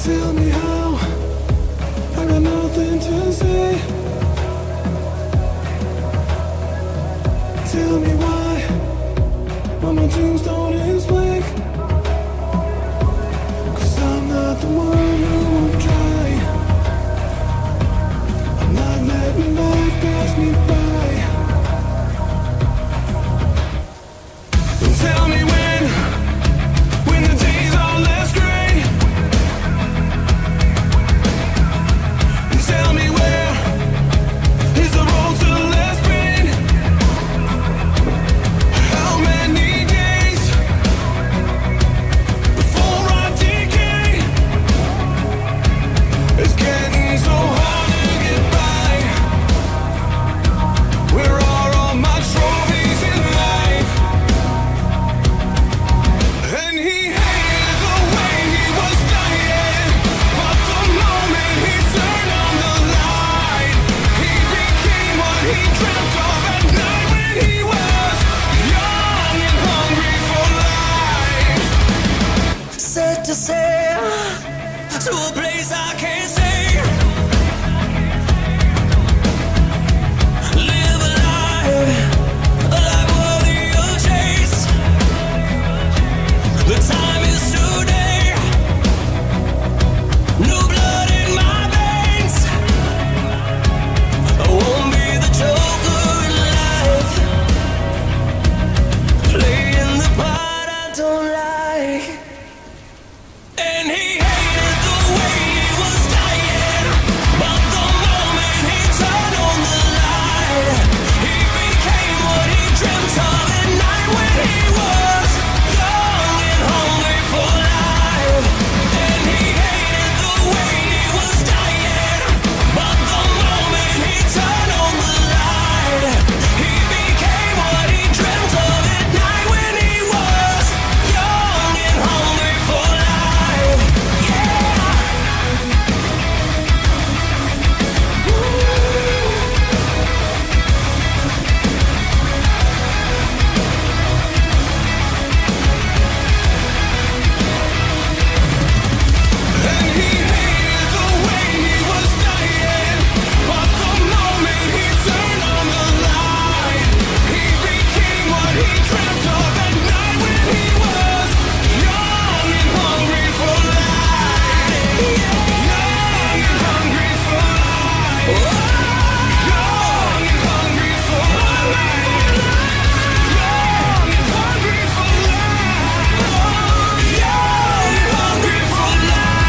Tell me how, I got nothing to say. Tell me why my tombstone is blank. 'Cause I'm not the one who won't try. I'm not letting life pass me by. And tell me when the days are less gray. And tell me where is the road to less pain. How many days before I decay? It's getting so hard to get by. Where are all my trophies in life? And he hated the way he was dying, but the moment he turned on the light, he became what he dreamt of at night when he was young and hungry for life. Set to sail to a place I can't say. Live a life worthy of chase. The time is today. New blood in my veins. I won't be the joker in life, playing the part I don't like. And he hated the way he was dying, but the moment he turned on the light, he became what he dreamt of at night when he was young and hungry for life. And he hated the way he was dying, but the moment he turned on the light, he became what he dreamt of at night when he was young and hungry for life. Yeah. And he hated the way he was dying, but the moment he turned on the light, he became what he dreamt of at night when he was young and hungry for life. Young and hungry for life. Young and hungry for life. Young and hungry for life. Young and hungry for life.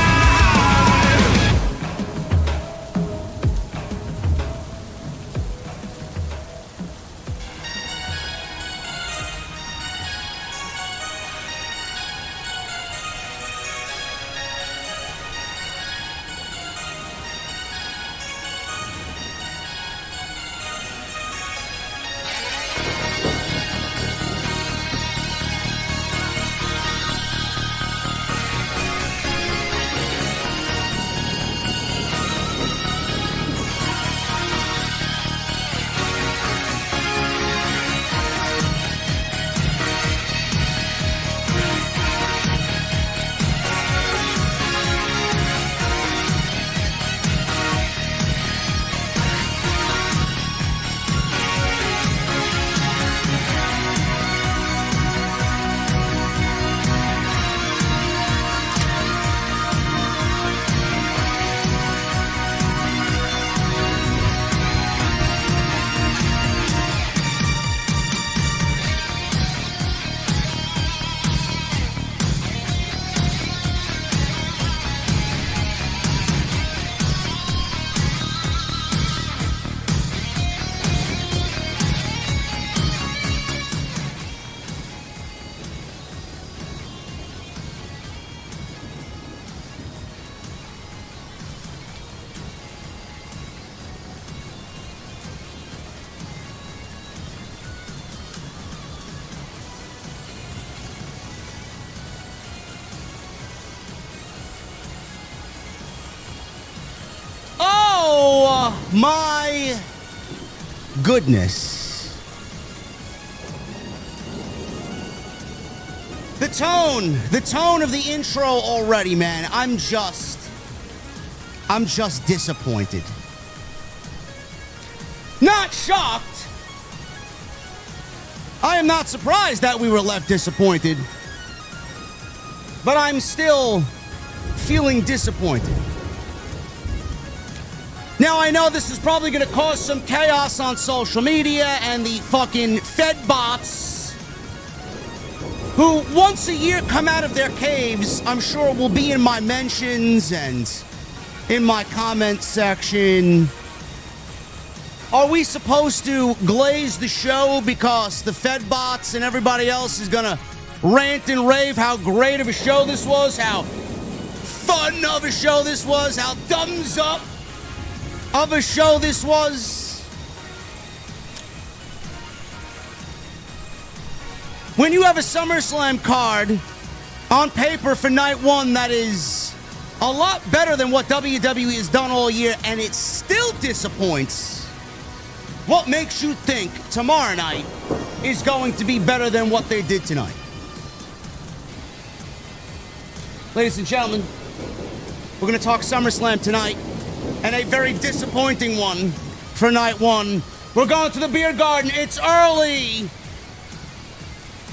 My goodness. The tone of the intro already, man. I'm just I'm just disappointed. Not shocked. I am not surprised that we were left disappointed. But I'm still feeling disappointed. Now, I know this is probably going to cause some chaos on social media and the fucking Fed bots who once a year come out of their caves, I'm sure will be in my mentions and in my comment section. Are we supposed to glaze the show because the Fed bots and everybody else is going to rant and rave how great of a show this was, how fun of a show this was, how thumbs up of a show this was? When you have a SummerSlam card on paper for night one that is a lot better than what WWE has done all year and it still disappoints, what makes you think tomorrow night is going to be better than what they did tonight? Ladies and gentlemen, we're going to talk SummerSlam tonight, and a very disappointing one for night one. We're going to the beer garden. It's early,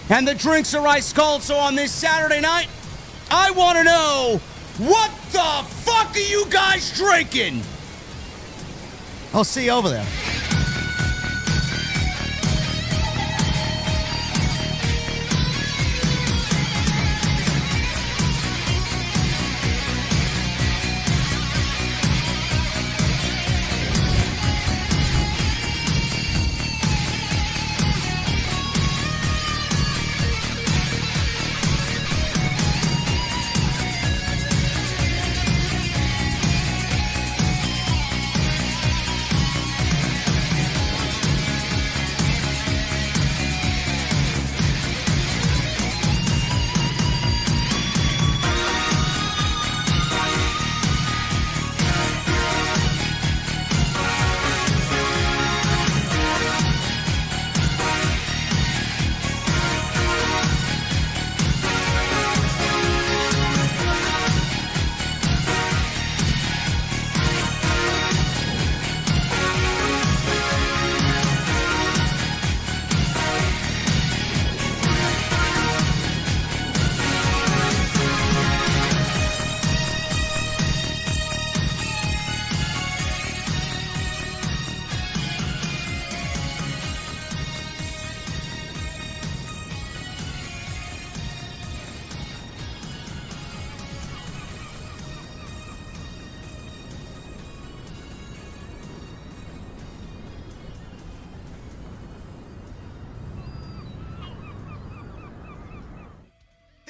and the drinks are ice cold. So on this Saturday night, I want to know, what the fuck are you guys drinking? I'll see you over there.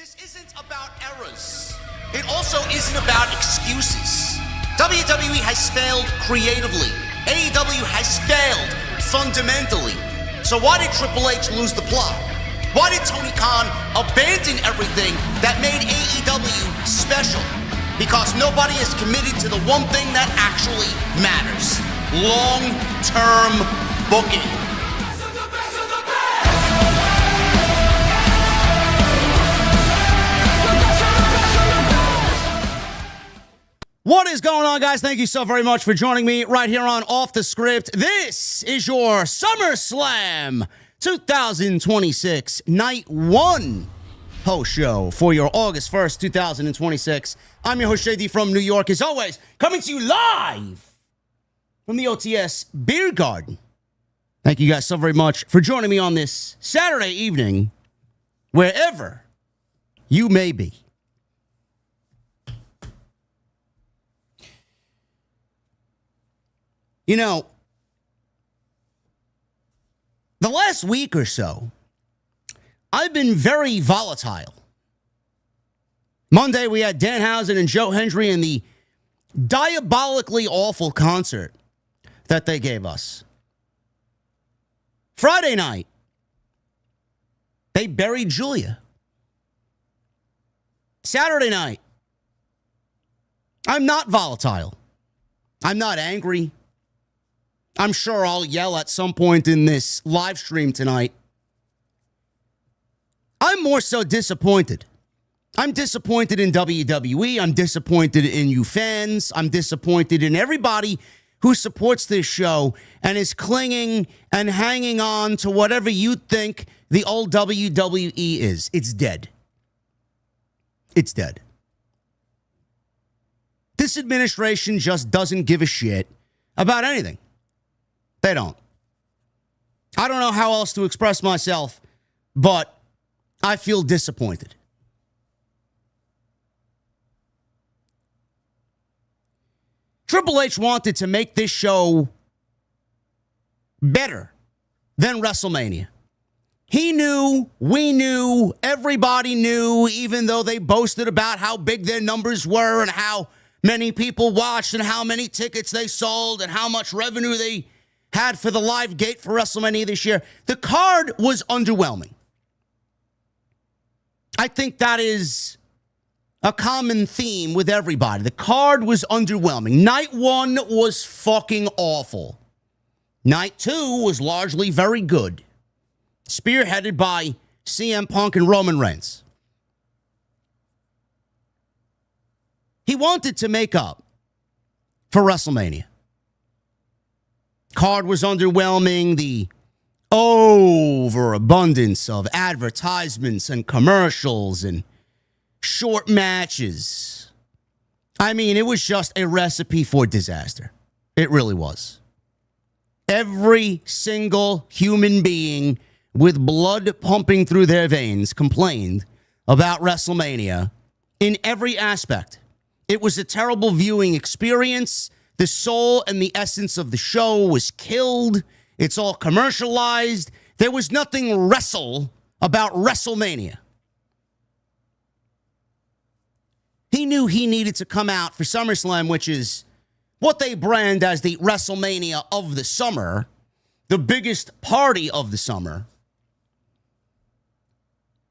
This isn't about errors. It also isn't about excuses. WWE has failed creatively. AEW has failed fundamentally. So why did Triple H lose the plot? Why did Tony Khan abandon everything that made AEW special? Because nobody is committed to the one thing that actually matters: long-term booking. What is going on, guys? Thank you so very much for joining me right here on Off the Script. This is your SummerSlam 2026 Night One post show for your August 1st, 2026. I'm your host, JD from New York, as always, coming to you live from the OTS Beer Garden. Thank you guys so very much for joining me on this Saturday evening, wherever you may be. You know, the last week or so, I've been very volatile. Monday, we had Danhausen and Joe Hendry in the diabolically awful concert that they gave us. Friday night, they buried Julia. Saturday night, I'm not volatile. I'm not angry. I'm sure I'll yell at some point in this live stream tonight. I'm more so disappointed. I'm disappointed in WWE. I'm disappointed in you fans. I'm disappointed in everybody who supports this show and is clinging and hanging on to whatever you think the old WWE is. It's dead. It's dead. This administration just doesn't give a shit about anything. They don't. I don't know how else to express myself, but I feel disappointed. Triple H wanted to make this show better than WrestleMania. He knew, we knew, everybody knew, even though they boasted about how big their numbers were and how many people watched and how many tickets they sold and how much revenue they had for the live gate for WrestleMania this year. The card was underwhelming. I think that is a common theme with everybody. The card was underwhelming. Night one was fucking awful. Night two was largely very good. Spearheaded by CM Punk and Roman Reigns. He wanted to make up for WrestleMania. Card was underwhelming. The overabundance of advertisements and commercials and short matches. I mean, it was just a recipe for disaster. It really was. Every single human being with blood pumping through their veins complained about WrestleMania in every aspect. It was a terrible viewing experience. The soul and the essence of the show was killed. It's all commercialized. There was nothing wrestle about WrestleMania. He knew he needed to come out for SummerSlam, which is what they brand as the WrestleMania of the summer, the biggest party of the summer.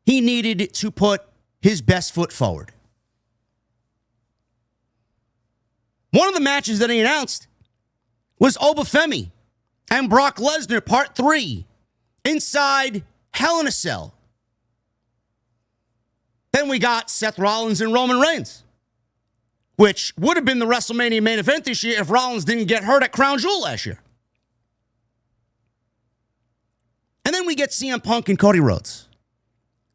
He needed to put his best foot forward. One of the matches that he announced was Oba Femi and Brock Lesnar Part 3 inside Hell in a Cell. Then we got Seth Rollins and Roman Reigns, which would have been the WrestleMania main event this year if Rollins didn't get hurt at Crown Jewel last year. And then we get CM Punk and Cody Rhodes.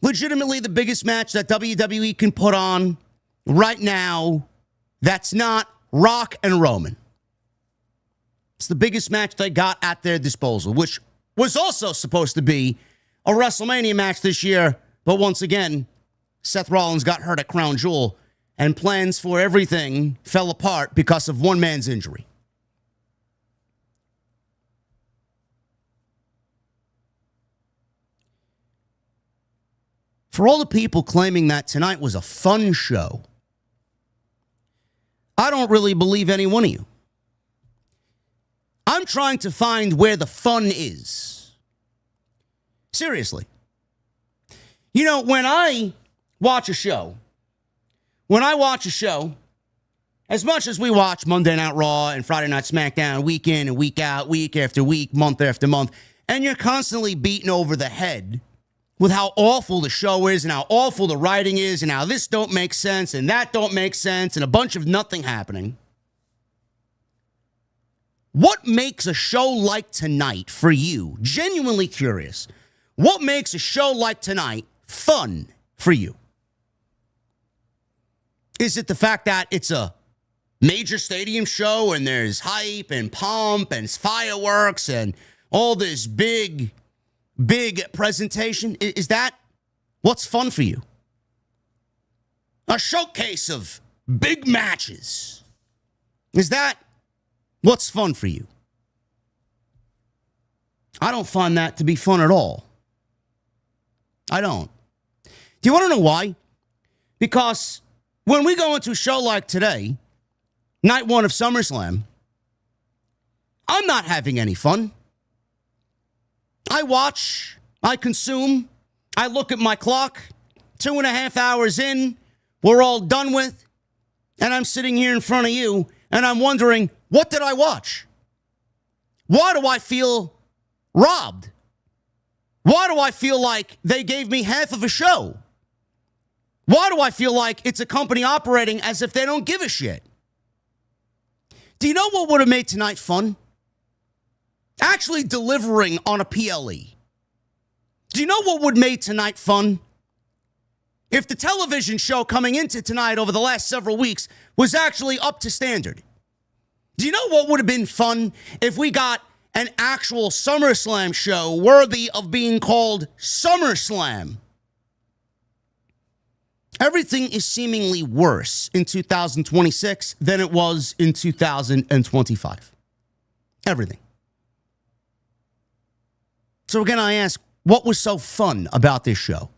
Legitimately the biggest match that WWE can put on right now that's not Rock and Roman. It's the biggest match they got at their disposal, which was also supposed to be a WrestleMania match this year. But once again, Seth Rollins got hurt at Crown Jewel, and plans for everything fell apart because of one man's injury. For all the people claiming that tonight was a fun show, I don't really believe any one of you. I'm trying to find where the fun is. Seriously. You know, when I watch a show, as much as we watch Monday Night Raw and Friday Night SmackDown week in and week out, week after week, month after month, and you're constantly beaten over the head with how awful the show is and how awful the writing is and how this don't make sense and that don't make sense and a bunch of nothing happening. What makes a show like tonight for you? Genuinely curious. What makes a show like tonight fun for you? Is it the fact that it's a major stadium show and there's hype and pomp and fireworks and all this big presentation? Is that what's fun for you? A showcase of big matches. Is that what's fun for you? I don't find that to be fun at all. I don't. Do you want to know why? Because when we go into a show like today, night one of SummerSlam, I'm not having any fun. I watch, I consume, I look at my clock, 2.5 hours in, we're all done with, and I'm sitting here in front of you, and I'm wondering, what did I watch? Why do I feel robbed? Why do I feel like they gave me half of a show? Why do I feel like it's a company operating as if they don't give a shit? Do you know what would have made tonight fun? Actually delivering on a PLE. Do you know what would make tonight fun? If the television show coming into tonight over the last several weeks was actually up to standard. Do you know what would have been fun if we got an actual SummerSlam show worthy of being called SummerSlam? Everything is seemingly worse in 2026 than it was in 2025. Everything. So again, I ask, what was so fun about this show?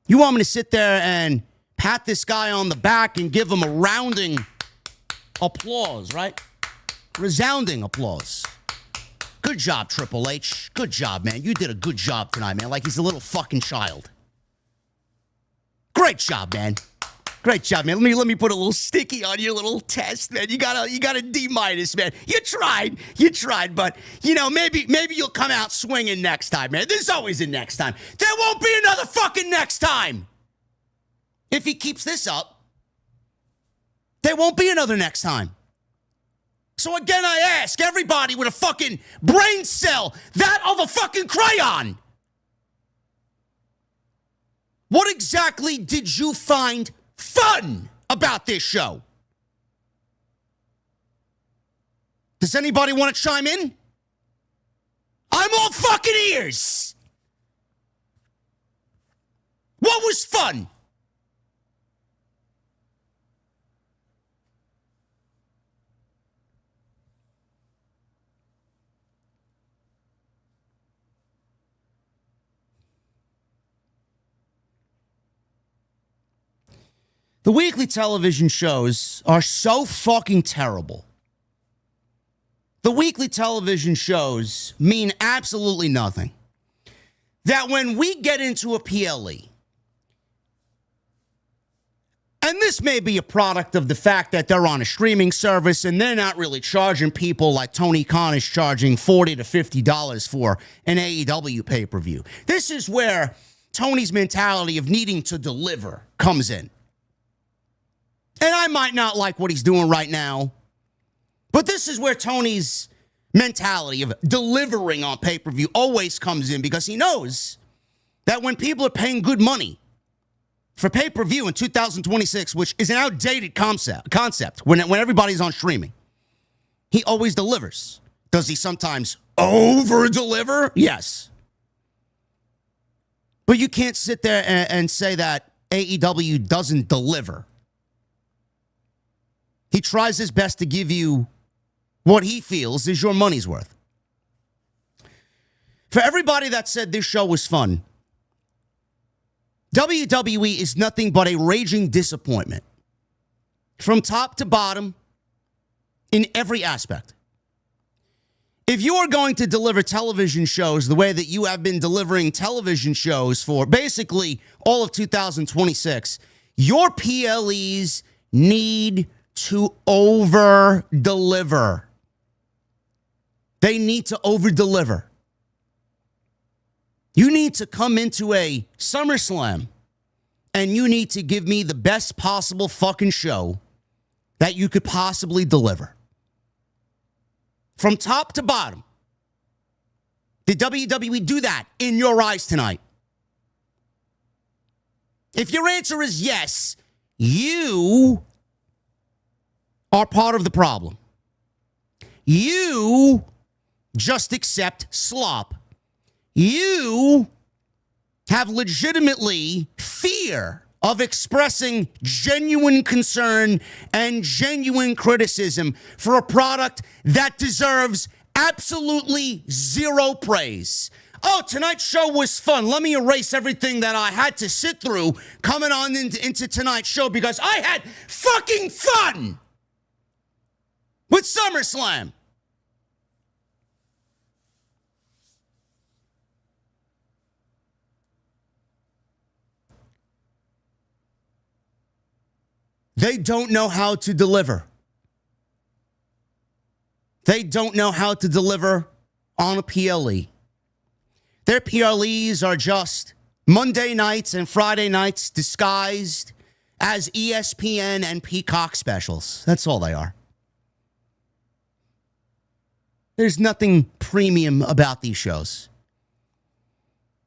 You want me to sit there and pat this guy on the back and give him a rounding applause, right? Resounding applause. Good job, Triple H. Good job, man. You did a good job tonight, man. Like he's a little fucking child. Great job, man. Great job, man. Let me put a little sticky on your little test, man. You got a D-, man. You tried, but you know, maybe you'll come out swinging next time, man. There's always a next time. There won't be another fucking next time. If he keeps this up, there won't be another next time. So again, I ask everybody with a fucking brain cell, that of a fucking crayon, what exactly did you find fun about this show? Does anybody want to chime in? I'm all fucking ears. What was fun? The weekly television shows are so fucking terrible. The weekly television shows mean absolutely nothing. That when we get into a PLE, and this may be a product of the fact that they're on a streaming service and they're not really charging people like Tony Khan is charging $40 to $50 for an AEW pay-per-view. This is where Tony's mentality of needing to deliver comes in. And I might not like what he's doing right now, but this is where Tony's mentality of delivering on pay-per-view always comes in, because he knows that when people are paying good money for pay-per-view in 2026, which is an outdated concept when everybody's on streaming, he always delivers. Does he sometimes over-deliver? Yes. But you can't sit there and say that AEW doesn't deliver. He tries his best to give you what he feels is your money's worth. For everybody that said this show was fun, WWE is nothing but a raging disappointment. From top to bottom, in every aspect. If you are going to deliver television shows the way that you have been delivering television shows for basically all of 2026, your PLEs need to over-deliver. They need to over-deliver. You need to come into a SummerSlam and you need to give me the best possible fucking show that you could possibly deliver. From top to bottom. Did WWE do that in your eyes tonight? If your answer is yes, you are part of the problem. You just accept slop. You have legitimately fear of expressing genuine concern and genuine criticism for a product that deserves absolutely zero praise. Oh, tonight's show was fun. Let me erase everything that I had to sit through coming on into tonight's show because I had fucking fun with SummerSlam. They don't know how to deliver. They don't know how to deliver on a PLE. Their PLEs are just Monday nights and Friday nights disguised as ESPN and Peacock specials. That's all they are. There's nothing premium about these shows.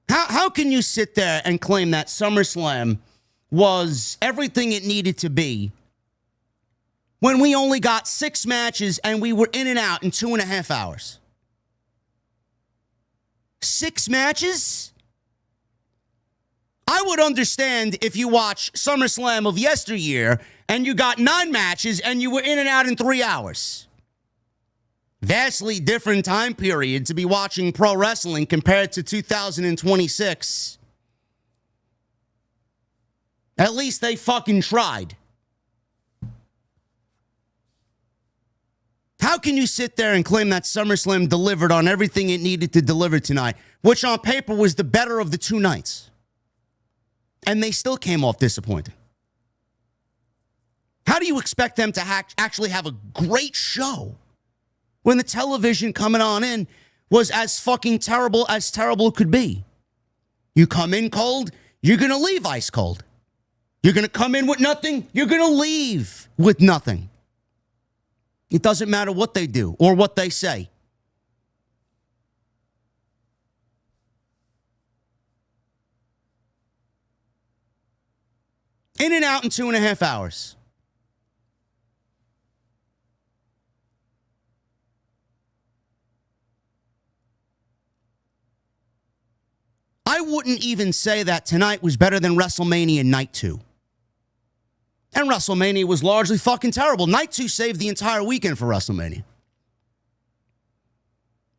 How can you sit there and claim that SummerSlam was everything it needed to be when we only got 6 matches and we were in and out in 2.5 hours? 6 matches? I would understand if you watch SummerSlam of yesteryear and you got 9 matches and you were in and out in 3 hours. Vastly different time period to be watching pro wrestling compared to 2026. At least they fucking tried. How can you sit there and claim that SummerSlam delivered on everything it needed to deliver tonight, which on paper was the better of the 2 nights? And they still came off disappointing. How do you expect them to actually have a great show when the television coming on in was as fucking terrible as terrible could be? You come in cold, you're going to leave ice cold. You're going to come in with nothing, you're going to leave with nothing. It doesn't matter what they do or what they say. In and out in 2.5 hours. I wouldn't even say that tonight was better than WrestleMania Night 2. And WrestleMania was largely fucking terrible. Night 2 saved the entire weekend for WrestleMania.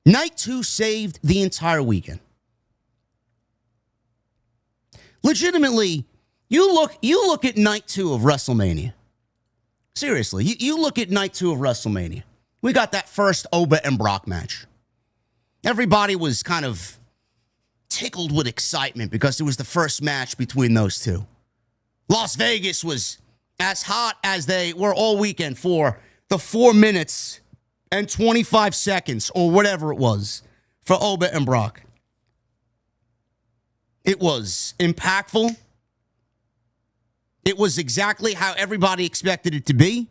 Night 2 saved the entire weekend. Legitimately, you look at Night 2 of WrestleMania. Seriously, you look at Night 2 of WrestleMania. We got that first Oba and Brock match. Everybody was kind of tickled with excitement because it was the first match between those two. Las Vegas was as hot as they were all weekend for the 4 minutes and 25 seconds or whatever it was for Oba and Brock. It was impactful. It was exactly how everybody expected it to be.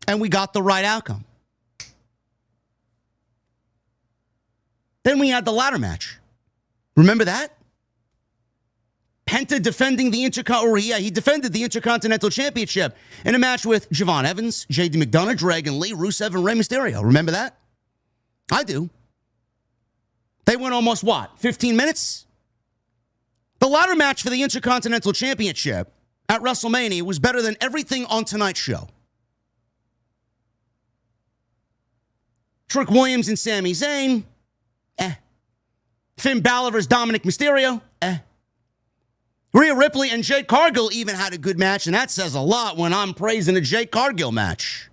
And we got the right outcome. Then we had the ladder match. Remember that? Penta defending the he defended the Intercontinental Championship in a match with Javon Evans, J.D. McDonough, Dragon Lee, Rusev, and Rey Mysterio. Remember that? I do. They went almost, 15 minutes? The ladder match for the Intercontinental Championship at WrestleMania was better than everything on tonight's show. Trick Williams and Sami Zayn, Finn Balor versus Dominic Mysterio, Rhea Ripley and Jade Cargill even had a good match, and that says a lot when I'm praising a Jade Cargill match.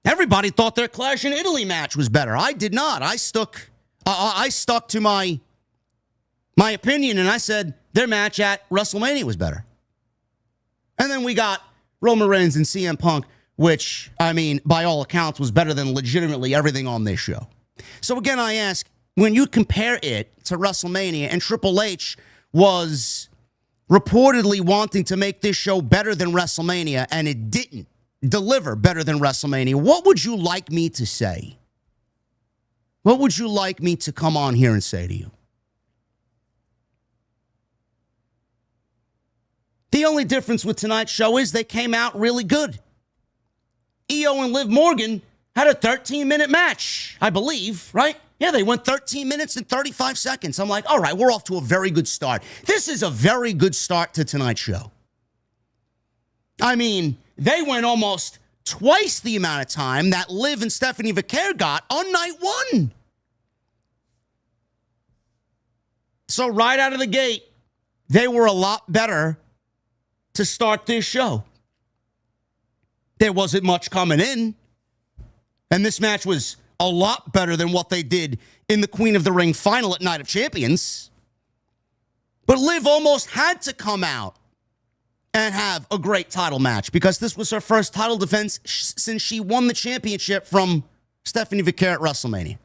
Everybody thought their Clash in Italy match was better. I did not. I stuck to my opinion, and I said their match at WrestleMania was better. And then we got Roman Reigns and CM Punk, which, I mean, by all accounts, was better than legitimately everything on this show. So again, I ask, when you compare it to WrestleMania, and Triple H was reportedly wanting to make this show better than WrestleMania, and it didn't deliver better than WrestleMania, what would you like me to say? What would you like me to come on here and say to you? The only difference with tonight's show is they came out really good. IYO and Liv Morgan had a 13-minute match, I believe, right? Yeah, they went 13 minutes and 35 seconds. I'm like, all right, we're off to a very good start. This is a very good start to tonight's show. I mean, they went almost twice the amount of time that Liv and Stephanie Vaquer got on night one. So right out of the gate, they were a lot better to start this show. There wasn't much coming in. And this match was a lot better than what they did in the Queen of the Ring final at Night of Champions. But Liv almost had to come out and have a great title match because this was her first title defense since she won the championship from Stephanie Vaquer at WrestleMania.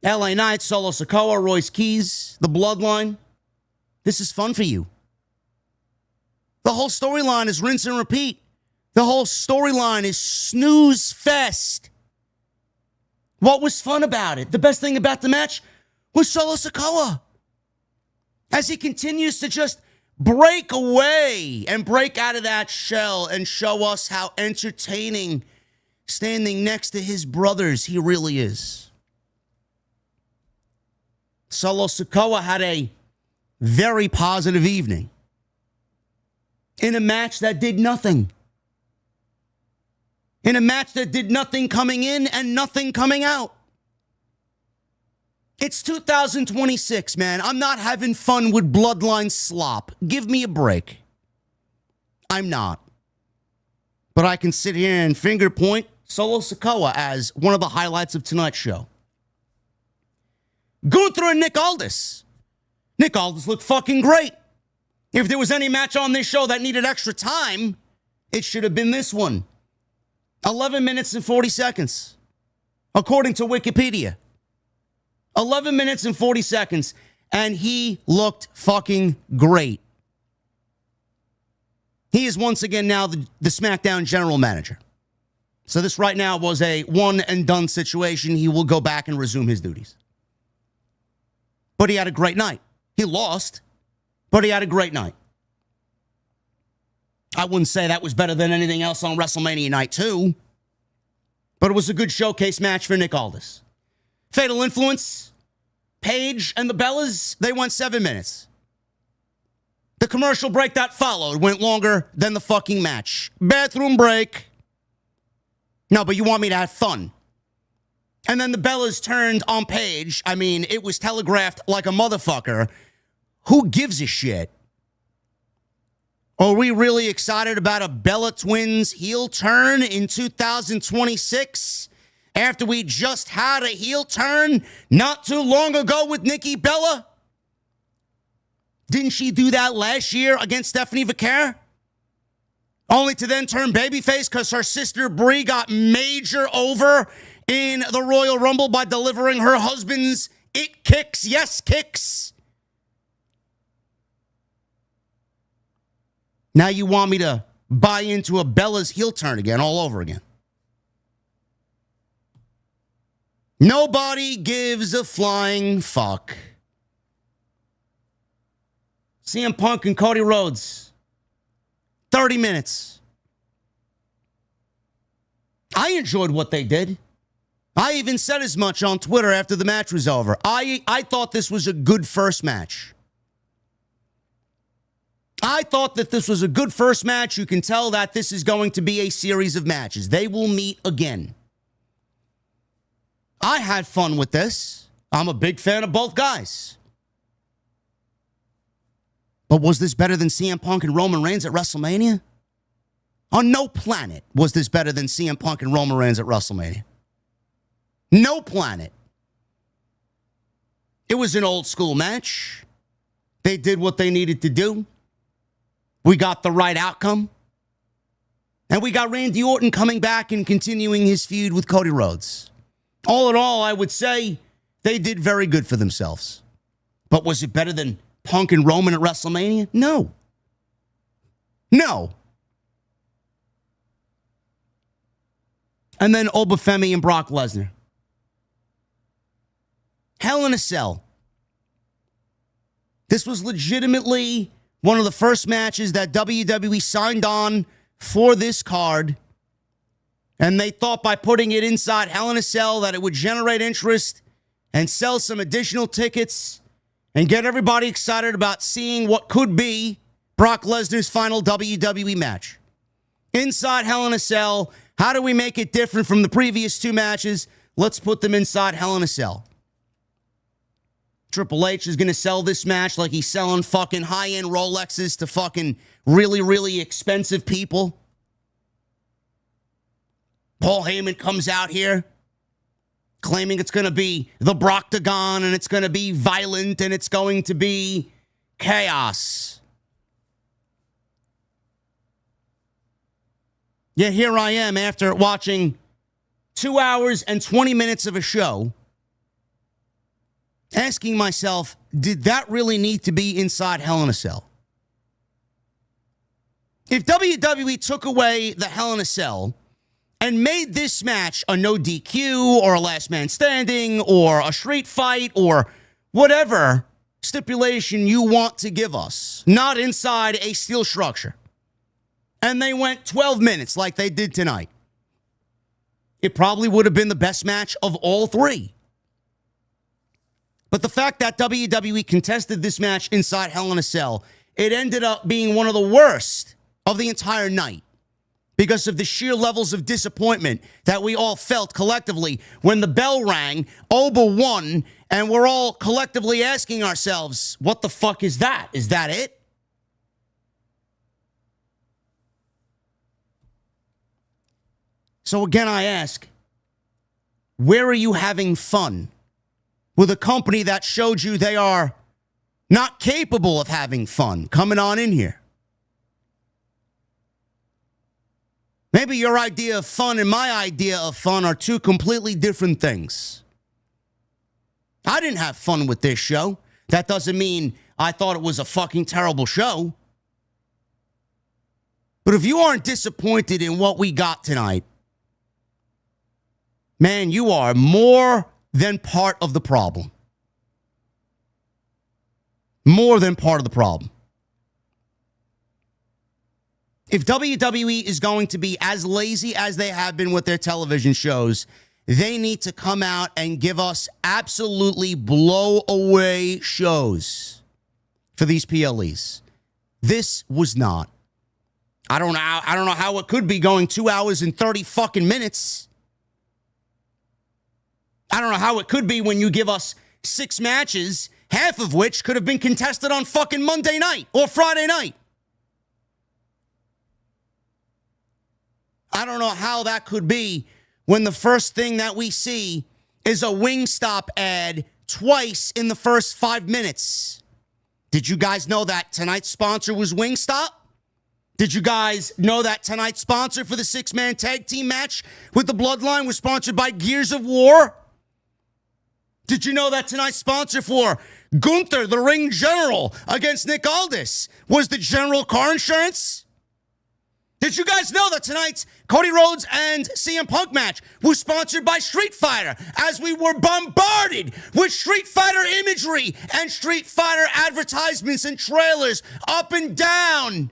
LA Knight, Solo Sikoa, Royce Keys, the Bloodline. This is fun for you. The whole storyline is rinse and repeat. The whole storyline is snooze fest. What was fun about it? The best thing about the match was Solo Sikoa. As he continues to just break away and break out of that shell and show us how entertaining standing next to his brothers he really is. Solo Sikoa had a very positive evening in a match that did nothing. In a match that did nothing coming in and nothing coming out. It's 2026, man. I'm not having fun with Bloodline slop. Give me a break. I'm not. But I can sit here and finger point Solo Sikoa as one of the highlights of tonight's show. Gunther and Nick Aldis. Nick Aldis looked fucking great. If there was any match on this show that needed extra time, it should have been this one. 11 minutes and 40 seconds, according to Wikipedia. 11 minutes and 40 seconds, and he looked fucking great. He is once again now the SmackDown general manager. So this right now was a one-and-done situation. He will go back and resume his duties. But he had a great night. He lost, but he had a great night. I wouldn't say that was better than anything else on WrestleMania Night Two, but it was a good showcase match for Nick Aldis. Fatal Influence, Paige and the Bellas, they went 7 minutes. The commercial break that followed went longer than the fucking match. Bathroom break. No, but you want me to have fun. And then the Bellas turned on Paige. I mean, it was telegraphed like a motherfucker. Who gives a shit? Are we really excited about a Bella Twins heel turn in 2026? After we just had a heel turn not too long ago with Nikki Bella? Didn't she do that last year against Stephanie Vaquer? Only to then turn babyface because her sister Brie got major over in the Royal Rumble by delivering her husband's it kicks, yes kicks. Now you want me to buy into a Bella's heel turn again, all over again. Nobody gives a flying fuck. CM Punk and Cody Rhodes. 30 minutes. I enjoyed what they did. I even said as much on Twitter after the match was over. I thought this was a good first match. I thought that this was a good first match. You can tell that this is going to be a series of matches. They will meet again. I had fun with this. I'm a big fan of both guys. But was this better than CM Punk and Roman Reigns at WrestleMania? On no planet was this better than CM Punk and Roman Reigns at WrestleMania. No planet. It was an old school match. They did what they needed to do. We got the right outcome. And we got Randy Orton coming back and continuing his feud with Cody Rhodes. All in all, I would say they did very good for themselves. But was it better than Punk and Roman at WrestleMania? No. No. And then Oba Femi and Brock Lesnar. Hell in a Cell. This was legitimately one of the first matches that WWE signed on for this card. And they thought by putting it inside Hell in a Cell that it would generate interest and sell some additional tickets and get everybody excited about seeing what could be Brock Lesnar's final WWE match. Inside Hell in a Cell, how do we make it different from the previous two matches? Let's put them inside Hell in a Cell. Triple H is going to sell this match like he's selling fucking high-end Rolexes to fucking really, really expensive people. Paul Heyman comes out here claiming it's going to be the Brocktagon and it's going to be violent and it's going to be chaos. Yet here I am after watching 2 hours and 20 minutes of a show asking myself, did that really need to be inside Hell in a Cell? If WWE took away the Hell in a Cell and made this match a no DQ or a last man standing or a street fight or whatever stipulation you want to give us, not inside a steel structure, and they went 12 minutes like they did tonight, it probably would have been the best match of all three. But the fact that WWE contested this match inside Hell in a Cell, it ended up being one of the worst of the entire night because of the sheer levels of disappointment that we all felt collectively when the bell rang, Oba won, and we're all collectively asking ourselves, what the fuck is that? Is that it? So again, I ask, where are you having fun with a company that showed you they are not capable of having fun coming on in here? Maybe your idea of fun and my idea of fun are two completely different things. I didn't have fun with this show. That doesn't mean I thought it was a fucking terrible show. But if you aren't disappointed in what we got tonight, man, you are more than part of the problem. More than part of the problem. If WWE is going to be as lazy as they have been with their television shows, they need to come out and give us absolutely blow away shows for these PLEs. This was not. I don't know how it could be going 2 hours and 30 fucking minutes. I don't know how it could be when you give us 6 matches, half of which could have been contested on fucking Monday night or Friday night. I don't know how that could be when the first thing that we see is a Wingstop ad twice in the first 5 minutes. Did you guys know that tonight's sponsor was Wingstop? Did you guys know that tonight's sponsor for the 6-man tag team match with the Bloodline was sponsored by Gears of War? Did you know that tonight's sponsor for Gunther, the ring general, against Nick Aldis was the General Car Insurance? Did you guys know that tonight's Cody Rhodes and CM Punk match was sponsored by Street Fighter, as we were bombarded with Street Fighter imagery and Street Fighter advertisements and trailers up and down?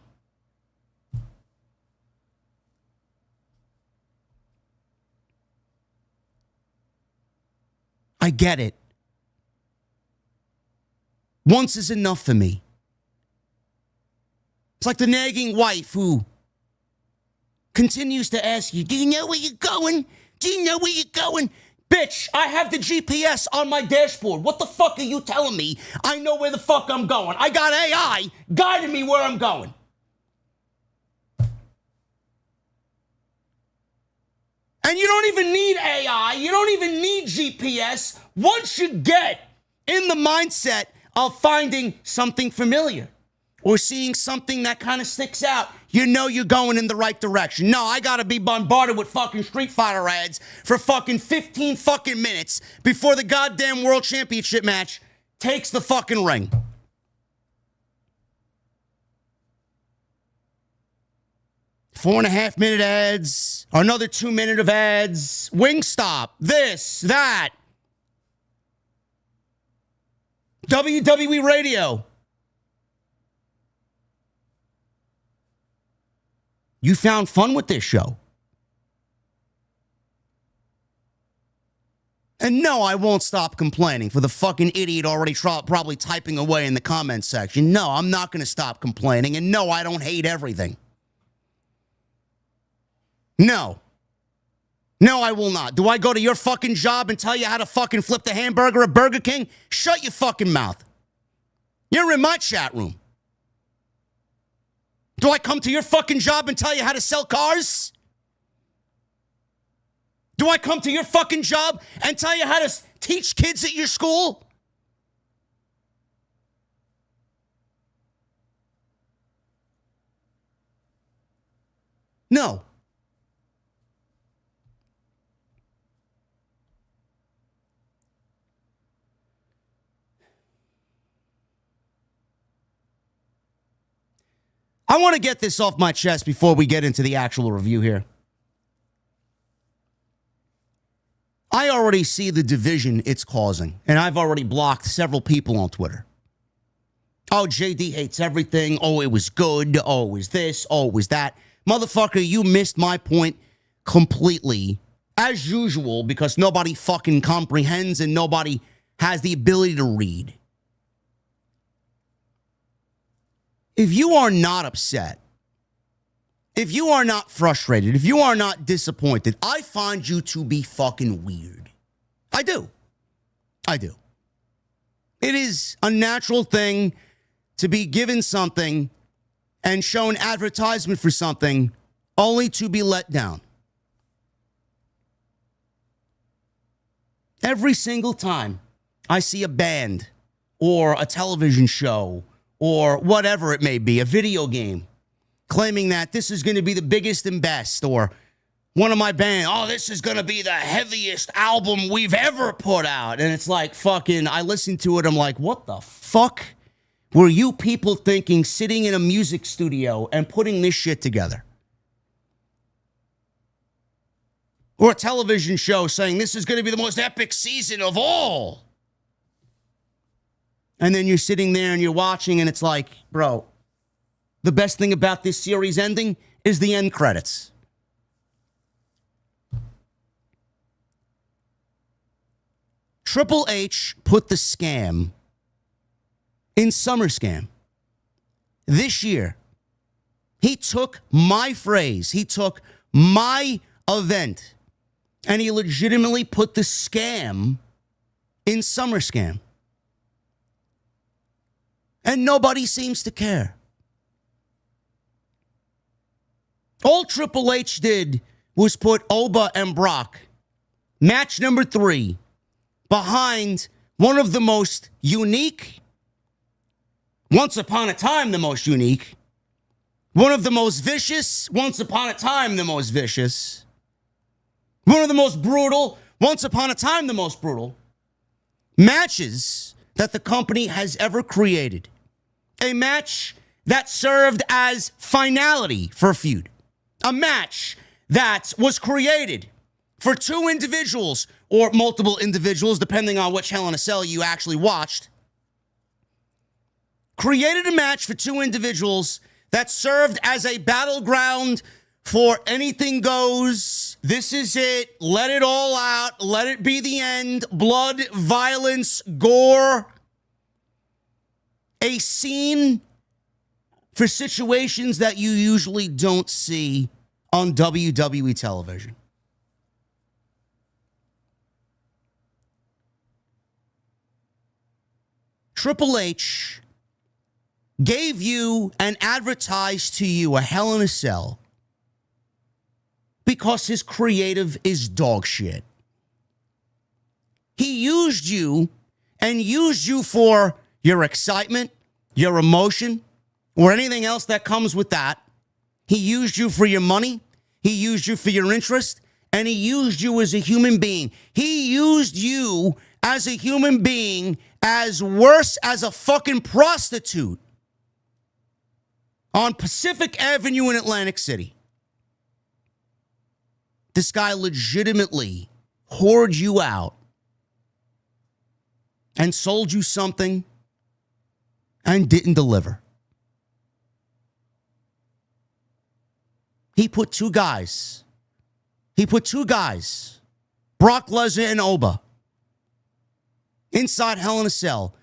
I get it. Once is enough for me. It's like the nagging wife who continues to ask you, do you know where you're going? Do you know where you're going? Bitch, I have the GPS on my dashboard. What the fuck are you telling me? I know where the fuck I'm going. I got AI guiding me where I'm going. And you don't even need AI. You don't even need GPS. Once you get in the mindset of finding something familiar or seeing something that kind of sticks out, you know you're going in the right direction. No, I gotta be bombarded with fucking Street Fighter ads for fucking 15 fucking minutes before the goddamn World Championship match takes the fucking ring. Four and a half minute ads, another 2 minute of ads, Wingstop, this, that. WWE Radio. You found fun with this show. And no, I won't stop complaining for the fucking idiot already probably typing away in the comments section. No, I'm not going to stop complaining. And no, I don't hate everything. No. No, I will not. Do I go to your fucking job and tell you how to fucking flip the hamburger at Burger King? Shut your fucking mouth. You're in my chat room. Do I come to your fucking job and tell you how to sell cars? Do I come to your fucking job and tell you how to teach kids at your school? No. I want to get this off my chest before we get into the actual review here. I already see the division it's causing, and I've already blocked several people on Twitter. Oh, JD hates everything. Oh, it was good. Oh, it was this. Oh, it was that. Motherfucker, you missed my point completely, as usual, because nobody fucking comprehends and nobody has the ability to read. If you are not upset, if you are not frustrated, if you are not disappointed, I find you to be fucking weird. I do. I do. It is a natural thing to be given something and shown advertisement for something only to be let down. Every single time I see a band or a television show or whatever it may be, a video game, claiming that this is going to be the biggest and best, or one of my band, oh, this is going to be the heaviest album we've ever put out. And it's like, fucking, I listen to it, I'm like, what the fuck were you people thinking sitting in a music studio and putting this shit together? Or a television show saying this is going to be the most epic season of all. And then you're sitting there and you're watching and it's like, bro, the best thing about this series ending is the end credits. Triple H put the scam in SummerSlam. This year, he took my phrase, he took my event, and he legitimately put the scam in SummerSlam. And nobody seems to care. All Triple H did was put Oba and Brock, match number 3, behind one of the most unique, once upon a time the most unique, one of the most vicious, once upon a time the most vicious, one of the most brutal, once upon a time the most brutal, matches that the company has ever created. A match that served as finality for a feud. A match that was created for two individuals or multiple individuals, depending on which Hell in a Cell you actually watched. Created a match for two individuals that served as a battleground for anything goes. This is it. Let it all out. Let it be the end. Blood, violence, gore. A scene for situations that you usually don't see on WWE television. Triple H gave you and advertised to you a Hell in a Cell because his creative is dog shit. He used you and used you for your excitement, your emotion, or anything else that comes with that. He used you for your money. He used you for your interest. And he used you as a human being. He used you as a human being as worse as a fucking prostitute on Pacific Avenue in Atlantic City. This guy legitimately whored you out and sold you something and didn't deliver. He put two guys, Brock Lesnar and Oba, inside Hell in a Cell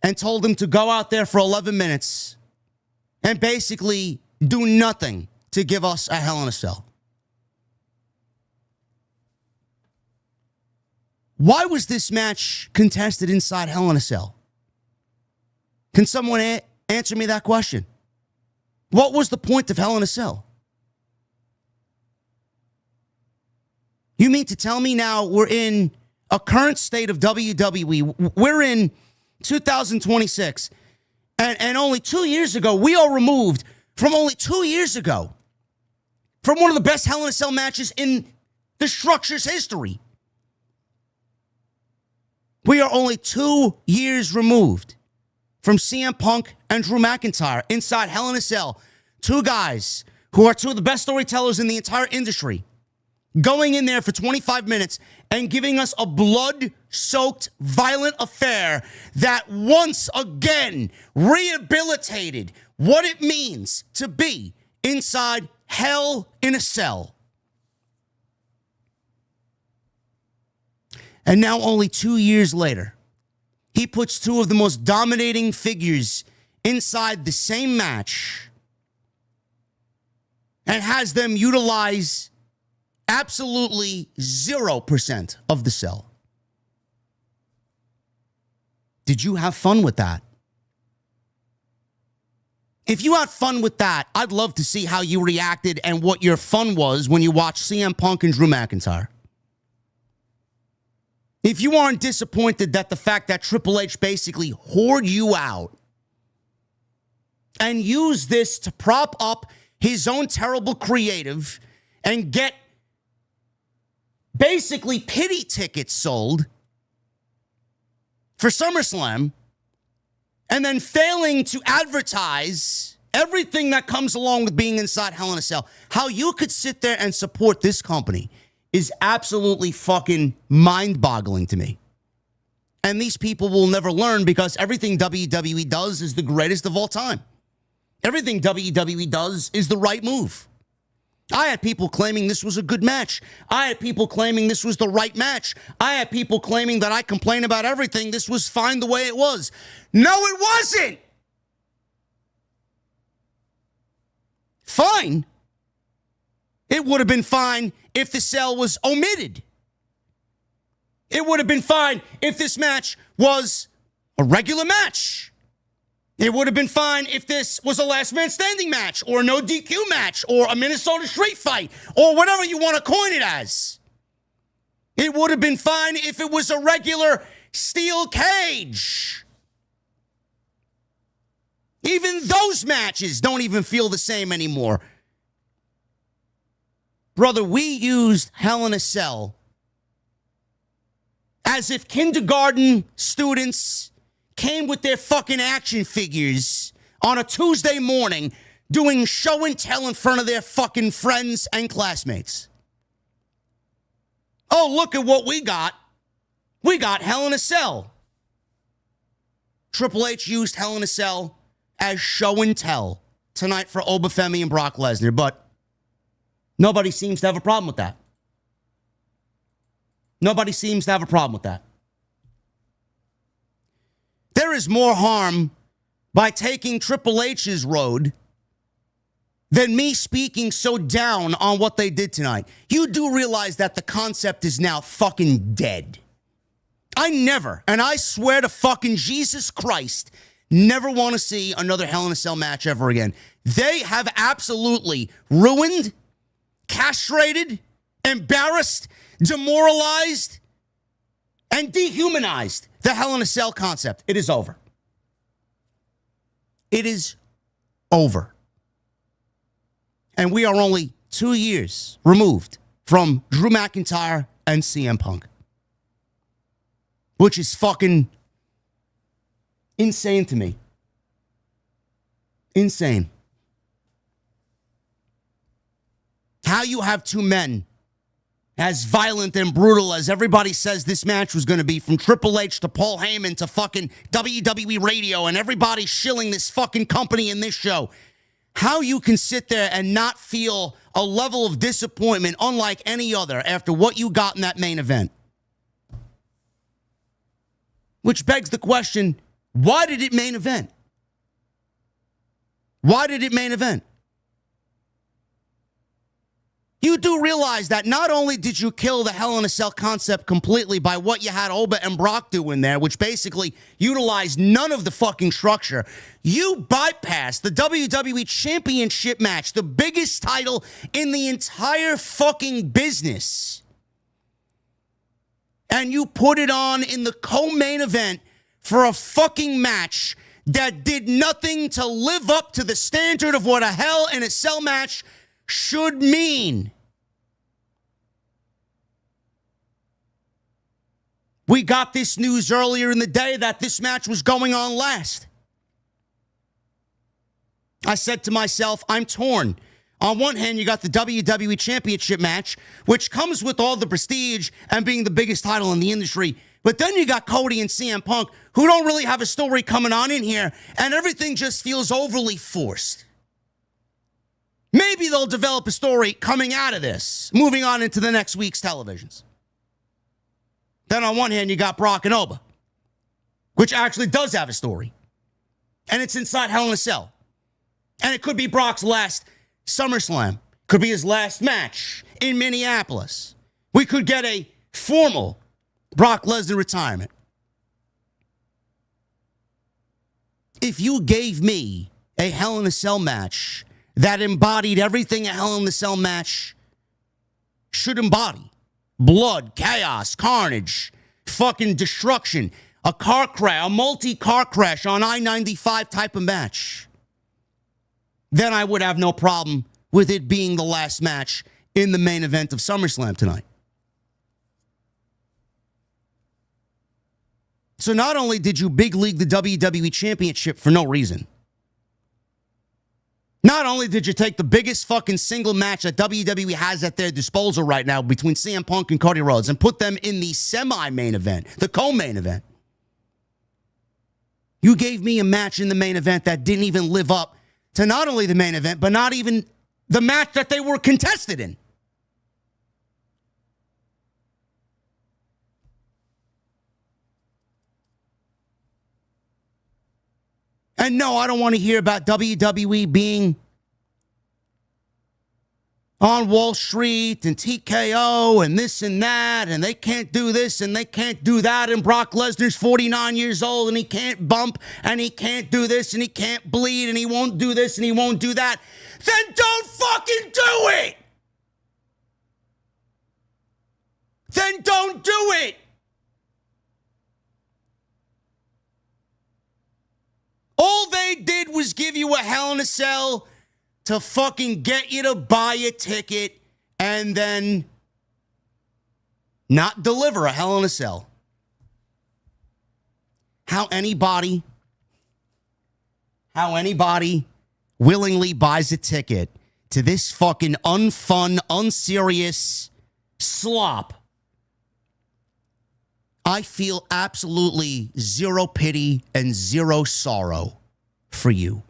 and told them to go out there for 11 minutes and basically do nothing to give us a Hell in a Cell. Why was this match contested inside Hell in a Cell? Can someone answer me that question? What was the point of Hell in a Cell? You mean to tell me now we're in a current state of WWE? We're in 2026. And only 2 years ago, we are removed from only 2 years ago from one of the best Hell in a Cell matches in the structure's history. We are only 2 years removed from CM Punk and Drew McIntyre inside Hell in a Cell two guys who are two of the best storytellers in the entire industry, going in there for 25 minutes and giving us a blood-soaked, violent affair that once again rehabilitated what it means to be inside Hell in a Cell. And now, only 2 years later, he puts two of the most dominating figures inside the same match and has them utilize absolutely 0% of the cell. Did you have fun with that? If you had fun with that, I'd love to see how you reacted and what your fun was when you watched CM Punk and Drew McIntyre. If you aren't disappointed that the fact that Triple H basically whored you out and used this to prop up his own terrible creative and get basically pity tickets sold for SummerSlam, and then failing to advertise everything that comes along with being inside Hell in a Cell, how you could sit there and support this company is absolutely fucking mind-boggling to me. And these people will never learn because everything WWE does is the greatest of all time. Everything WWE does is the right move. I had people claiming this was a good match. I had people claiming this was the right match. I had people claiming that I complain about everything. This was fine the way it was. No, it wasn't. Fine. It would have been fine if the cell was omitted. It would have been fine if this match was a regular match. It would have been fine if this was a last man standing match or a no DQ match or a Minnesota street fight or whatever you want to coin it as. It would have been fine if it was a regular steel cage. Even those matches don't even feel the same anymore. Brother, we used Hell in a Cell as if kindergarten students came with their fucking action figures on a Tuesday morning doing show and tell in front of their fucking friends and classmates. Oh, look at what we got. We got Hell in a Cell. Triple H used Hell in a Cell as show and tell tonight for Oba Femi and Brock Lesnar, but nobody seems to have a problem with that. Nobody seems to have a problem with that. There is more harm by taking Triple H's road than me speaking so down on what they did tonight. You do realize that the concept is now fucking dead. I never, and I swear to fucking Jesus Christ, never want to see another Hell in a Cell match ever again. They have absolutely ruined, castrated, embarrassed, demoralized, and dehumanized the Hell in a Cell concept. It is over. It is over. And we are only 2 years removed from Drew McIntyre and CM Punk, which is fucking insane to me. Insane. How you have two men as violent and brutal as everybody says this match was going to be, from Triple H to Paul Heyman to fucking WWE Radio and everybody shilling this fucking company in this show. How you can sit there and not feel a level of disappointment unlike any other after what you got in that main event. Which begs the question, why did it main event? Why did it main event? You do realize that not only did you kill the Hell in a Cell concept completely by what you had Oba and Brock do in there, which basically utilized none of the fucking structure, you bypassed the WWE Championship match, the biggest title in the entire fucking business. And you put it on in the co-main event for a fucking match that did nothing to live up to the standard of what a Hell in a Cell match should mean. We got this news earlier in the day that this match was going on last. I said to myself, I'm torn. On one hand, you got the WWE Championship match, which comes with all the prestige and being the biggest title in the industry. But then you got Cody and CM Punk, who don't really have a story coming on in here, and everything just feels overly forced. Maybe they'll develop a story coming out of this, moving on into the next week's televisions. Then on one hand, you got Brock and Oba, which actually does have a story. And it's inside Hell in a Cell. And it could be Brock's last SummerSlam. Could be his last match in Minneapolis. We could get a formal Brock Lesnar retirement. If you gave me a Hell in a Cell match that embodied everything a Hell in a Cell match should embody, blood, chaos, carnage, fucking destruction, a car crash, a multi-car crash on I-95 type of match, then I would have no problem with it being the last match in the main event of SummerSlam tonight. So not only did you big league the WWE Championship for no reason, not only did you take the biggest fucking single match that WWE has at their disposal right now between CM Punk and Cody Rhodes and put them in the semi-main event, the co-main event, you gave me a match in the main event that didn't even live up to not only the main event, but not even the match that they were contested in. And no, I don't want to hear about WWE being on Wall Street and TKO and this and that, and they can't do this and they can't do that, and Brock Lesnar's 49 years old and he can't bump and he can't do this and he can't bleed and he won't do this and he won't do that. Then don't fucking do it! Then don't do it! All they did was give you a Hell in a Cell to fucking get you to buy a ticket and then not deliver a Hell in a Cell. How anybody willingly buys a ticket to this fucking unfun, unserious slop, I feel absolutely zero pity and zero sorrow for you.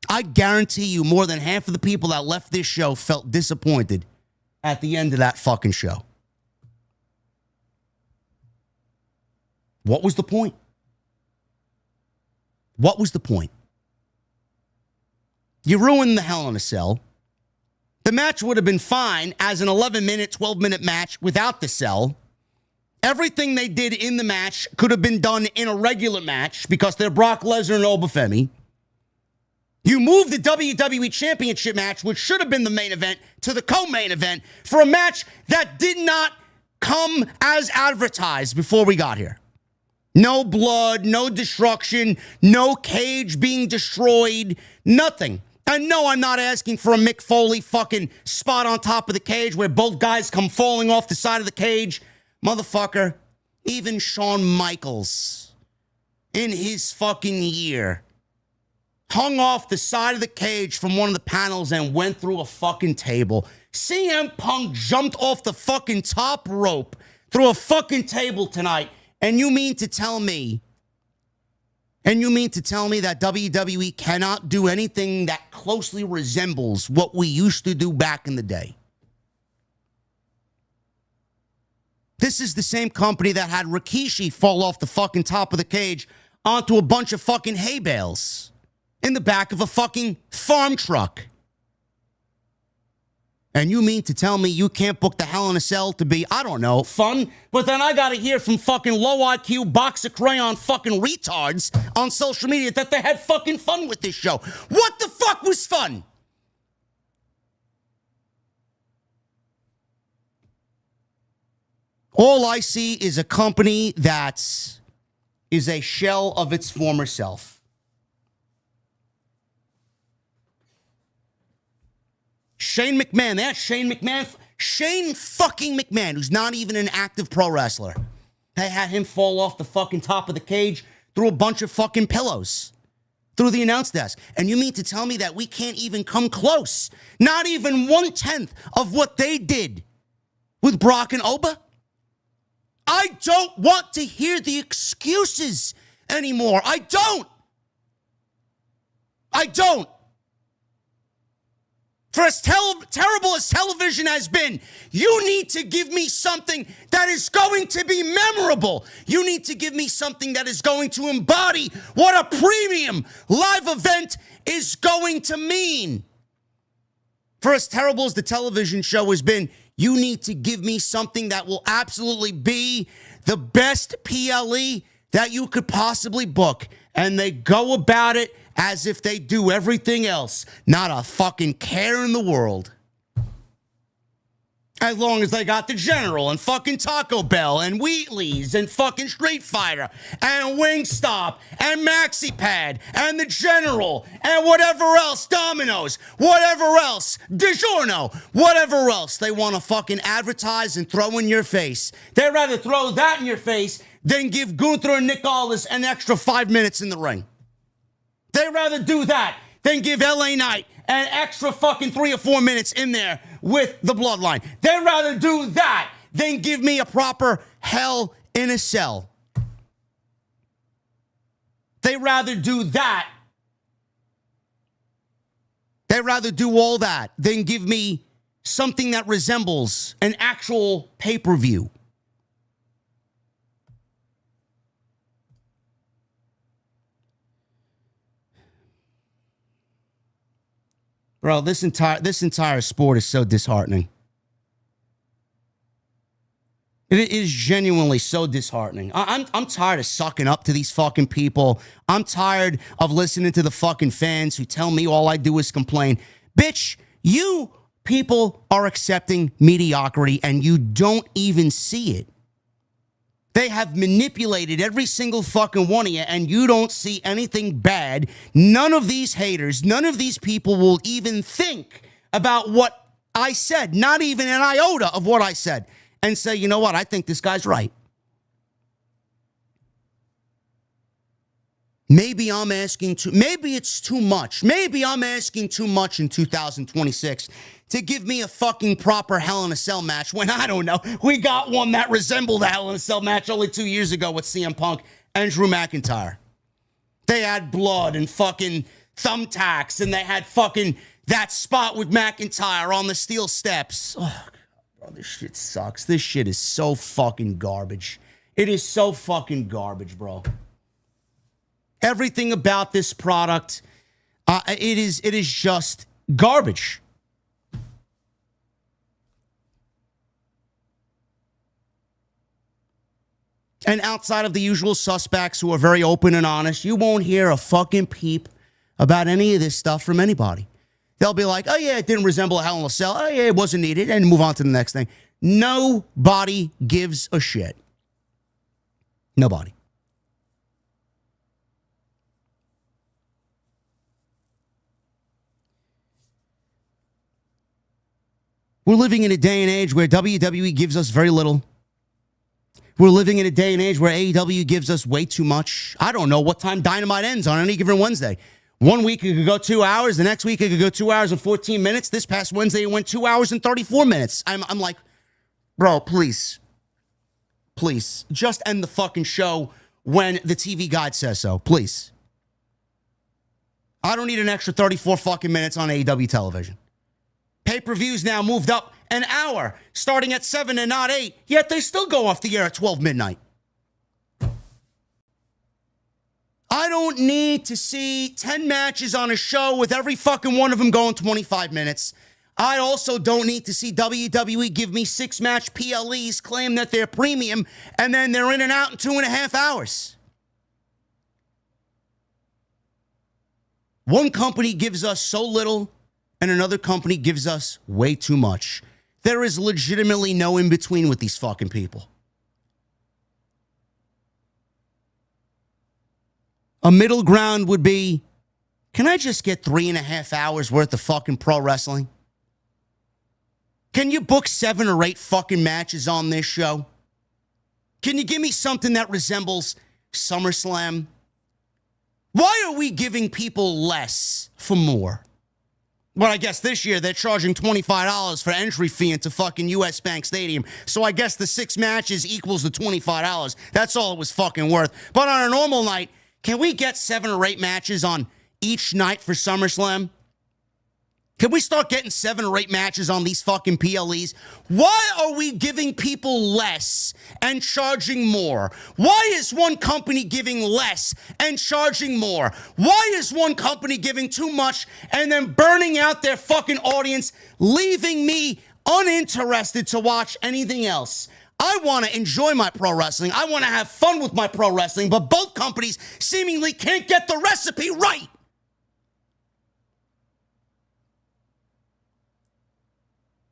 I guarantee you more than half of the people that left this show felt disappointed at the end of that fucking show. What was the point? What was the point? You ruined the Hell in a Cell. The match would have been fine as an 11-minute, 12-minute match without the cell. Everything they did in the match could have been done in a regular match because they're Brock Lesnar and Oba Femi. You moved the WWE Championship match, which should have been the main event, to the co-main event for a match that did not come as advertised before we got here. No blood, no destruction, no cage being destroyed, nothing. And no, I'm not asking for a Mick Foley fucking spot on top of the cage where both guys come falling off the side of the cage. Motherfucker, even Shawn Michaels, in his fucking year, hung off the side of the cage from one of the panels and went through a fucking table. CM Punk jumped off the fucking top rope through a fucking table tonight. And you mean to tell me that WWE cannot do anything that closely resembles what we used to do back in the day? This is the same company that had Rikishi fall off the fucking top of the cage onto a bunch of fucking hay bales in the back of a fucking farm truck. And you mean to tell me you can't book the Hell in a Cell to be, I don't know, fun? But then I gotta hear from fucking low IQ box of crayon fucking retards on social media that they had fucking fun with this show. What the fuck was fun? All I see is a company that is a shell of its former self. Shane McMahon, that's Shane fucking McMahon, who's not even an active pro wrestler. They had him fall off the fucking top of the cage through a bunch of fucking pillows. through the announce desk. And you mean to tell me that we can't even come close? Not even 1/10 of what they did with Brock and Oba? I don't want to hear the excuses anymore. I don't. For as terrible as television has been, you need to give me something that is going to be memorable. You need to give me something that is going to embody what a premium live event is going to mean. For as terrible as the television show has been, you need to give me something that will absolutely be the best PLE that you could possibly book. And they go about it as if they do everything else. Not a fucking care in the world. As long as they got the General and fucking Taco Bell and Wheatley's and fucking Street Fighter and Wingstop and MaxiPad and the General and whatever else, Domino's, whatever else, DiGiorno, whatever else they want to fucking advertise and throw in your face. They'd rather throw that in your face than give Gunther and Nick Aldis an extra 5 minutes in the ring. They'd rather do that than give LA Knight an extra fucking 3 or 4 minutes in there with the Bloodline. They'd rather do that than give me a proper Hell in a Cell. They'd rather do that. They'd rather do all that than give me something that resembles an actual pay-per-view. Bro, this entire sport is so disheartening. It is genuinely so disheartening. I'm tired of sucking up to these fucking people. I'm tired of listening to the fucking fans who tell me all I do is complain. Bitch, you people are accepting mediocrity and you don't even see it. They have manipulated every single fucking one of you, and you don't see anything bad. None of these haters, none of these people will even think about what I said, not even an iota of what I said, and say, you know what, I think this guy's right. Maybe I'm asking too, maybe it's too much. Maybe I'm asking too much in 2026 to give me a fucking proper Hell in a Cell match when, I don't know, we got one that resembled a Hell in a Cell match only 2 years ago with CM Punk and Drew McIntyre. They had blood and fucking thumbtacks, and they had fucking that spot with McIntyre on the steel steps. Oh, bro, this shit sucks. This shit is so fucking garbage. It is so fucking garbage, bro. Everything about this product, it is just garbage. And outside of the usual suspects who are very open and honest, you won't hear a fucking peep about any of this stuff from anybody. They'll be like, oh yeah, it didn't resemble a Hell in a Cell. Oh yeah, it wasn't needed, and move on to the next thing. Nobody gives a shit. Nobody. We're living in a day and age where WWE gives us very little. We're living in a day and age where AEW gives us way too much. I don't know what time Dynamite ends on any given Wednesday. 1 week it could go 2 hours. The next week it could go 2 hours and 14 minutes. This past Wednesday it went 2 hours and 34 minutes. I'm like, bro, please. Please. Just end the fucking show when the TV guide says so. Please. I don't need an extra 34 fucking minutes on AEW television. Pay-per-views now moved up an hour, starting at 7 and not 8, yet they still go off the air at 12 midnight. I don't need to see 10 matches on a show with every fucking one of them going 25 minutes. I also don't need to see WWE give me 6-match PLEs, claim that they're premium, and then they're in and out in 2.5 hours. One company gives us so little, and another company gives us way too much. There is legitimately no in-between with these fucking people. A middle ground would be, can I just get 3.5 hours worth of fucking pro wrestling? Can you book 7 or 8 fucking matches on this show? Can you give me something that resembles SummerSlam? Why are we giving people less for more? Well, I guess this year they're charging $25 for entry fee into fucking US Bank Stadium. So I guess the 6 matches equals the $25. That's all it was fucking worth. But on a normal night, can we get 7 or 8 matches on each night for SummerSlam? Can we start getting 7 or 8 matches on these fucking PLEs? Why are we giving people less and charging more? Why is one company giving less and charging more? Why is one company giving too much and then burning out their fucking audience, leaving me uninterested to watch anything else? I want to enjoy my pro wrestling. I want to have fun with my pro wrestling, but both companies seemingly can't get the recipe right.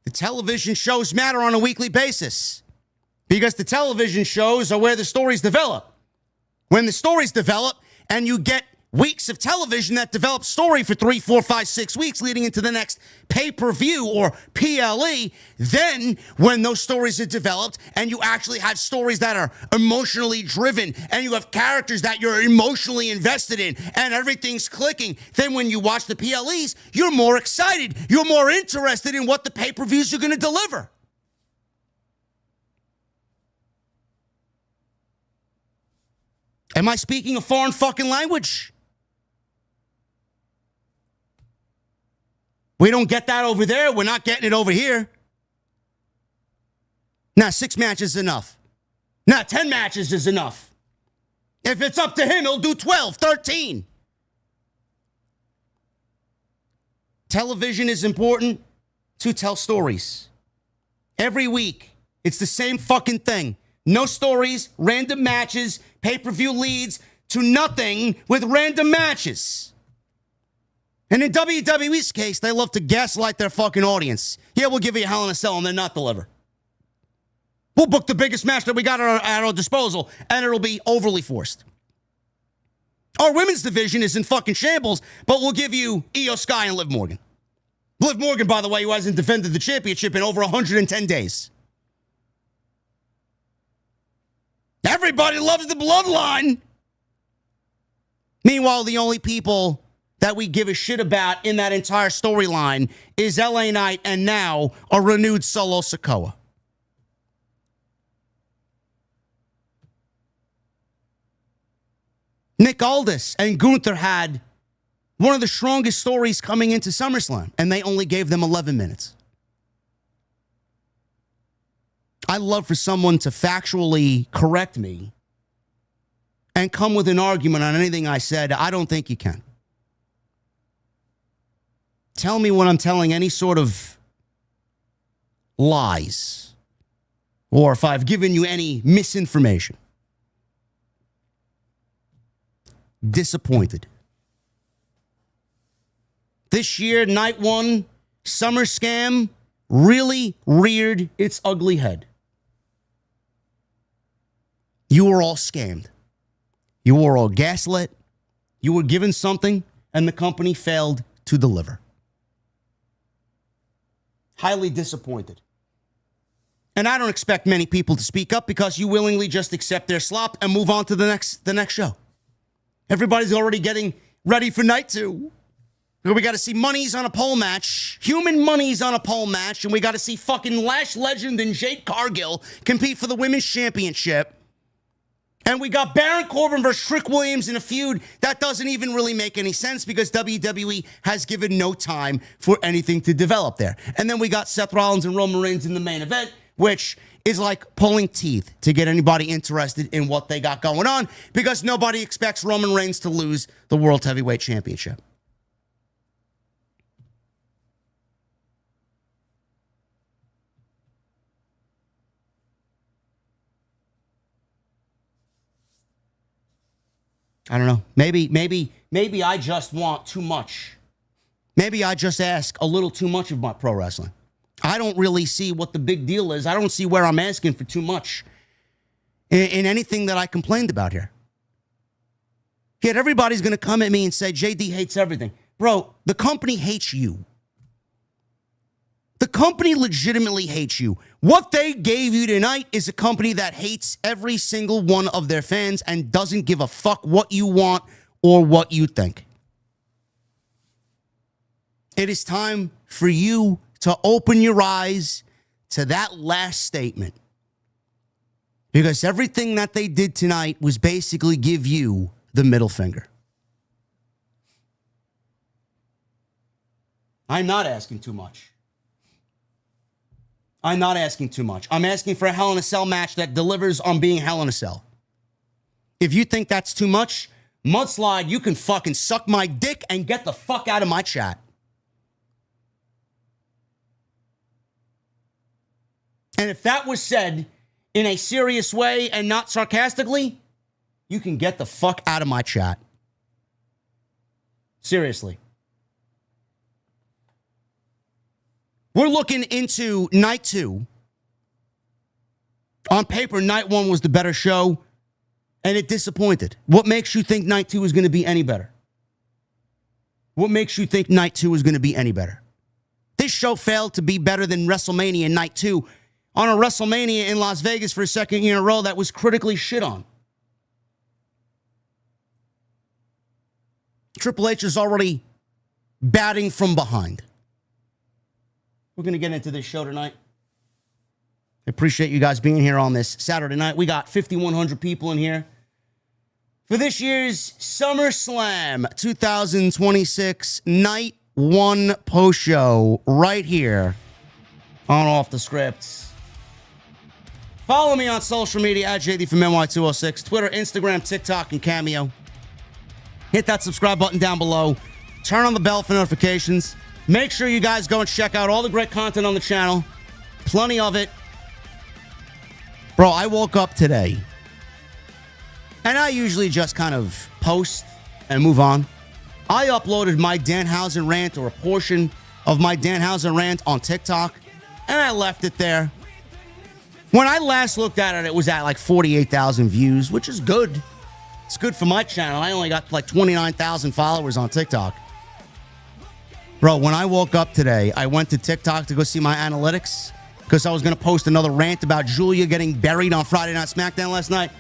The television shows matter on a weekly basis because the television shows are where the stories develop. When the stories develop and you get weeks of television that develop story for 3, 4, 5, 6 weeks leading into the next pay-per-view or PLE, then when those stories are developed and you actually have stories that are emotionally driven and you have characters that you're emotionally invested in and everything's clicking, then when you watch the PLEs, you're more excited. You're more interested in what the pay-per-views are going to deliver. Am I speaking a foreign fucking language? We don't get that over there. We're not getting it over here. Now, 6 matches is enough. Now, 10 matches is enough. If it's up to him, he'll do 12, 13. Television is important to tell stories. Every week, it's the same fucking thing. No stories, random matches, pay-per-view leads to nothing with random matches. And in WWE's case, they love to gaslight their fucking audience. Yeah, we'll give you a Hell in a Cell and then not deliver. We'll book the biggest match that we got at our disposal, and it'll be overly forced. Our women's division is in fucking shambles, but we'll give you IYO SKY and Liv Morgan. Liv Morgan, by the way, who hasn't defended the championship in over 110 days. Everybody loves the Bloodline. Meanwhile, the only people that we give a shit about in that entire storyline is LA Knight and now a renewed Solo Sikoa. Nick Aldis and Gunther had one of the strongest stories coming into SummerSlam, and they only gave them 11 minutes. I'd love for someone to factually correct me and come with an argument on anything I said. I don't think you can. Tell me when I'm telling any sort of lies or if I've given you any misinformation. Disappointed. This year, Night One, SummerSlam really reared its ugly head. You were all scammed. You were all gaslit. You were given something, and the company failed to deliver. Highly disappointed. And I don't expect many people to speak up because you willingly just accept their slop and move on to the next show. Everybody's already getting ready for Night Two. We got to see Monies on a pole match, human Monies on a pole match, and we got to see fucking Lash Legend and Jade Cargill compete for the Women's Championship. And we got Baron Corbin versus Trick Williams in a feud that doesn't even really make any sense because WWE has given no time for anything to develop there. And then we got Seth Rollins and Roman Reigns in the main event, which is like pulling teeth to get anybody interested in what they got going on because nobody expects Roman Reigns to lose the World Heavyweight Championship. I don't know. Maybe I just want too much. Maybe I just ask a little too much of my pro wrestling. I don't really see what the big deal is. I don't see where I'm asking for too much in anything that I complained about here. Yet everybody's going to come at me and say, JD hates everything. Bro, the company hates you. The company legitimately hates you. What they gave you tonight is a company that hates every single one of their fans and doesn't give a fuck what you want or what you think. It is time for you to open your eyes to that last statement. Because everything that they did tonight was basically give you the middle finger. I'm not asking too much. I'm not asking too much. I'm asking for a Hell in a Cell match that delivers on being Hell in a Cell. If you think that's too much, mudslide, you can fucking suck my dick and get the fuck out of my chat. And if that was said in a serious way and not sarcastically, you can get the fuck out of my chat. Seriously. We're looking into night 2. On paper, night 1 was the better show, and it disappointed. What makes you think night 2 is going to be any better? What makes you think night 2 is going to be any better? This show failed to be better than WrestleMania Night 2 on a WrestleMania in Las Vegas for a second year in a row that was critically shit on. Triple H is already batting from behind. We're going to get into this show tonight. I appreciate you guys being here on this Saturday night. We got 5,100 people in here for this year's SummerSlam 2026 Night One post show right here on Off the Script. Follow me on social media at JD from NY206, Twitter, Instagram, TikTok, and Cameo. Hit that subscribe button down below. Turn on the bell for notifications. Make sure you guys go and check out all the great content on the channel. Plenty of it. Bro, I woke up today, and I usually just kind of post and move on. I uploaded my Danhausen rant, or a portion of my Danhausen rant, on TikTok, and I left it there. When I last looked at it, it was at like 48,000 views, which is good. It's good for my channel. I only got like 29,000 followers on TikTok. Bro, when I woke up today, I went to TikTok to go see my analytics because I was going to post another rant about Julia getting buried on Friday Night SmackDown last night.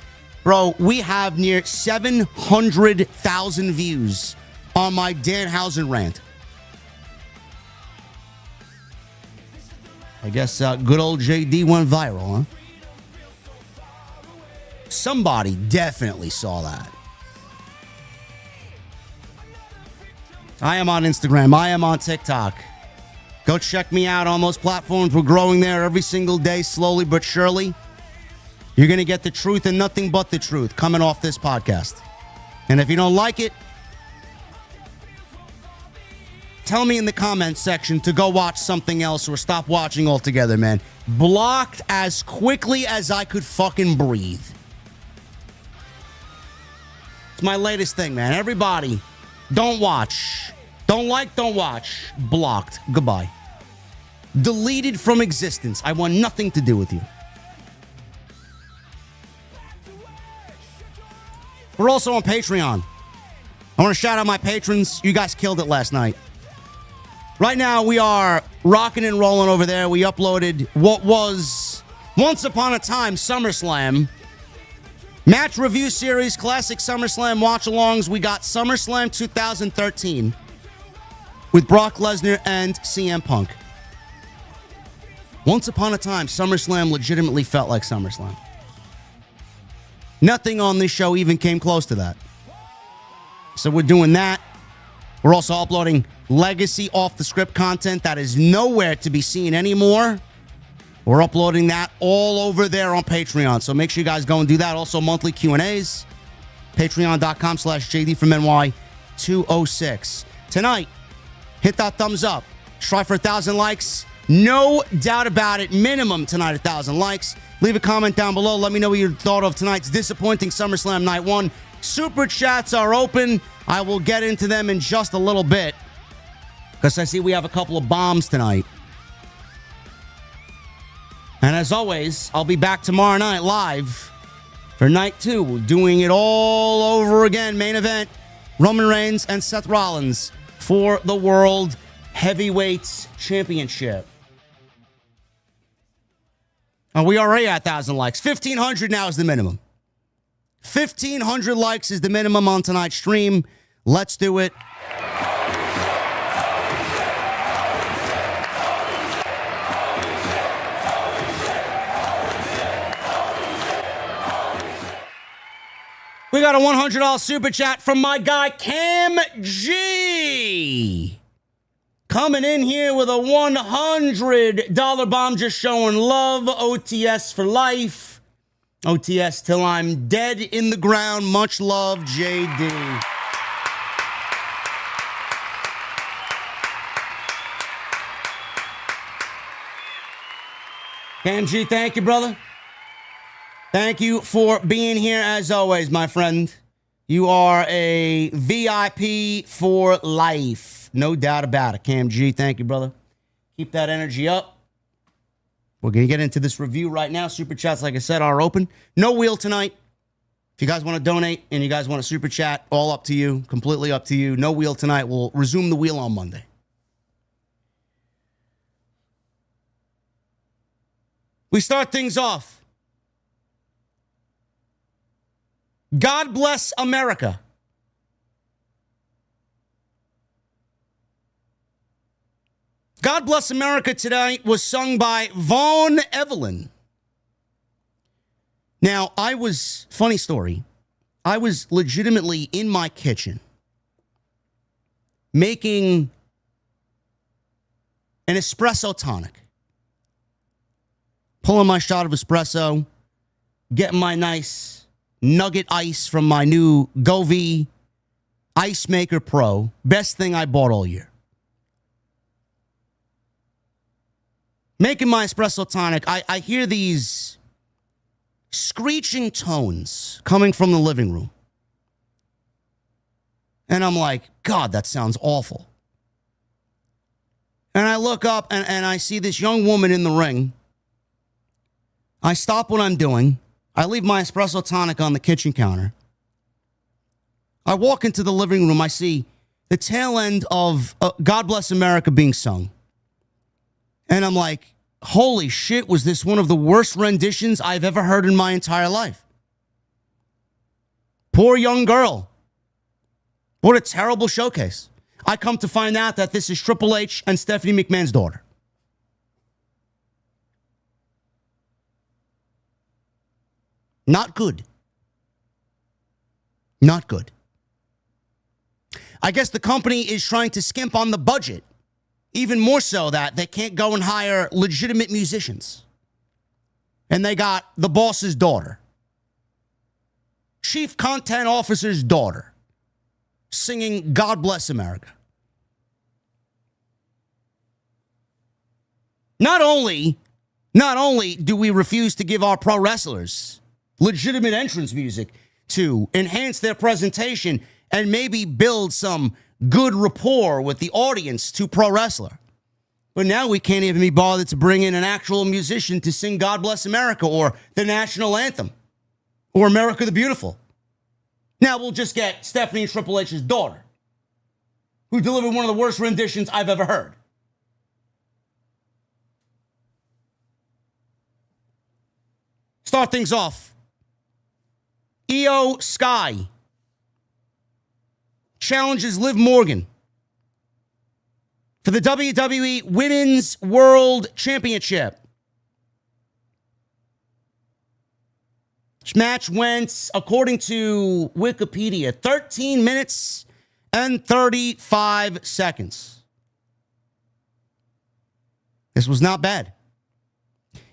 Bro, we have near 700,000 views on my Danhausen rant. I guess good old JD went viral, huh? Somebody definitely saw that. I am on Instagram. I am on TikTok. Go check me out on those platforms. We're growing there every single day, slowly but surely. You're going to get the truth and nothing but the truth coming off this podcast. And if you don't like it, tell me in the comments section to go watch something else or stop watching altogether, man. Blocked as quickly as I could fucking breathe. It's my latest thing, man. Everybody, don't watch. Don't like, don't watch. Blocked. Goodbye. Deleted from existence. I want nothing to do with you. We're also on Patreon. I want to shout out my patrons. You guys killed it last night. Right now, we are rocking and rolling over there. We uploaded what was once upon a time SummerSlam match review series, classic SummerSlam watch-alongs. We got SummerSlam 2013 with Brock Lesnar and CM Punk. Once upon a time, SummerSlam legitimately felt like SummerSlam. Nothing on this show even came close to that. So we're doing that. We're also uploading legacy off-the-script content that is nowhere to be seen anymore. We're uploading that all over there on Patreon. So make sure you guys go and do that. Also, monthly Q&As. Patreon.com/JD from NY206. Tonight, hit that thumbs up. Try for 1,000 likes. No doubt about it. Minimum tonight, 1,000 likes. Leave a comment down below. Let me know what you thought of tonight's disappointing SummerSlam Night 1. Super chats are open. I will get into them in just a little bit because I see we have a couple of bombs tonight. And as always, I'll be back tomorrow night live for Night 2, doing it all over again. Main event, Roman Reigns and Seth Rollins for the World Heavyweight Championship. We already at 1,000 likes. 1,500 now is the minimum. 1,500 likes is the minimum on tonight's stream. Let's do it. We got a $100 super chat from my guy Cam G. Coming in here with a $100 bomb, just showing love. OTS for life. OTS till I'm dead in the ground. Much love, JD. Cam G, thank you, brother. Thank you for being here as always, my friend. You are a VIP for life. No doubt about it. Cam G, thank you, brother. Keep that energy up. We're going to get into this review right now. Super chats, like I said, are open. No wheel tonight. If you guys want to donate and you guys want to super chat, all up to you. Completely up to you. No wheel tonight. We'll resume the wheel on Monday. We start things off. God Bless America. God Bless America today was sung by Vaughn Evelyn. Now, funny story, I was legitimately in my kitchen making an espresso tonic. Pulling my shot of espresso, getting my nice nugget ice from my new Govee Ice Maker Pro. Best thing I bought all year. Making my espresso tonic, I hear these screeching tones coming from the living room. And I'm like, God, that sounds awful. And I look up and I see this young woman in the ring. I stop what I'm doing. I leave my espresso tonic on the kitchen counter. I walk into the living room. I see the tail end of God Bless America being sung. And I'm like, holy shit, was this one of the worst renditions I've ever heard in my entire life? Poor young girl. What a terrible showcase. I come to find out that this is Triple H and Stephanie McMahon's daughter. Not good. Not good. I guess the company is trying to skimp on the budget. Even more so that they can't go and hire legitimate musicians. And they got the boss's daughter. Chief Content Officer's daughter. Singing God Bless America. Not only do we refuse to give our pro wrestlers legitimate entrance music to enhance their presentation and maybe build some good rapport with the audience to pro wrestler. But now we can't even be bothered to bring in an actual musician to sing God Bless America or the national anthem or America the Beautiful. Now we'll just get Stephanie and Triple H's daughter, who delivered one of the worst renditions I've ever heard. Start things off. IYO SKY challenges Liv Morgan for the WWE Women's World Championship. This match went, according to Wikipedia, 13 minutes and 35 seconds. This was not bad.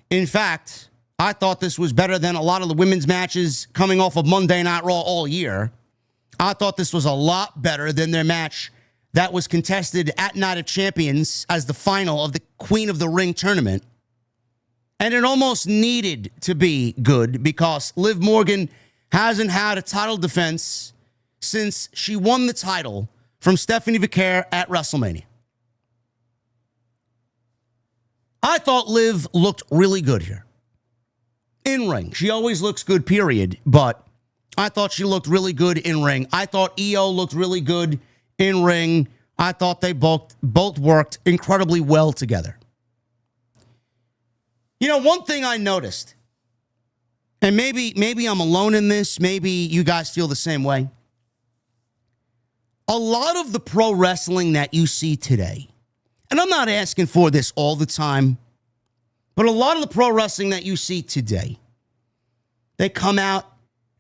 In fact, I thought this was better than a lot of the women's matches coming off of Monday Night Raw all year. I thought this was a lot better than their match that was contested at Night of Champions as the final of the Queen of the Ring tournament. And it almost needed to be good because Liv Morgan hasn't had a title defense since she won the title from Stephanie McMahon at WrestleMania. I thought Liv looked really good here. In ring. She always looks good, period. But I thought she looked really good in ring. I thought IYO looked really good in ring. I thought they both worked incredibly well together. You know, one thing I noticed and maybe I'm alone in this. Maybe you guys feel the same way. A lot of the pro wrestling that you see today, and I'm not asking for this all the time, but a lot of the pro wrestling that you see today, they come out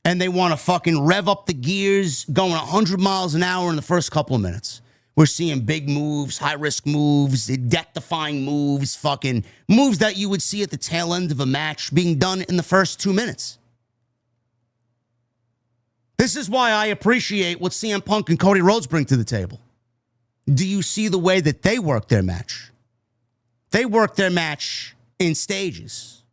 and they want to fucking rev up the gears, going 100 miles an hour in the first couple of minutes. We're seeing big moves, high-risk moves, death-defying moves, fucking moves that you would see at the tail end of a match being done in the first 2 minutes. This is why I appreciate what CM Punk and Cody Rhodes bring to the table. Do you see the way that they work their match? They work their match in stages.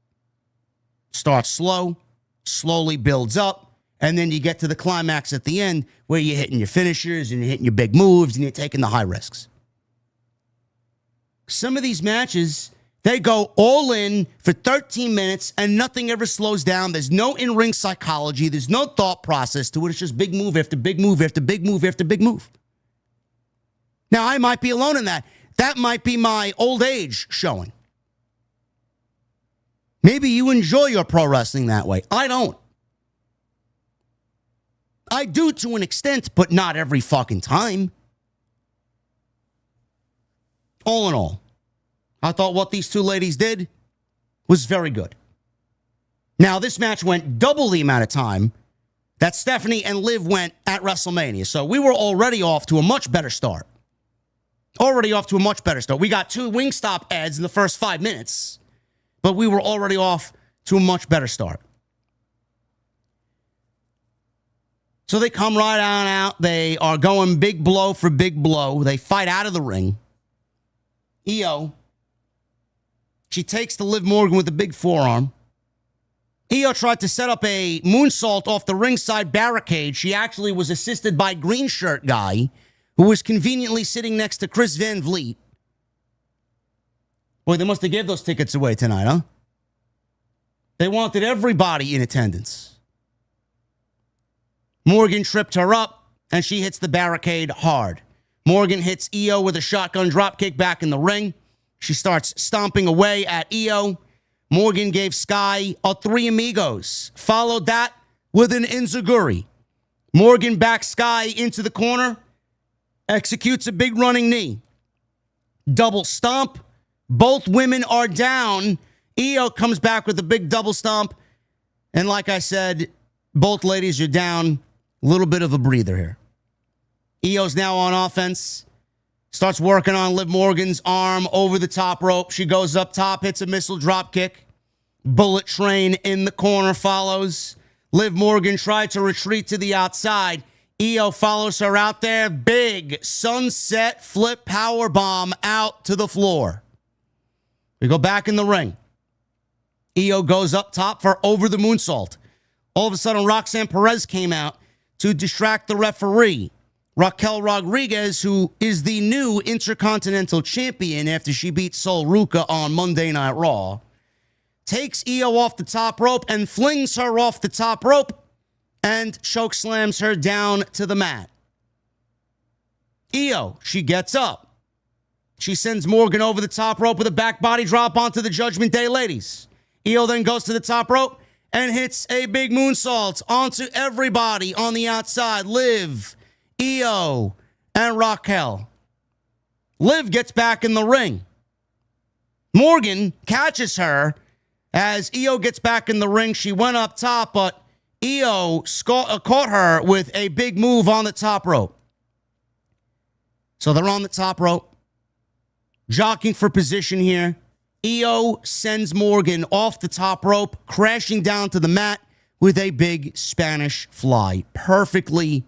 Starts slow, slowly builds up, and then you get to the climax at the end where you're hitting your finishers and you're hitting your big moves and you're taking the high risks. Some of these matches, they go all in for 13 minutes and nothing ever slows down. There's no in-ring psychology. There's no thought process to it. It's just big move after big move after big move after big move. Now, I might be alone in that. That might be my old age showing. Maybe you enjoy your pro wrestling that way. I don't. I do to an extent, but not every fucking time. All in all, I thought what these two ladies did was very good. Now, this match went double the amount of time that Stephanie and Liv went at WrestleMania. So we were already off to a much better start. We got 2 Wingstop ads in the first 5 minutes, but we were already off to a much better start. So they come right on out. They are going big blow for big blow. They fight out of the ring. IYO, she takes the Liv Morgan with a big forearm. IYO tried to set up a moonsault off the ringside barricade. She actually was assisted by green shirt guy who was conveniently sitting next to Chris Van Vliet. Boy, they must have gave those tickets away tonight, huh? They wanted everybody in attendance. Morgan tripped her up, and she hits the barricade hard. Morgan hits IYO with a shotgun dropkick back in the ring. She starts stomping away at IYO. Morgan gave Sky a 3 amigos, followed that with an enziguri. Morgan backs Sky into the corner, executes a big running knee. Double stomp. Both women are down. IYO comes back with a big double stomp. And like I said, both ladies are down. A little bit of a breather here. IYO's now on offense. Starts working on Liv Morgan's arm over the top rope. She goes up top, hits a missile drop kick. Bullet train in the corner follows. Liv Morgan tried to retreat to the outside. IYO follows her out there. Big sunset flip power bomb out to the floor. We go back in the ring. IYO goes up top for over the moonsault. All of a sudden, Roxanne Perez came out to distract the referee. Raquel Rodriguez, who is the new Intercontinental Champion after she beat Sol Ruca on Monday Night Raw, takes IYO off the top rope and flings her off the top rope and choke slams her down to the mat. IYO, she gets up. She sends Morgan over the top rope with a back body drop onto the Judgment Day ladies. IYO then goes to the top rope and hits a big moonsault onto everybody on the outside. Liv, IYO, and Raquel. Liv gets back in the ring. Morgan catches her as IYO gets back in the ring. She went up top, but IYO caught her with a big move on the top rope. So they're on the top rope, jockeying for position here. IYO sends Morgan off the top rope, crashing down to the mat with a big Spanish fly. Perfectly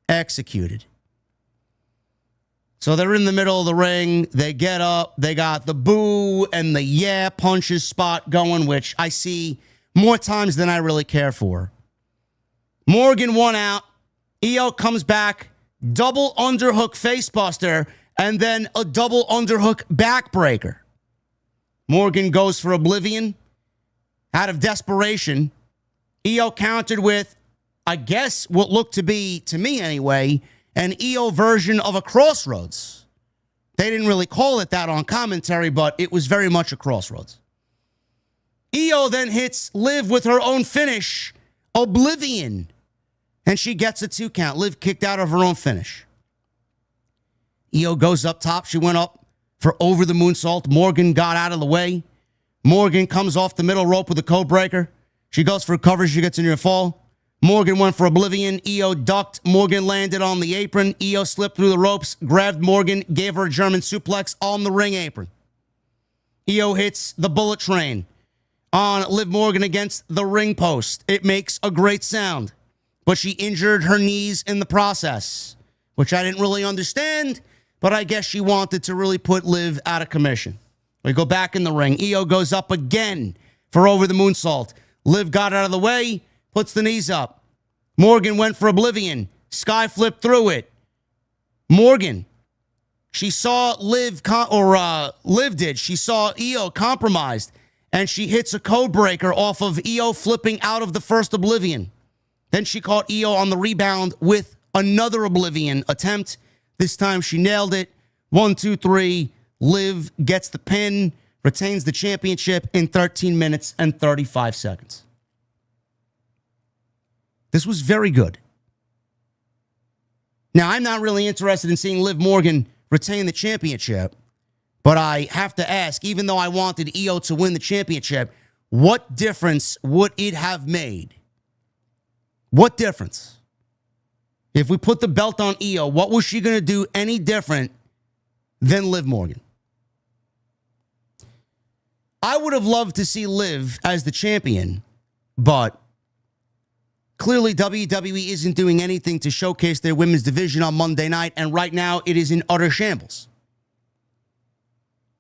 executed. So they're in the middle of the ring. They get up. They got the boo and the yeah punches spot going, which I see more times than I really care for. Morgan won out. IYO comes back. Double underhook facebuster and then a double underhook backbreaker. Morgan goes for Oblivion. Out of desperation, IYO countered with, I guess, what looked to be, to me anyway, an IYO version of a crossroads. They didn't really call it that on commentary, but it was very much a crossroads. Io then hits Liv with her own finish, Oblivion. And she gets a 2 count. Liv kicked out of her own finish. Io goes up top. She went up for over the moonsault. Morgan got out of the way. Morgan comes off the middle rope with a code breaker. She goes for a cover. She gets a near fall. Morgan went for Oblivion. Io ducked. Morgan landed on the apron. Io slipped through the ropes, grabbed Morgan, gave her a German suplex on the ring apron. Io hits the bullet train on Liv Morgan against the ring post. It makes a great sound, but she injured her knees in the process, which I didn't really understand, but I guess she wanted to really put Liv out of commission. We go back in the ring. Io goes up again for over the moonsault. Liv got out of the way, puts the knees up. Morgan went for Oblivion. Sky flipped through it. Morgan, she saw Liv did. She saw Io compromised, and she hits a code breaker off of Io flipping out of the first Oblivion. Then she caught Io on the rebound with another Oblivion attempt. This time she nailed it. 1, 2, 3. Liv gets the pin, retains the championship in 13 minutes and 35 seconds. This was very good. Now, I'm not really interested in seeing Liv Morgan retain the championship, but I have to ask, even though I wanted Io to win the championship, what difference would it have made? What difference? If we put the belt on Io, what was she going to do any different than Liv Morgan? I would have loved to see Liv as the champion, but clearly WWE isn't doing anything to showcase their women's division on Monday night, and right now it is in utter shambles.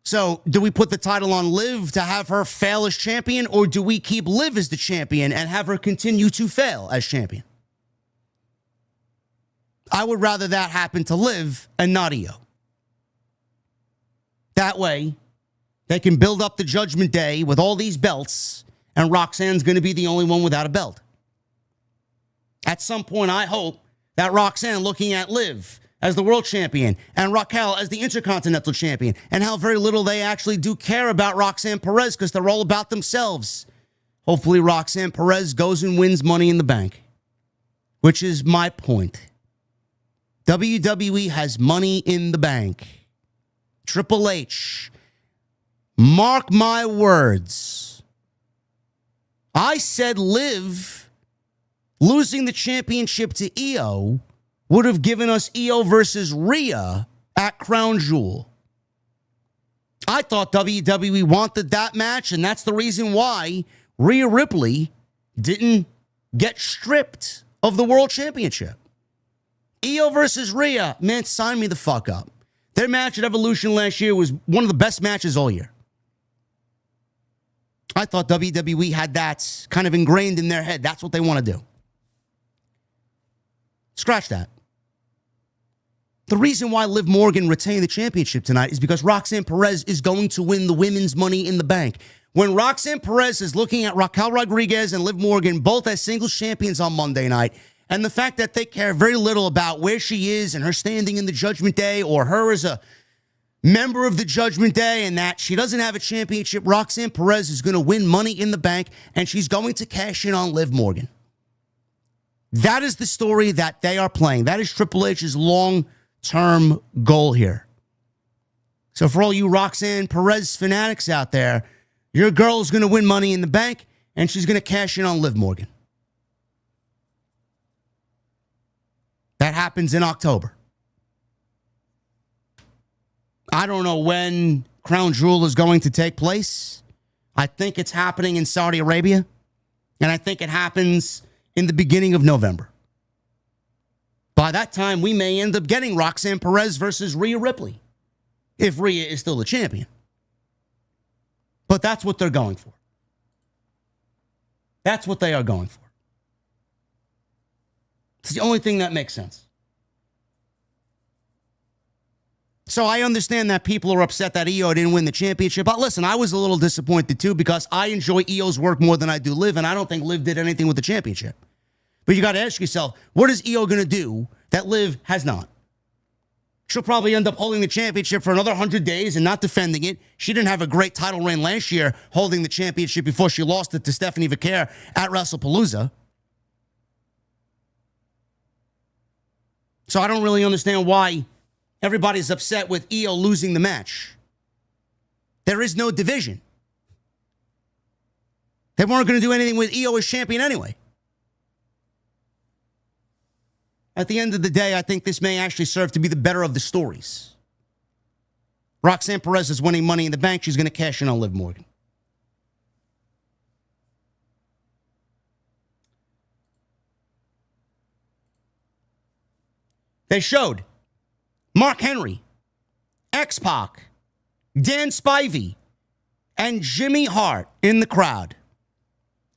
So, do we put the title on Liv to have her fail as champion, or do we keep Liv as the champion and have her continue to fail as champion? I would rather that happen to Liv and not Io. That way, they can build up the Judgment Day with all these belts, and Roxanne's going to be the only one without a belt. At some point, I hope that Roxanne looking at Liv as the world champion and Raquel as the Intercontinental champion, and how very little they actually do care about Roxanne Perez because they're all about themselves. Hopefully, Roxanne Perez goes and wins Money in the Bank, which is my point. WWE has Money in the Bank. Triple H, mark my words. I said Liv losing the championship to Io would have given us Io versus Rhea at Crown Jewel. I thought WWE wanted that match, and that's the reason why Rhea Ripley didn't get stripped of the World Championship. Io versus Rhea, man, sign me the fuck up. Their match at Evolution last year was one of the best matches all year. I thought WWE had that kind of ingrained in their head. That's what they want to do. Scratch that. The reason why Liv Morgan retained the championship tonight is because Roxanne Perez is going to win the women's Money in the Bank. When Roxanne Perez is looking at Raquel Rodriguez and Liv Morgan both as singles champions on Monday night, and the fact that they care very little about where she is and her standing in the Judgment Day or her as a member of the Judgment Day, and that she doesn't have a championship, Roxanne Perez is going to win Money in the Bank, and she's going to cash in on Liv Morgan. That is the story that they are playing. That is Triple H's long-term goal here. So for all you Roxanne Perez fanatics out there, your girl is going to win Money in the Bank, and she's going to cash in on Liv Morgan. That happens in October. I don't know when Crown Jewel is going to take place. I think it's happening in Saudi Arabia, and I think it happens in the beginning of November. By that time, we may end up getting Roxanne Perez versus Rhea Ripley, if Rhea is still the champion. But that's what they're going for. That's what they are going for. It's the only thing that makes sense. So I understand that people are upset that Io didn't win the championship. But listen, I was a little disappointed too because I enjoy Io's work more than I do Liv, and I don't think Liv did anything with the championship. But you got to ask yourself, what is Io going to do that Liv has not? She'll probably end up holding the championship for another 100 days and not defending it. She didn't have a great title reign last year holding the championship before she lost it to Stephanie Vicaire at WrestlePalooza. So I don't really understand why everybody's upset with Io losing the match. There is no division. They weren't going to do anything with Io as champion anyway. At the end of the day, I think this may actually serve to be the better of the stories. Roxanne Perez is winning Money in the Bank. She's going to cash in on Liv Morgan. They showed Mark Henry, X-Pac, Dan Spivey, and Jimmy Hart in the crowd.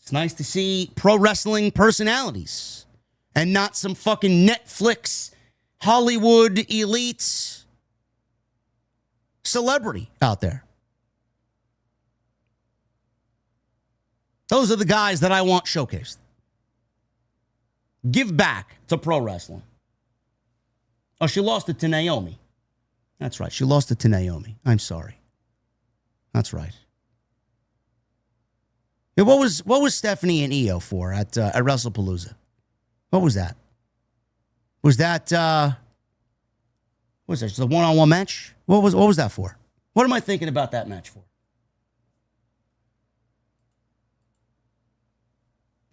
It's nice to see pro wrestling personalities and not some fucking Netflix, Hollywood elite celebrity out there. Those are the guys that I want showcased. Give back to pro wrestling. Oh, she lost it to Naomi. That's right. She lost it to Naomi. I'm sorry. That's right. Yeah, what was Stephanie and Io for at WrestlePalooza? What was that? Was that what was that? Just a one-on-one match? What was that for? What am I thinking about that match for?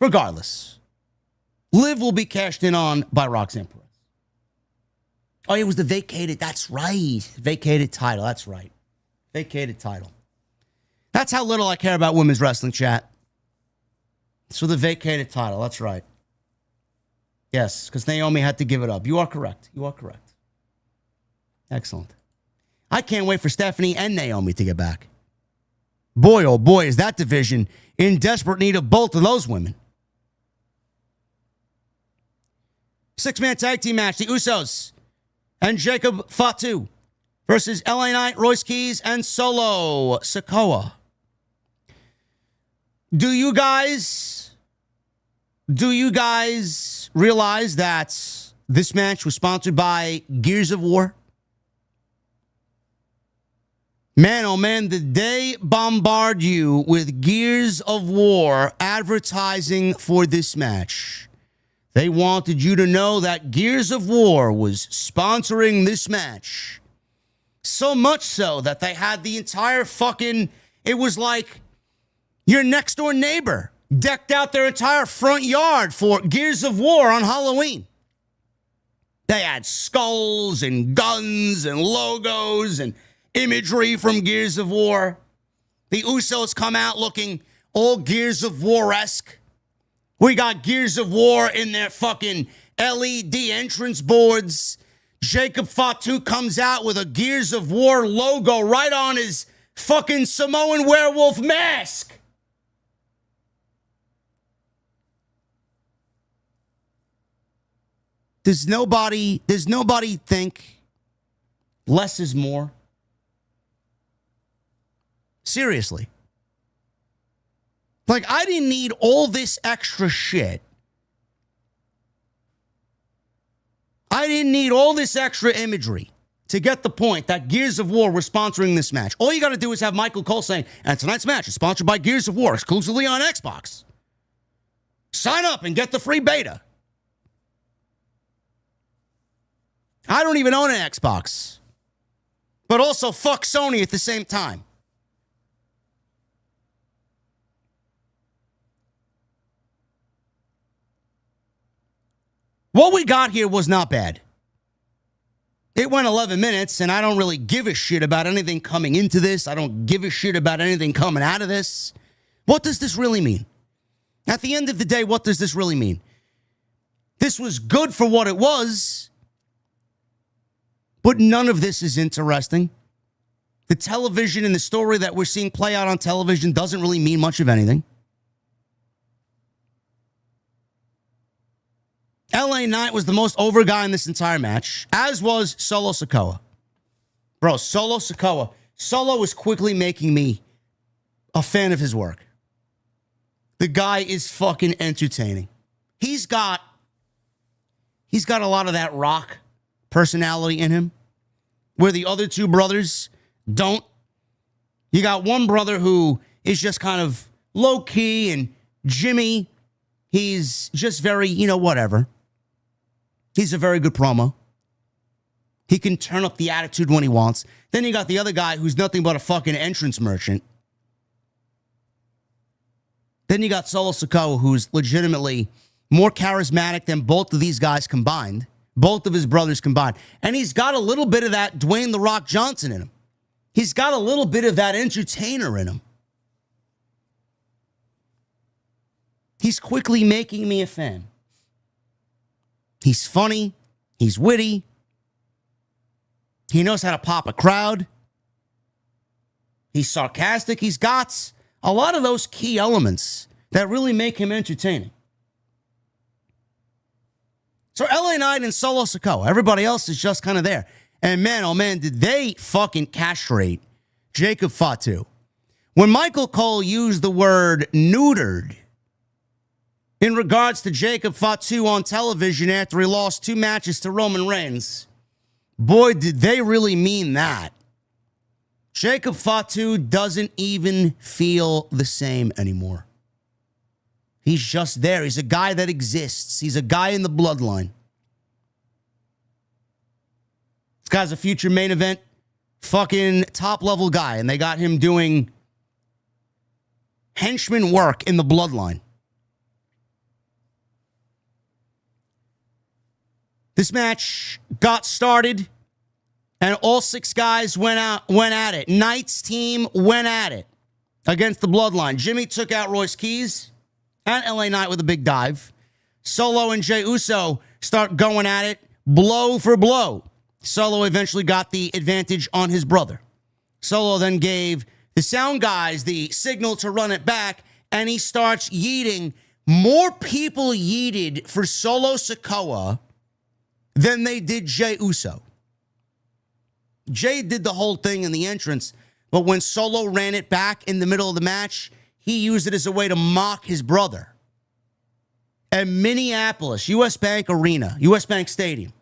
Regardless, Liv will be cashed in on by Roxanne Perez. Oh, it was the vacated. That's right. Vacated title. That's right. Vacated title. That's how little I care about women's wrestling, chat. So the vacated title. That's right. Yes, because Naomi had to give it up. You are correct. You are correct. Excellent. I can't wait for Stephanie and Naomi to get back. Boy, oh boy, is that division in desperate need of both of those women. 6-man tag team match. The Usos and Jacob Fatu versus LA Knight, Royce Keys, and Solo Sikoa. Do you guys realize that this match was sponsored by Gears of War? Man, oh man, did they bombard you with Gears of War advertising for this match? They wanted you to know that Gears of War was sponsoring this match. So much so that they had the entire fucking, it was like your next door neighbor decked out their entire front yard for Gears of War on Halloween. They had skulls and guns and logos and imagery from Gears of War. The Usos come out looking all Gears of War-esque. We got Gears of War in their fucking LED entrance boards. Jacob Fatu comes out with a Gears of War logo right on his fucking Samoan werewolf mask. Does nobody think less is more? Seriously. Like, I didn't need all this extra shit. I didn't need all this extra imagery to get the point that Gears of War was sponsoring this match. All you got to do is have Michael Cole saying, and tonight's match is sponsored by Gears of War, exclusively on Xbox. Sign up and get the free beta. I don't even own an Xbox. But also fuck Sony at the same time. What we got here was not bad. It went 11 minutes, and I don't really give a shit about anything coming into this. I don't give a shit about anything coming out of this. What does this really mean? At the end of the day, what does this really mean? This was good for what it was, but none of this is interesting. The television and the story that we're seeing play out on television doesn't really mean much of anything. LA Knight was the most over guy in this entire match, as was Solo Sikoa. Bro, Solo Sikoa. Solo is quickly making me a fan of his work. The guy is fucking entertaining. He's got a lot of that Rock personality in him. where the other two brothers don't. You got one brother who is just kind of low-key, and Jimmy, he's just very, whatever. He's a very good promo. He can turn up the attitude when he wants. Then you got the other guy who's nothing but a fucking entrance merchant. Then you got Solo Sikoa, who's legitimately more charismatic than both of these guys combined. Both of his brothers combined. And he's got a little bit of that Dwayne "The Rock" Johnson in him. He's got a little bit of that entertainer in him. He's quickly making me a fan. He's funny. He's witty. He knows how to pop a crowd. He's sarcastic. He's got a lot of those key elements that really make him entertaining. So LA Knight and Solo Sikoa, everybody else is just kind of there. And man, oh man, did they fucking castrate Jacob Fatu. When Michael Cole used the word neutered in regards to Jacob Fatu on television after he lost 2 matches to Roman Reigns, boy, did they really mean that. Jacob Fatu doesn't even feel the same anymore. He's just there. He's a guy that exists. He's a guy in the bloodline. This guy's a future main event fucking top-level guy, and they got him doing henchman work in the bloodline. This match got started, and all 6 guys went at it. Knight's team went at it against the bloodline. Jimmy took out Royce Keys and LA Knight with a big dive. Solo and Jey Uso start going at it blow for blow. Solo eventually got the advantage on his brother. Solo then gave the sound guys the signal to run it back, and he starts yeeting. More people yeeted for Solo Sikoa than they did Jey Uso. Jey did the whole thing in the entrance, but when Solo ran it back in the middle of the match, he used it as a way to mock his brother. And Minneapolis, US Bank Arena, US Bank Stadium,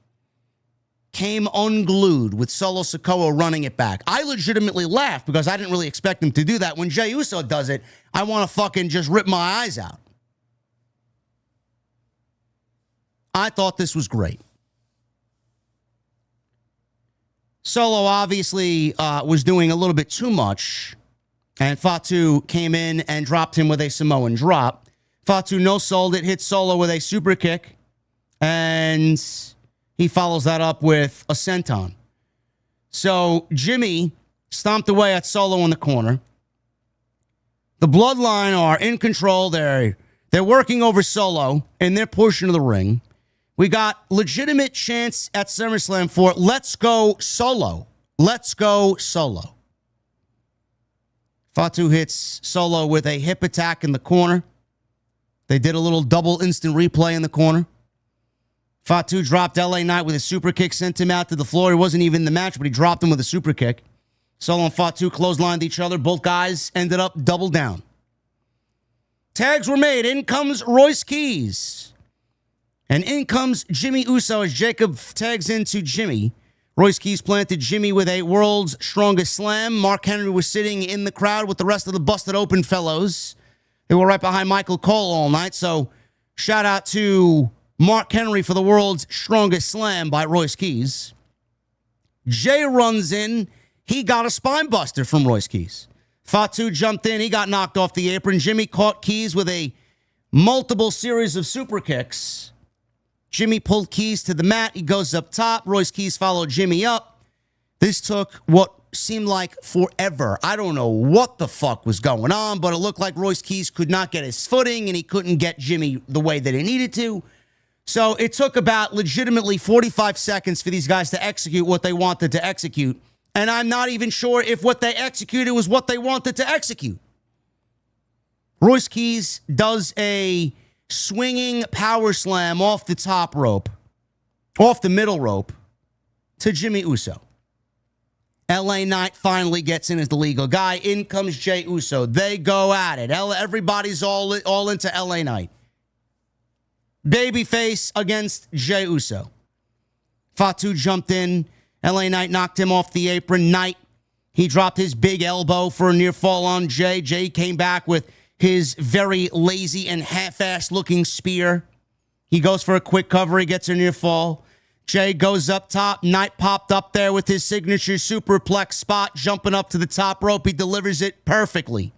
came unglued with Solo Sikoa running it back. I legitimately laughed because I didn't really expect him to do that. When Jey Uso does it, I want to fucking just rip my eyes out. I thought this was great. Solo obviously was doing a little bit too much, and Fatu came in and dropped him with a Samoan drop. Fatu no-sold it, hit Solo with a super kick, and he follows that up with a senton. So Jimmy stomped away at Solo in the corner. The Bloodline are in control. They're working over Solo in their portion of the ring. We got legitimate chance at SummerSlam for let's go Solo. Let's go Solo. Fatu hits Solo with a hip attack in the corner. They did a little double instant replay in the corner. Fatu dropped LA Knight with a super kick, sent him out to the floor. He wasn't even in the match, but he dropped him with a super kick. Solo and Fatu clotheslined each other. Both guys ended up double down. Tags were made. In comes Royce Keys. And in comes Jimmy Uso as Jacob tags into Jimmy. Royce Keys planted Jimmy with a world's strongest slam. Mark Henry was sitting in the crowd with the rest of the busted open fellows. They were right behind Michael Cole all night. So shout out to Mark Henry for the world's strongest slam by Royce Keys. Jey runs in. He got a spine buster from Royce Keys. Fatu jumped in. He got knocked off the apron. Jimmy caught Keys with a multiple series of super kicks. Jimmy pulled Keys to the mat. He goes up top. Royce Keys followed Jimmy up. This took what seemed like forever. I don't know what the fuck was going on, but it looked like Royce Keys could not get his footing, and he couldn't get Jimmy the way that he needed to. So it took about legitimately 45 seconds for these guys to execute what they wanted to execute. And I'm not even sure if what they executed was what they wanted to execute. Royce Keys does a swinging power slam off the top rope, off the middle rope, to Jimmy Uso. LA Knight finally gets in as the legal guy. In comes Jey Uso. They go at it. Everybody's all into LA Knight. Babyface against Jey Uso. Fatu jumped in LA Knight knocked him off the apron. Knight, he dropped his big elbow for a near fall on Jey. Jey came back with his very lazy and half-assed looking spear. He goes for a quick cover. He gets a near fall. Jey goes up top. Knight popped up there with his signature superplex spot, jumping up to the top rope. He delivers it perfectly.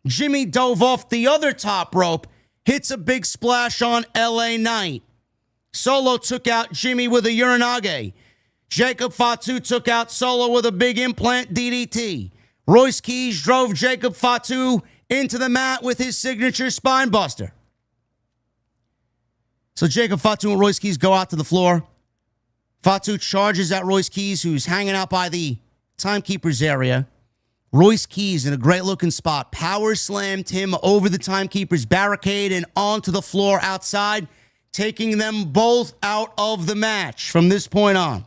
Jimmy dove off the other top rope, hits a big splash on LA Knight. Solo took out Jimmy with a Uranage. Jacob Fatu took out Solo with a big implant DDT. Royce Keys drove Jacob Fatu into the mat with his signature spine buster. So Jacob Fatu and Royce Keys go out to the floor. Fatu charges at Royce Keys, who's hanging out by the timekeeper's area. Royce Keys, in a great-looking spot, power slammed him over the timekeeper's barricade and onto the floor outside, taking them both out of the match from this point on.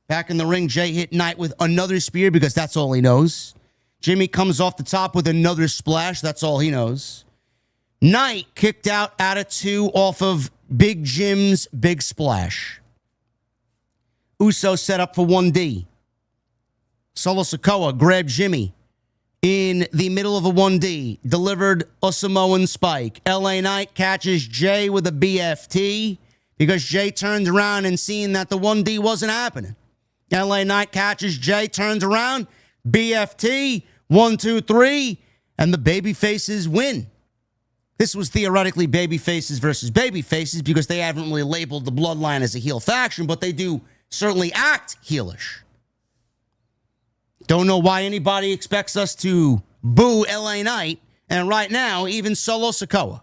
Back in the ring, Jey hit Knight with another spear because that's all he knows. Jimmy comes off the top with another splash. That's all he knows. Knight kicked out at 2 off of Big Jim's big splash. Uso set up for 1D. Solo Sikoa grabbed Jimmy in the middle of a 1D, delivered a Samoan spike. LA Knight catches Jey with a BFT because Jey turned around and seen that the 1D wasn't happening. LA Knight catches Jey, turns around, BFT, 1, 2, 3, and the babyfaces win. This was theoretically babyfaces versus babyfaces because they haven't really labeled the Bloodline as a heel faction, but they do certainly act heelish. Don't know why anybody expects us to boo LA Knight, and right now, even Solo Sikoa.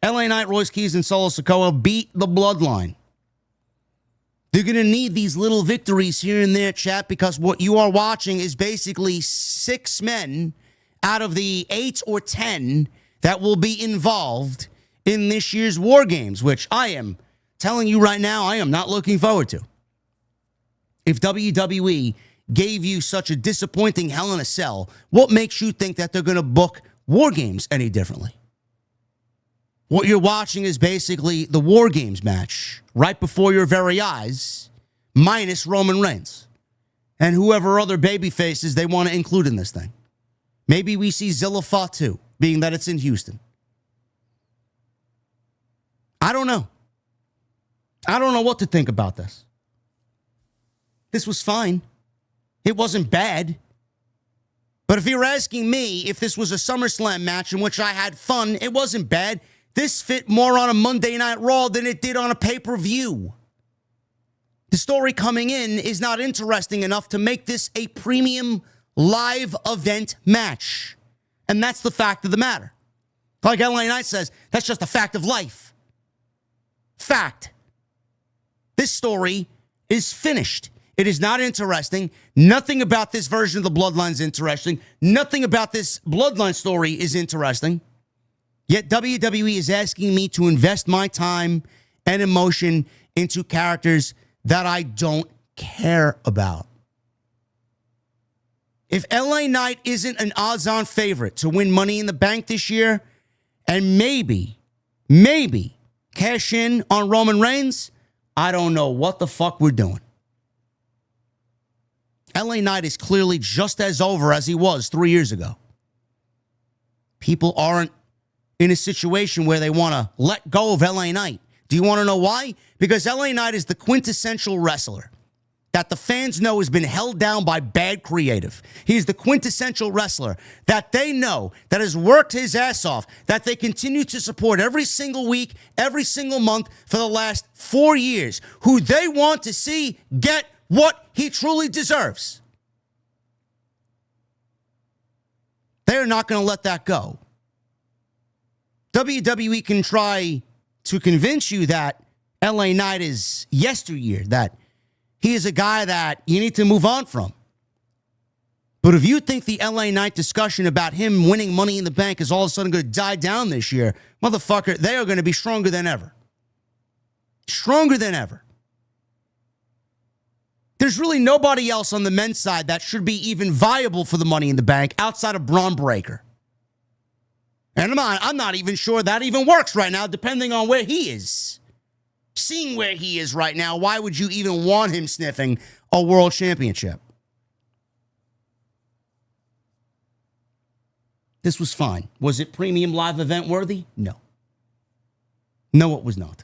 LA Knight, Royce Keys, and Solo Sikoa beat the Bloodline. They're going to need these little victories here and there, chat, because what you are watching is basically 6 men out of the 8 or 10 that will be involved in this year's War Games, which I am telling you right now, I am not looking forward to. If WWE gave you such a disappointing Hell in a Cell, what makes you think that they're going to book War Games any differently? What you're watching is basically the War Games match right before your very eyes, minus Roman Reigns and whoever other baby faces they want to include in this thing. Maybe we see Zilla Fatu, being that it's in Houston. I don't know. I don't know what to think about this. This was fine. It wasn't bad. But if you're asking me if this was a SummerSlam match in which I had fun, it wasn't bad. This fit more on a Monday Night Raw than it did on a pay-per-view. The story coming in is not interesting enough to make this a premium live event match. And that's the fact of the matter. Like LA Knight says, that's just a fact of life. Fact. This story is finished. It is not interesting. Nothing about this version of the Bloodline is interesting. Nothing about this Bloodline story is interesting. Yet WWE is asking me to invest my time and emotion into characters that I don't care about. If LA Knight isn't an odds-on favorite to win Money in the Bank this year, and maybe cash in on Roman Reigns, I don't know what the fuck we're doing. LA Knight is clearly just as over as he was 3 years ago. People aren't in a situation where they want to let go of LA Knight. Do you want to know why? Because LA Knight is the quintessential wrestler that the fans know has been held down by bad creative. He's the quintessential wrestler that they know, that has worked his ass off, that they continue to support every single week, every single month for the last 4 years, who they want to see get what he truly deserves. They're not going to let that go. WWE can try to convince you that LA Knight is yesteryear, that he is a guy that you need to move on from. But if you think the LA Knight discussion about him winning Money in the Bank is all of a sudden going to die down this year, motherfucker, they are going to be stronger than ever. Stronger than ever. There's really nobody else on the men's side that should be even viable for the Money in the Bank outside of Braun Breaker. And I'm not even sure that even works right now, depending on where he is. Seeing where he is right now, why would you even want him sniffing a world championship? This was fine. Was it premium live event worthy? No. No, it was not.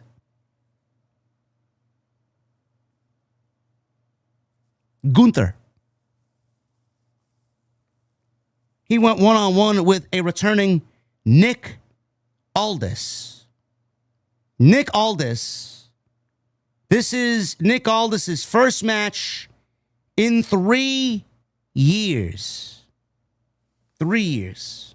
Gunther. He went one-on-one with a returning Nick Aldis. Nick Aldis. This is Nick Aldis' first match in 3 years. 3 years.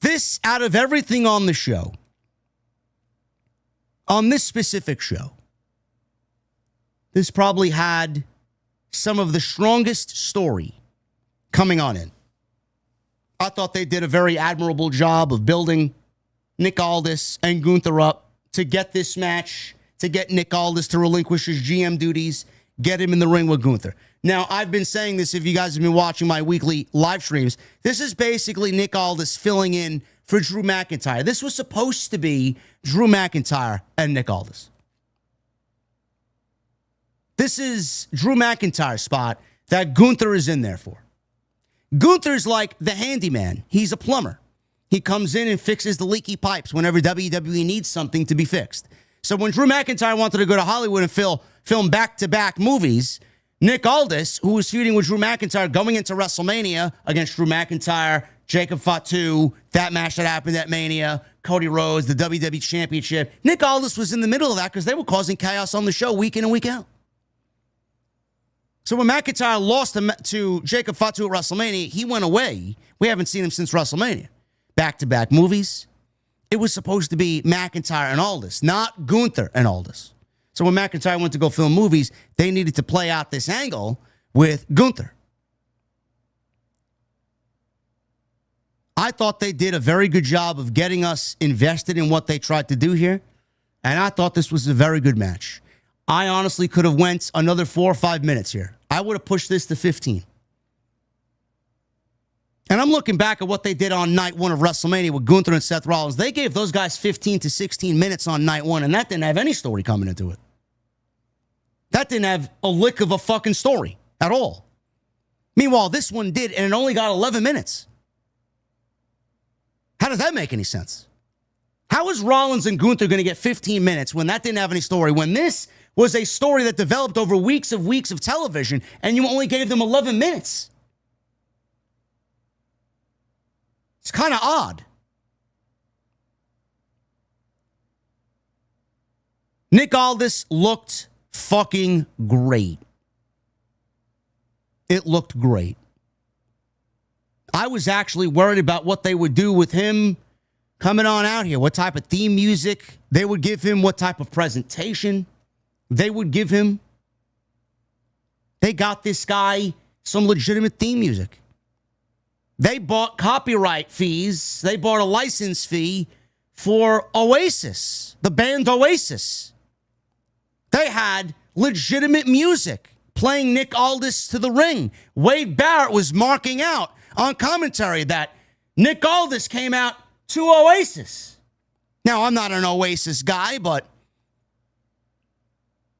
This, out of everything on the show, on this specific show, this probably had some of the strongest story coming on in. I thought they did a very admirable job of building Nick Aldis and Gunther up to get this match, to get Nick Aldis to relinquish his GM duties, get him in the ring with Gunther. Now, I've been saying this, if you guys have been watching my weekly live streams, this is basically Nick Aldis filling in for Drew McIntyre. This was supposed to be Drew McIntyre and Nick Aldis. This is Drew McIntyre's spot that Gunther is in there for. Gunther's like the handyman. He's a plumber. He comes in and fixes the leaky pipes whenever WWE needs something to be fixed. So when Drew McIntyre wanted to go to Hollywood and film back-to-back movies, Nick Aldis, who was feuding with Drew McIntyre going into WrestleMania against Drew McIntyre, Jacob Fatu, that match that happened at Mania, Cody Rhodes, the WWE Championship. Nick Aldis was in the middle of that because they were causing chaos on the show week in and week out. So when McIntyre lost to Jacob Fatu at WrestleMania, he went away. We haven't seen him since WrestleMania. Back-to-back movies. It was supposed to be McIntyre and Aldis, not Gunther and Aldis. So when McIntyre went to go film movies, they needed to play out this angle with Gunther. I thought they did a very good job of getting us invested in what they tried to do here, and I thought this was a very good match. I honestly could have went another 4 or 5 minutes here. I would have pushed this to 15. And I'm looking back at what they did on night one of WrestleMania with Gunther and Seth Rollins. They gave those guys 15 to 16 minutes on night one, and that didn't have any story coming into it. That didn't have a lick of a fucking story at all. Meanwhile, this one did, and it only got 11 minutes. How does that make any sense? How is Rollins and Gunther going to get 15 minutes when that didn't have any story, when this was a story that developed over weeks of television, and you only gave them 11 minutes? It's kind of odd. Nick Aldis looked fucking great. It looked great. I was actually worried about what they would do with him coming on out here. What type of theme music they would give him. What type of presentation they would give him. They got this guy some legitimate theme music. They bought copyright fees. They bought a license fee for Oasis, the band Oasis. They had legitimate music playing Nick Aldis to the ring. Wade Barrett was marking out on commentary that Nick Aldis came out to Oasis. Now, I'm not an Oasis guy, but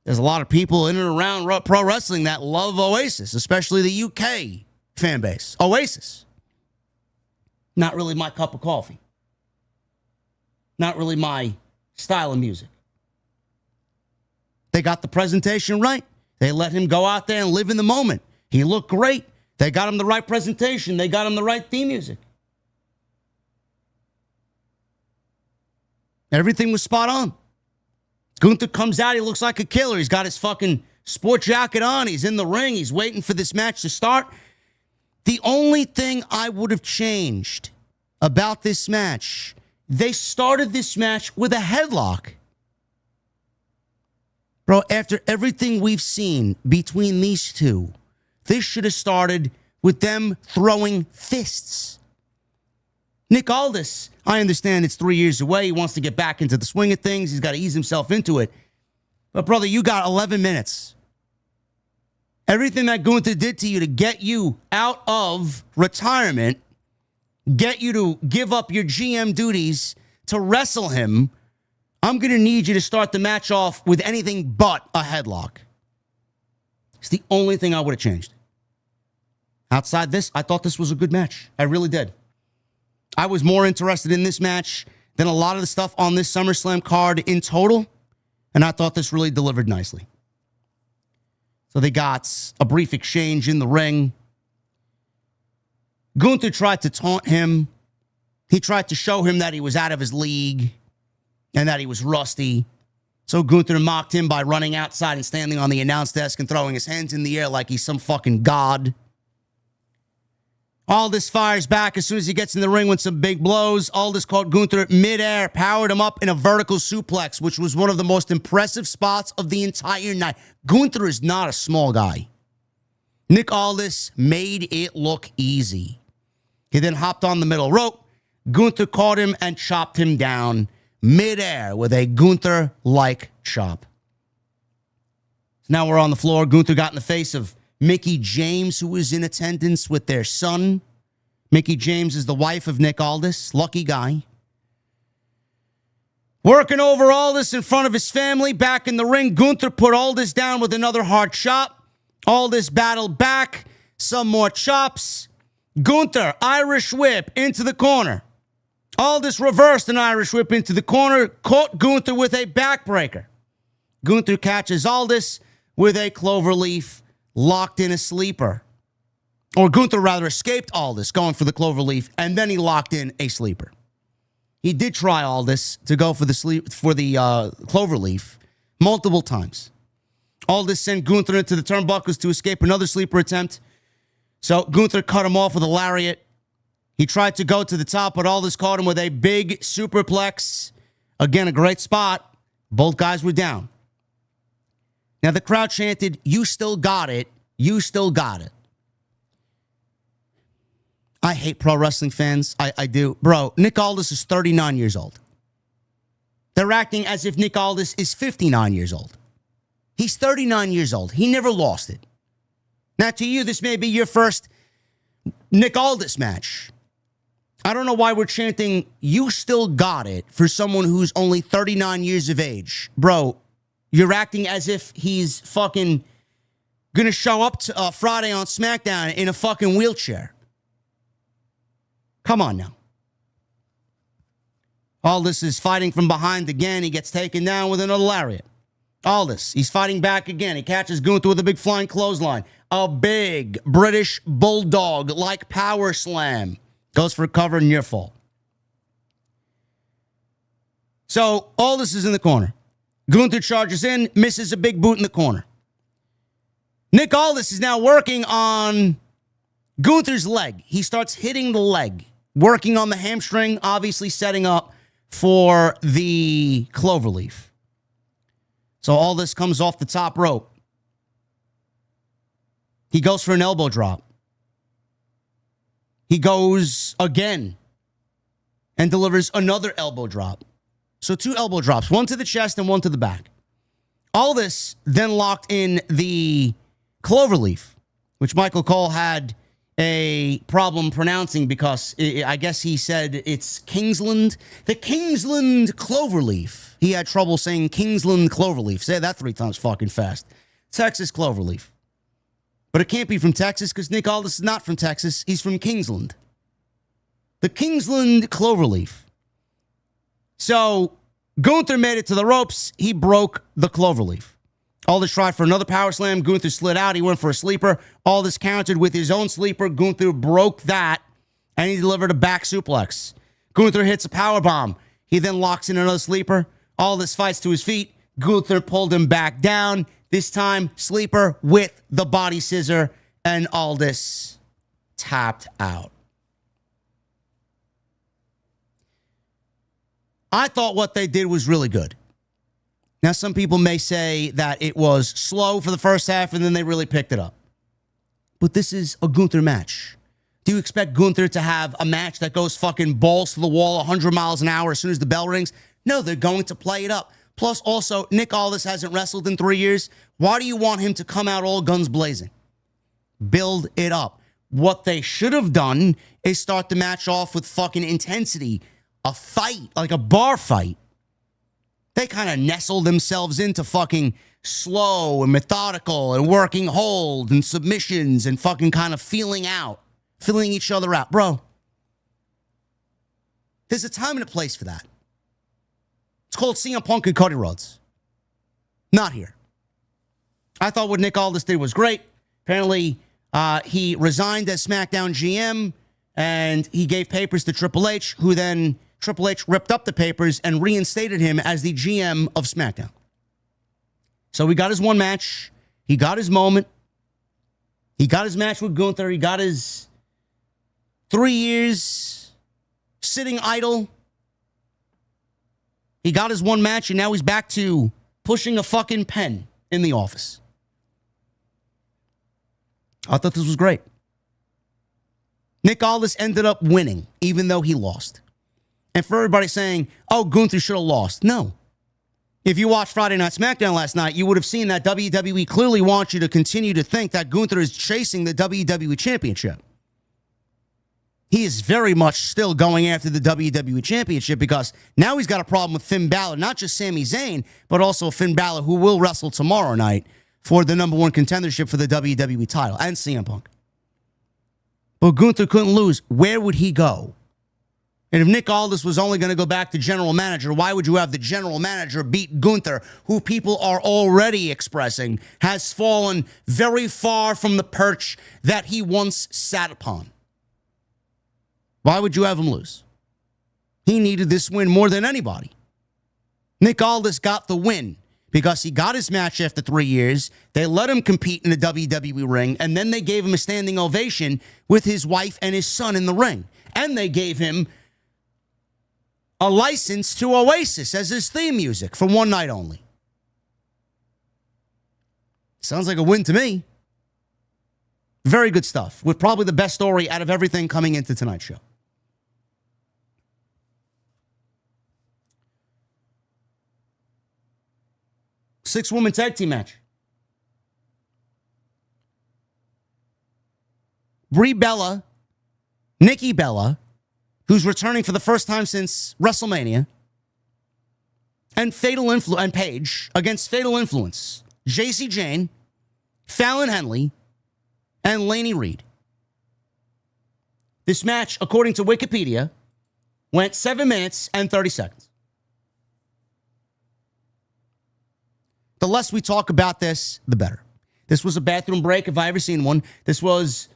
there's a lot of people in and around pro wrestling that love Oasis, especially the UK fan base. Oasis. Not really my cup of coffee. Not really my style of music. They got the presentation right. They let him go out there and live in the moment. He looked great. They got him the right presentation. They got him the right theme music. Everything was spot on. Gunther comes out. He looks like a killer. He's got his fucking sport jacket on. He's in the ring. He's waiting for this match to start. The only thing I would have changed about this match, they started this match with a headlock. Bro, after everything we've seen between these two, this should have started with them throwing fists. Nick Aldis, I understand it's 3 years away. He wants to get back into the swing of things. He's got to ease himself into it. But, brother, you got 11 minutes. Everything that Gunther did to you to get you out of retirement, get you to give up your GM duties to wrestle him, I'm going to need you to start the match off with anything but a headlock. It's the only thing I would have changed. Outside this, I thought this was a good match. I really did. I was more interested in this match than a lot of the stuff on this SummerSlam card in total, and I thought this really delivered nicely. So they got a brief exchange in the ring. Gunther tried to taunt him. He tried to show him that he was out of his league and that he was rusty. So Gunther mocked him by running outside and standing on the announce desk and throwing his hands in the air like he's some fucking god. Aldis fires back as soon as he gets in the ring with some big blows. Aldis caught Gunther midair, powered him up in a vertical suplex, which was one of the most impressive spots of the entire night. Gunther is not a small guy. Nick Aldis made it look easy. He then hopped on the middle rope. Gunther caught him and chopped him down midair with a Gunther-like chop. Now we're on the floor. Gunther got in the face of Mickie James, who was in attendance with their son. Mickie James is the wife of Nick Aldis. Lucky guy. Working over Aldis in front of his family. Back in the ring, Gunther put Aldis down with another hard chop. Aldis battled back. Some more chops. Gunther, Irish whip into the corner. Aldis reversed an Irish whip into the corner. Caught Gunther with a backbreaker. Gunther catches Aldis with a cloverleaf. Locked in a sleeper. Or Gunther rather escaped Aldis going for the cloverleaf, and then he locked in a sleeper. He did try Aldis to go for the cloverleaf multiple times. Aldis sent Gunther into the turnbuckles to escape another sleeper attempt. So Gunther cut him off with a lariat. He tried to go to the top, but Aldis caught him with a big superplex. Again, a great spot. Both guys were down. Now, the crowd chanted, "You still got it. You still got it." I hate pro wrestling fans. I do. Bro, Nick Aldis is 39 years old. They're acting as if Nick Aldis is 59 years old. He's 39 years old. He never lost it. Now, to you, this may be your first Nick Aldis match. I don't know why we're chanting, "You still got it," for someone who's only 39 years of age. Bro, you're acting as if he's fucking gonna show up to Friday on SmackDown in a fucking wheelchair. Come on now. Aldis is fighting from behind again. He gets taken down with another lariat. Aldis, he's fighting back again. He catches Gunther with a big flying clothesline. A big British bulldog-like power slam. Goes for a cover, near fall. So Aldis is in the corner. Gunther charges in, misses a big boot in the corner. Nick Aldis is now working on Gunther's leg. He starts hitting the leg, working on the hamstring, obviously setting up for the cloverleaf. So Aldis comes off the top rope. He goes for an elbow drop. He goes again and delivers another elbow drop. So 2 elbow drops, one to the chest and one to the back. Aldis then locked in the cloverleaf, which Michael Cole had a problem pronouncing because I guess he said it's Kingsland. The Kingsland cloverleaf. He had trouble saying Kingsland cloverleaf. Say that 3 times fucking fast. Texas cloverleaf. But it can't be from Texas because Nick Aldis is not from Texas. He's from Kingsland. The Kingsland cloverleaf. So Gunther made it to the ropes. He broke the cloverleaf. Aldis tried for another power slam. Gunther slid out. He went for a sleeper. Aldis countered with his own sleeper. Gunther broke that, and he delivered a back suplex. Gunther hits a power bomb. He then locks in another sleeper. Aldis fights to his feet. Gunther pulled him back down. This time, sleeper with the body scissor, and Aldis tapped out. I thought what they did was really good. Now, some people may say that it was slow for the first half and then they really picked it up. But this is a Gunther match. Do you expect Gunther to have a match that goes fucking balls to the wall 100 miles an hour as soon as the bell rings? No, they're going to play it up. Plus, also, Nick Aldis hasn't wrestled in 3 years. Why do you want him to come out all guns blazing? Build it up. What they should have done is start the match off with fucking intensity. A fight, like a bar fight. They kind of nestled themselves into fucking slow and methodical and working hold and submissions and fucking kind of feeling each other out. Bro, there's a time and a place for that. It's called CM Punk and Cody Rhodes. Not here. I thought what Nick Aldis did was great. Apparently, he resigned as SmackDown GM, and he gave papers to Triple H, who then Triple H ripped up the papers and reinstated him as the GM of SmackDown. So he got his one match. He got his moment. He got his match with Gunther. He got his 3 years sitting idle. He got his one match, and now he's back to pushing a fucking pen in the office. I thought this was great. Nick Aldis ended up winning, even though he lost. And for everybody saying, oh, Gunther should have lost. No. If you watched Friday Night SmackDown last night, you would have seen that WWE clearly wants you to continue to think that Gunther is chasing the WWE Championship. He is very much still going after the WWE Championship because now he's got a problem with Finn Balor, not just Sami Zayn, but also Finn Balor, who will wrestle tomorrow night for the number one contendership for the WWE title, and CM Punk. But Gunther couldn't lose. Where would he go? And if Nick Aldis was only going to go back to general manager, why would you have the general manager beat Gunther, who people are already expressing has fallen very far from the perch that he once sat upon? Why would you have him lose? He needed this win more than anybody. Nick Aldis got the win because he got his match after 3 years. They let him compete in the WWE ring, and then they gave him a standing ovation with his wife and his son in the ring. And they gave him a license to Oasis as his theme music for one night only. Sounds like a win to me. Very good stuff, with probably the best story out of everything coming into tonight's show. Six-woman tag team match. Brie Bella, Nikki Bella, who's returning for the first time since WrestleMania, and Paige against Fatal Influence, Jacy Jayne, Fallon Henley, and Laney Reed. This match, according to Wikipedia, went 7 minutes and 30 seconds. The less we talk about this, the better. This was a bathroom break, if I ever seen one. This was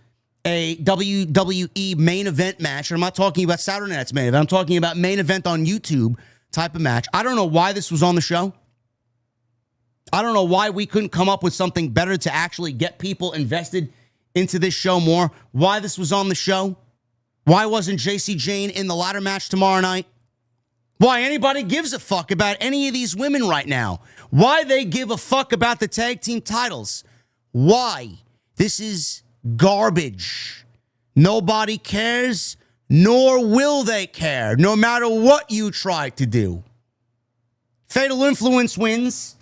a WWE main event match. And I'm not talking about Saturday Night's main event. I'm talking about main event on YouTube type of match. I don't know why this was on the show. I don't know why we couldn't come up with something better to actually get people invested into this show more. Why this was on the show. Why wasn't Jacy Jayne in the ladder match tomorrow night? Why anybody gives a fuck about any of these women right now. Why they give a fuck about the tag team titles. Why? This is garbage. Nobody cares, nor will they care, no matter what you try to do. Fatal Influence wins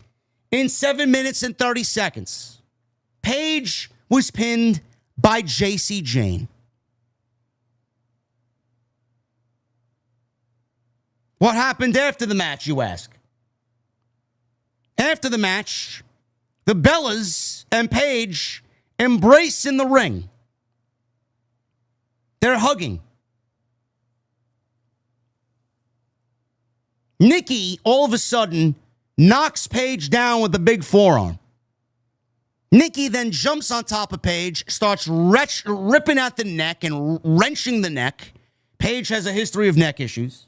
in 7 minutes and 30 seconds. Paige was pinned by Jacy Jayne. What happened after the match, you ask? After the match, the Bellas and Paige embrace in the ring. They're hugging. Nikki, all of a sudden, knocks Paige down with a big forearm. Nikki then jumps on top of Paige, starts ripping at the neck and wrenching the neck. Paige has a history of neck issues.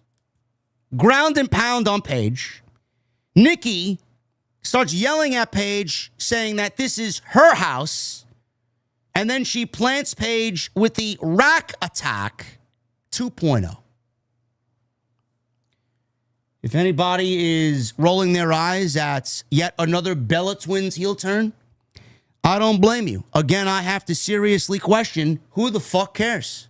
Ground and pound on Paige. Nikki starts yelling at Paige, saying that this is her house. And then she plants Paige with the Rack Attack 2.0. If anybody is rolling their eyes at yet another Bella Twins heel turn, I don't blame you. Again, I have to seriously question, who the fuck cares?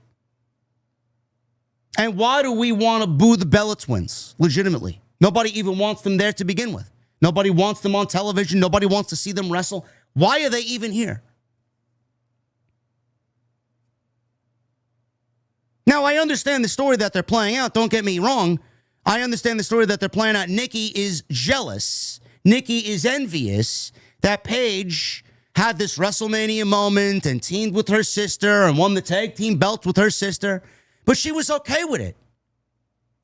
And why do we want to boo the Bella Twins? Legitimately. Nobody even wants them there to begin with. Nobody wants them on television. Nobody wants to see them wrestle. Why are they even here? Now, I understand the story that they're playing out. Don't get me wrong. I understand the story that they're playing out. Nikki is jealous. Nikki is envious that Paige had this WrestleMania moment and teamed with her sister and won the tag team belts with her sister. But she was okay with it.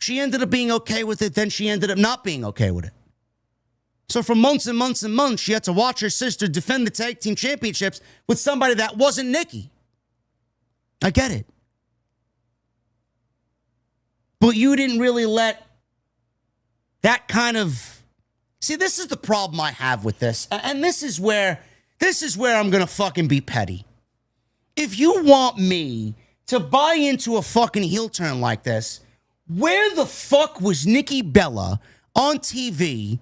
She ended up being okay with it. Then she ended up not being okay with it. So for months and months and months, she had to watch her sister defend the tag team championships with somebody that wasn't Nikki. I get it. But you didn't really let that kind of... See, this is the problem I have with this. And this is where I'm going to fucking be petty. If you want me to buy into a fucking heel turn like this, where the fuck was Nikki Bella on TV,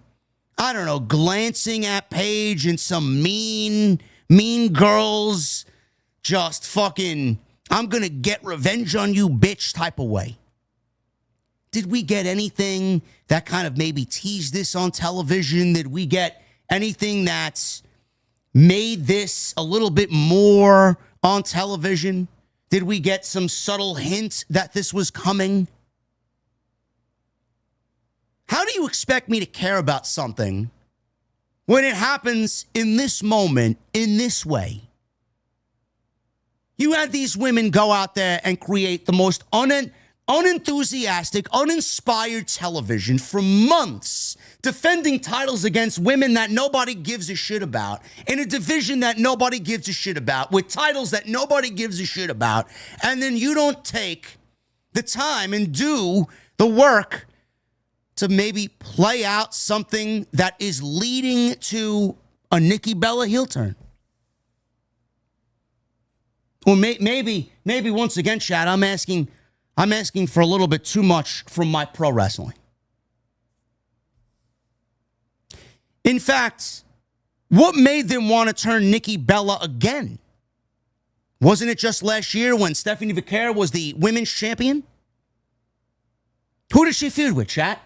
I don't know, glancing at Paige in some mean girls, just fucking, I'm going to get revenge on you, bitch type of way? Did we get anything that kind of maybe teased this on television? Did we get anything that's made this a little bit more on television? Did we get some subtle hint that this was coming? How do you expect me to care about something when it happens in this moment, in this way? You had these women go out there and create the most unenthusiastic, uninspired television for months, defending titles against women that nobody gives a shit about, in a division that nobody gives a shit about, with titles that nobody gives a shit about, and then you don't take the time and do the work to maybe play out something that is leading to a Nikki Bella heel turn. Or maybe once again, Chad, I'm asking for a little bit too much from my pro wrestling. In fact, what made them want to turn Nikki Bella again? Wasn't it just last year when Stephanie Vaquer was the women's champion? Who did she feud with, chat?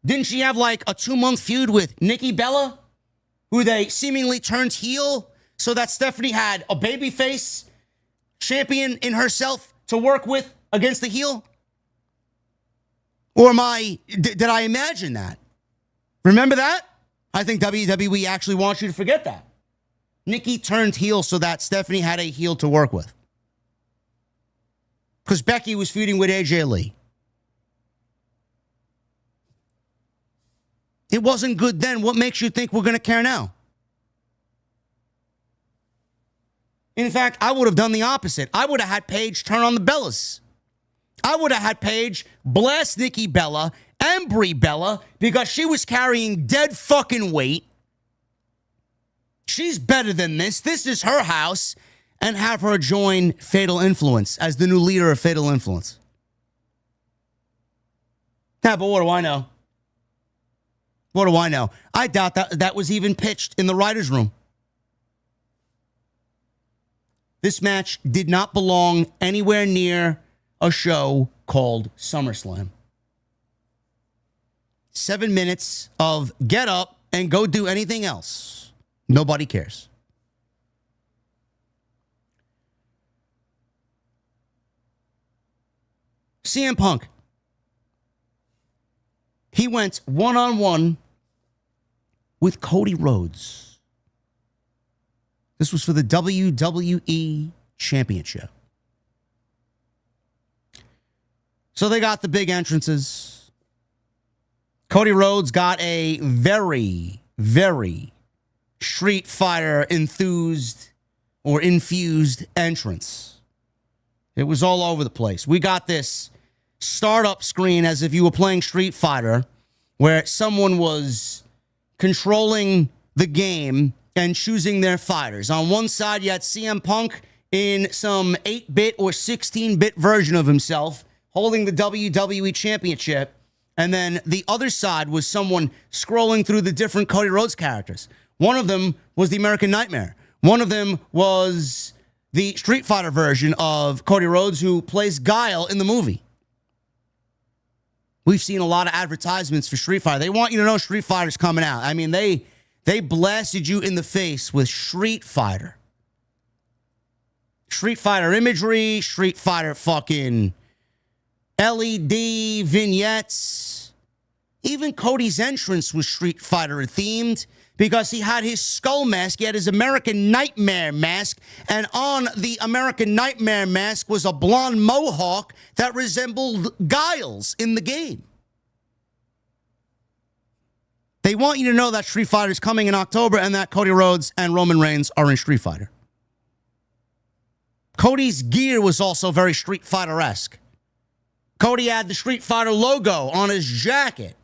Didn't she have like a 2-month feud with Nikki Bella, who they seemingly turned heel so that Stephanie had a babyface champion in herself to work with against the heel? Or did I imagine that? Remember that? I think WWE actually wants you to forget that. Nikki turned heel so that Stephanie had a heel to work with. Because Becky was feuding with AJ Lee. It wasn't good then. What makes you think we're going to care now? In fact, I would have done the opposite. I would have had Paige turn on the Bellas. I would have had Paige blast Nikki Bella and Brie Bella because she was carrying dead fucking weight. She's better than this. This is her house. And have her join Fatal Influence as the new leader of Fatal Influence. Yeah, but what do I know? What do I know? I doubt that was even pitched in the writer's room. This match did not belong anywhere near a show called SummerSlam. 7 minutes of get up and go do anything else. Nobody cares. CM Punk. He went one-on-one with Cody Rhodes. This was for the WWE Championship. So they got the big entrances. Cody Rhodes got a very, very Street Fighter infused entrance. It was all over the place. We got this startup screen as if you were playing Street Fighter, where someone was controlling the game and choosing their fighters. On one side, you had CM Punk in some 8-bit or 16-bit version of himself, holding the WWE Championship. And then the other side was someone scrolling through the different Cody Rhodes characters. One of them was the American Nightmare. One of them was the Street Fighter version of Cody Rhodes, who plays Guile in the movie. We've seen a lot of advertisements for Street Fighter. They want you to know Street Fighter's coming out. I mean, they blasted you in the face with Street Fighter. Street Fighter imagery, Street Fighter fucking LED vignettes. Even Cody's entrance was Street Fighter themed because he had his skull mask. He had his American Nightmare mask. And on the American Nightmare mask was a blonde mohawk that resembled Guiles in the game. They want you to know that Street Fighter is coming in October and that Cody Rhodes and Roman Reigns are in Street Fighter. Cody's gear was also very Street Fighter-esque. Cody had the Street Fighter logo on his jacket.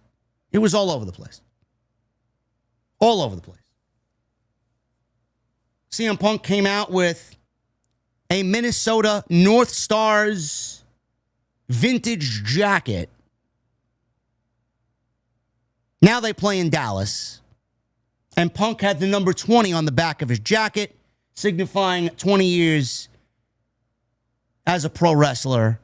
It was all over the place. All over the place. CM Punk came out with a Minnesota North Stars vintage jacket. Now they play in Dallas. And Punk had the number 20 on the back of his jacket, signifying 20 years as a pro wrestler.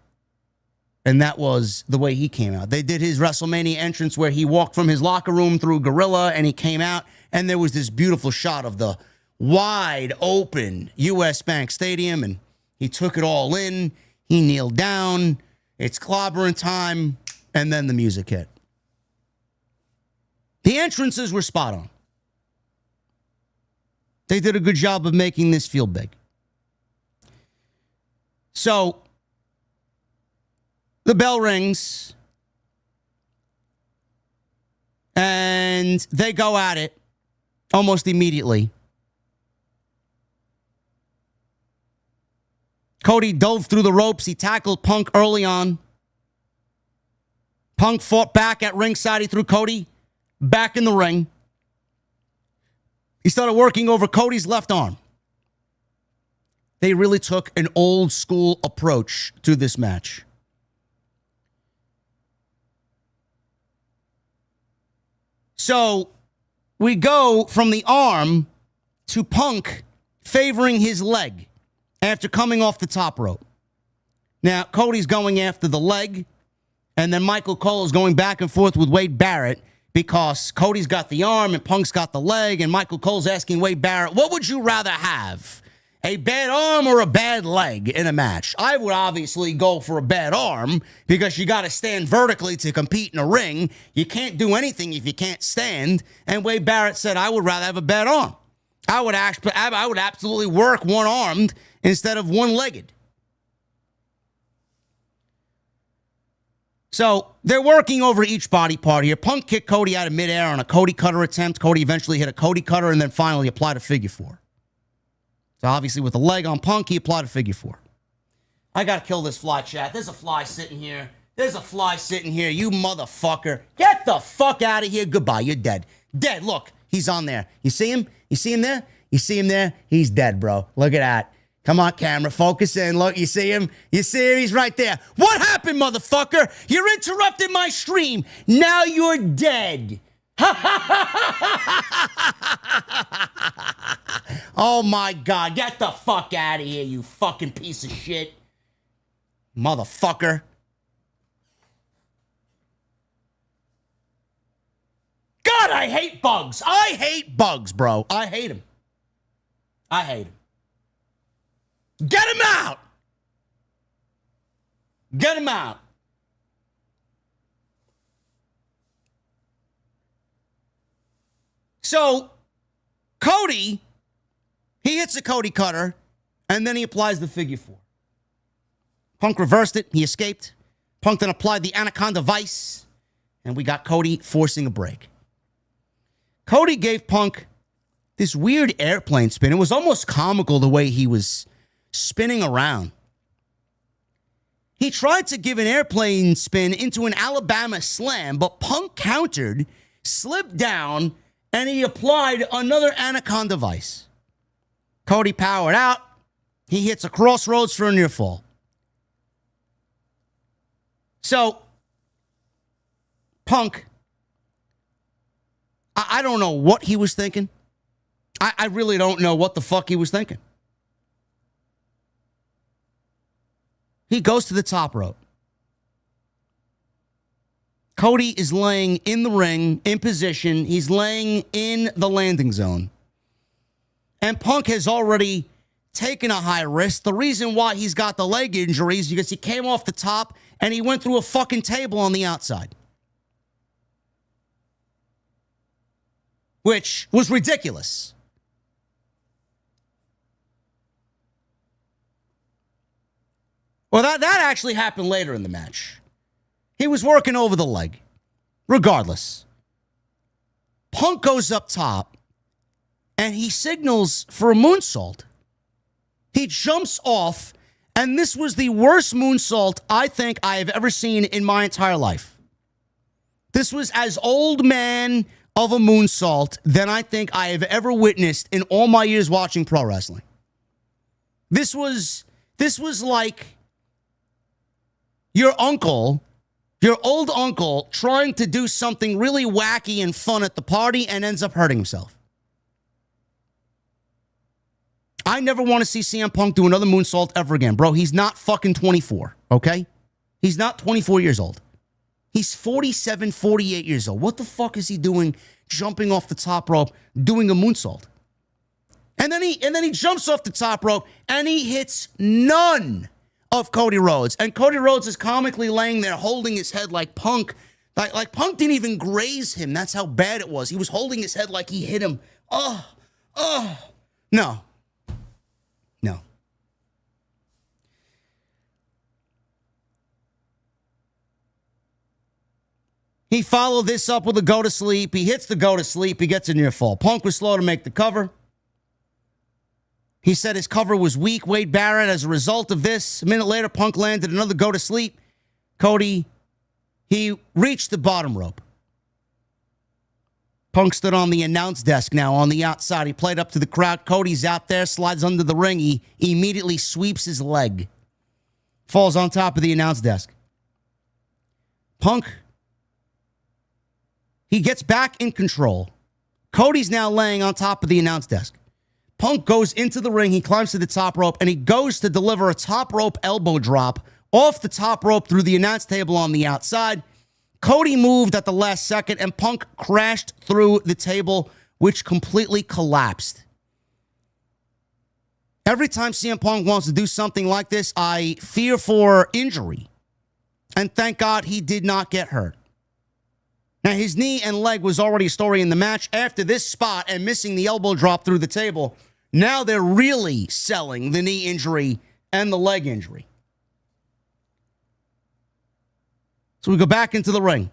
And that was the way he came out. They did his WrestleMania entrance where he walked from his locker room through Gorilla and he came out. And there was this beautiful shot of the wide open U.S. Bank Stadium. And he took it all in. He kneeled down. It's clobbering time. And then the music hit. The entrances were spot on. They did a good job of making this feel big. So, the bell rings, and they go at it almost immediately. Cody dove through the ropes. He tackled Punk early on. Punk fought back at ringside. He threw Cody back in the ring. He started working over Cody's left arm. They really took an old school approach to this match. So we go from the arm to Punk favoring his leg after coming off the top rope. Now, Cody's going after the leg, and then Michael Cole is going back and forth with Wade Barrett because Cody's got the arm and Punk's got the leg, and Michael Cole's asking Wade Barrett, what would you rather have? A bad arm or a bad leg in a match? I would obviously go for a bad arm because you got to stand vertically to compete in a ring. You can't do anything if you can't stand. And Wade Barrett said, I would rather have a bad arm. I would absolutely work one-armed instead of one-legged. So they're working over each body part here. Punk kicked Cody out of midair on a Cody cutter attempt. Cody eventually hit a Cody cutter and then finally applied a figure four. So obviously with the leg on Punk, he applied a figure four. I got to kill this fly, chat. There's a fly sitting here. There's a fly sitting here. You motherfucker. Get the fuck out of here. Goodbye. You're dead. Dead. Look, he's on there. You see him? You see him there? You see him there? He's dead, bro. Look at that. Come on, camera. Focus in. Look, you see him? You see him? He's right there. What happened, motherfucker? You're interrupting my stream. Now you're dead. Oh my God, get the fuck out of here, you fucking piece of shit. Motherfucker. God, I hate bugs. I hate bugs, bro. I hate them. I hate them. Get him out. Get him out. So, Cody, he hits a Cody cutter, and then he applies the figure four. Punk reversed it. He escaped. Punk then applied the Anaconda Vice, and we got Cody forcing a break. Cody gave Punk this weird airplane spin. It was almost comical the way he was spinning around. He tried to give an airplane spin into an Alabama slam, but Punk countered, slipped down, and he applied another Anaconda Vice. Cody powered out. He hits a crossroads for a near fall. So, Punk, I don't know what he was thinking. I really don't know what the fuck he was thinking. He goes to the top rope. Cody is laying in the ring, in position. He's laying in the landing zone. And Punk has already taking a high risk. The reason why he's got the leg injury is because he came off the top and he went through a fucking table on the outside. Which was ridiculous. Well, that actually happened later in the match. He was working over the leg. Regardless, Punk goes up top and he signals for a moonsault. He jumps off, and this was the worst moonsault I think I have ever seen in my entire life. This was as old man of a moonsault than I think I have ever witnessed in all my years watching pro wrestling. This was like your uncle, your old uncle, trying to do something really wacky and fun at the party and ends up hurting himself. I never want to see CM Punk do another moonsault ever again, bro. He's not fucking 24, okay? He's not 24 years old. He's 47, 48 years old. What the fuck is he doing jumping off the top rope, doing a moonsault? And then he jumps off the top rope and he hits none of Cody Rhodes. And Cody Rhodes is comically laying there holding his head like Punk. Like Punk didn't even graze him. That's how bad it was. He was holding his head like he hit him. No. He followed this up with a go to sleep. He hits the go to sleep. He gets a near fall. Punk was slow to make the cover. He said his cover was weak. Wade Barrett, as a result of this, a minute later, Punk landed another go to sleep. Cody, he reached the bottom rope. Punk stood on the announce desk now on the outside. He played up to the crowd. Cody's out there, slides under the ring. He immediately sweeps his leg. Falls on top of the announce desk. Punk, he gets back in control. Cody's now laying on top of the announce desk. Punk goes into the ring. He climbs to the top rope, and he goes to deliver a top rope elbow drop off the top rope through the announce table on the outside. Cody moved at the last second, and Punk crashed through the table, which completely collapsed. Every time CM Punk wants to do something like this, I fear for injury. And thank God he did not get hurt. Now, his knee and leg was already a story in the match. After this spot and missing the elbow drop through the table, now they're really selling the knee injury and the leg injury. So we go back into the ring.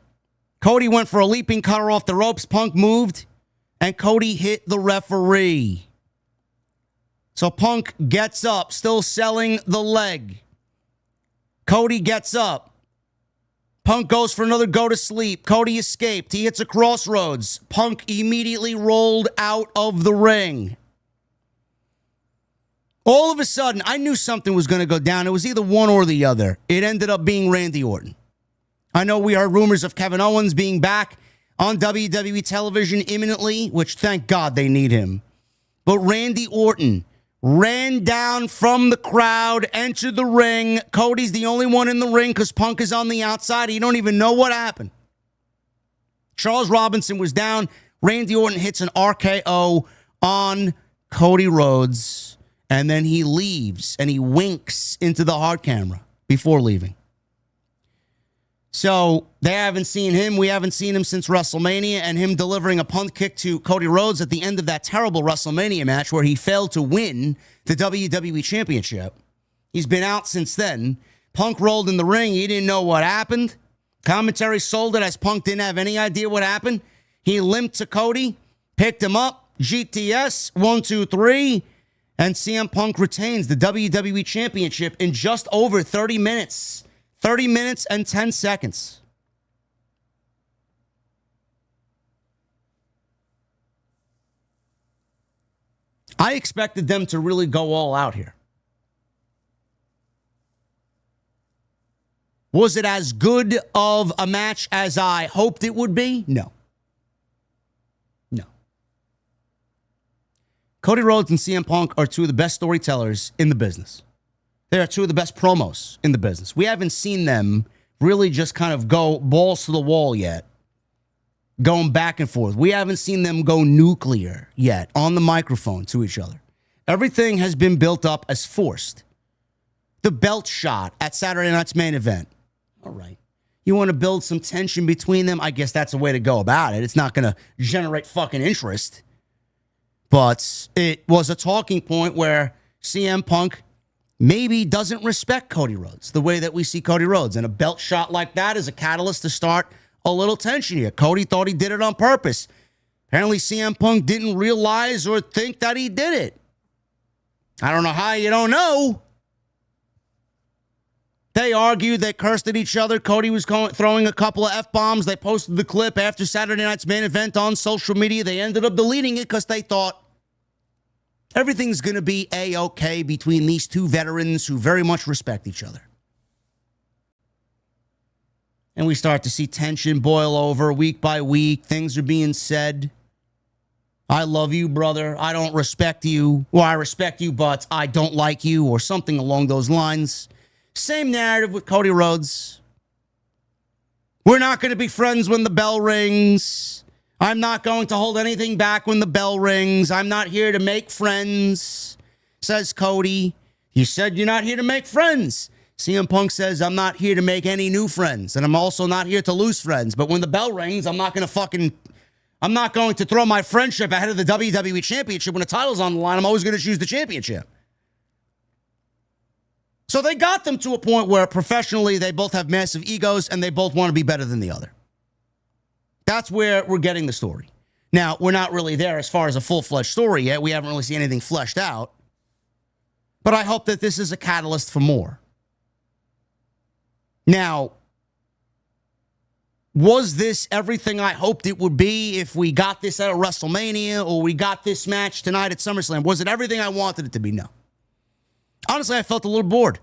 Cody went for a leaping cutter off the ropes. Punk moved, and Cody hit the referee. So Punk gets up, still selling the leg. Cody gets up. Punk goes for another go to sleep. Cody escaped. He hits a crossroads. Punk immediately rolled out of the ring. All of a sudden, I knew something was going to go down. It was either one or the other. It ended up being Randy Orton. I know we heard rumors of Kevin Owens being back on WWE television imminently, which thank God they need him. But Randy Orton ran down from the crowd, entered the ring. Cody's the only one in the ring because Punk is on the outside. You don't even know what happened. Charles Robinson was down. Randy Orton hits an RKO on Cody Rhodes, and then he leaves, and he winks into the hard camera before leaving. So they haven't seen him. We haven't seen him since WrestleMania, and him delivering a punt kick to Cody Rhodes at the end of that terrible WrestleMania match where he failed to win the WWE Championship. He's been out since then. Punk rolled in the ring. He didn't know what happened. Commentary sold it as Punk didn't have any idea what happened. He limped to Cody, picked him up, GTS, 1, 2, 3, and CM Punk retains the WWE Championship in just over 30 minutes. 30 minutes and 10 seconds. I expected them to really go all out here. Was it as good of a match as I hoped it would be? No. No. Cody Rhodes and CM Punk are two of the best storytellers in the business. They are two of the best promos in the business. We haven't seen them really just kind of go balls to the wall yet, going back and forth. We haven't seen them go nuclear yet on the microphone to each other. Everything has been built up as forced. The belt shot at Saturday night's main event. All right. You want to build some tension between them? I guess that's a way to go about it. It's not going to generate fucking interest. But it was a talking point where CM Punk maybe doesn't respect Cody Rhodes the way that we see Cody Rhodes. And a belt shot like that is a catalyst to start a little tension here. Cody thought he did it on purpose. Apparently CM Punk didn't realize or think that he did it. I don't know how you don't know. They argued, they cursed at each other. Cody was throwing a couple of F-bombs. They posted the clip after Saturday night's main event on social media. They ended up deleting it because they thought everything's going to be A-okay between these two veterans who very much respect each other. And we start to see tension boil over week by week. Things are being said. I love you, brother. I don't respect you. Well, I respect you, but I don't like you, or something along those lines. Same narrative with Cody Rhodes. We're not going to be friends when the bell rings. I'm not going to hold anything back when the bell rings. I'm not here to make friends, says Cody. You said you're not here to make friends. CM Punk says, I'm not here to make any new friends, and I'm also not here to lose friends. But when the bell rings, I'm not going to throw my friendship ahead of the WWE Championship when the title's on the line. I'm always going to choose the championship. So they got them to a point where professionally they both have massive egos and they both want to be better than the other. That's where we're getting the story. Now, we're not really there as far as a full-fledged story yet. We haven't really seen anything fleshed out. But I hope that this is a catalyst for more. Now, was this everything I hoped it would be if we got this at a WrestleMania or we got this match tonight at SummerSlam? Was it everything I wanted it to be? No. Honestly, I felt a little bored.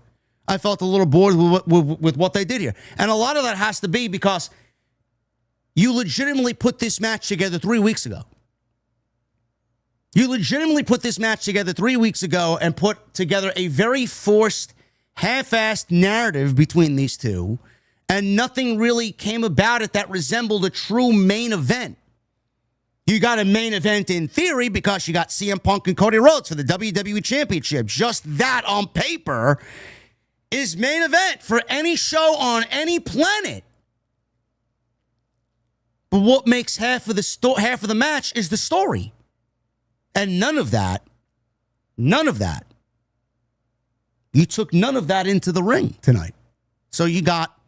I felt a little bored with what they did here. And a lot of that has to be because you legitimately put this match together 3 weeks ago. You legitimately put this match together 3 weeks ago and put together a very forced, half-assed narrative between these two, and nothing really came about it that resembled a true main event. You got a main event in theory because you got CM Punk and Cody Rhodes for the WWE Championship. Just that on paper is main event for any show on any planet. But what makes half of the match is the story. And none of that, you took none of that into the ring tonight. So you got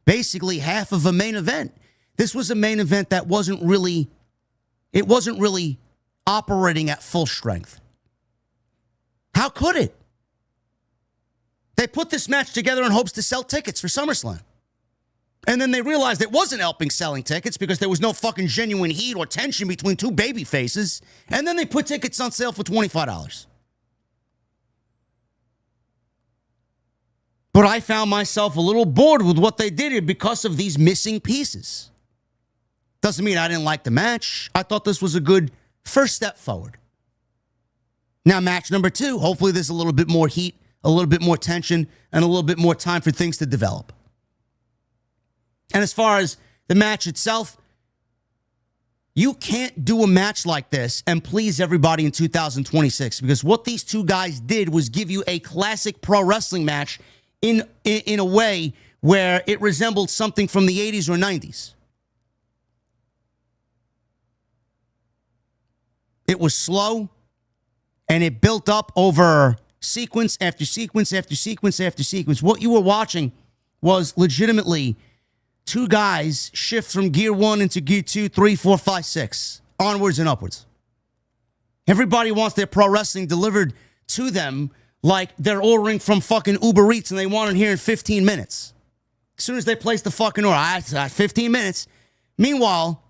basically half of a main event. This was a main event that wasn't really operating at full strength. How could it? They put this match together in hopes to sell tickets for SummerSlam. And then they realized it wasn't helping selling tickets because there was no fucking genuine heat or tension between two baby faces. And then they put tickets on sale for $25. But I found myself a little bored with what they did here because of these missing pieces. Doesn't mean I didn't like the match. I thought this was a good first step forward. Now, match number 2, hopefully there's a little bit more heat, a little bit more tension, and a little bit more time for things to develop. And as far as the match itself, you can't do a match like this and please everybody in 2026, because what these two guys did was give you a classic pro wrestling match in a way where it resembled something from the 80s or 90s. It was slow, and it built up over sequence after sequence after sequence after sequence. What you were watching was legitimately two guys shift from gear 1 into gear 2, 3, 4, 5, 6, onwards and upwards. Everybody wants their pro wrestling delivered to them like they're ordering from fucking Uber Eats and they want it here in 15 minutes. As soon as they place the fucking order, 15 minutes. Meanwhile,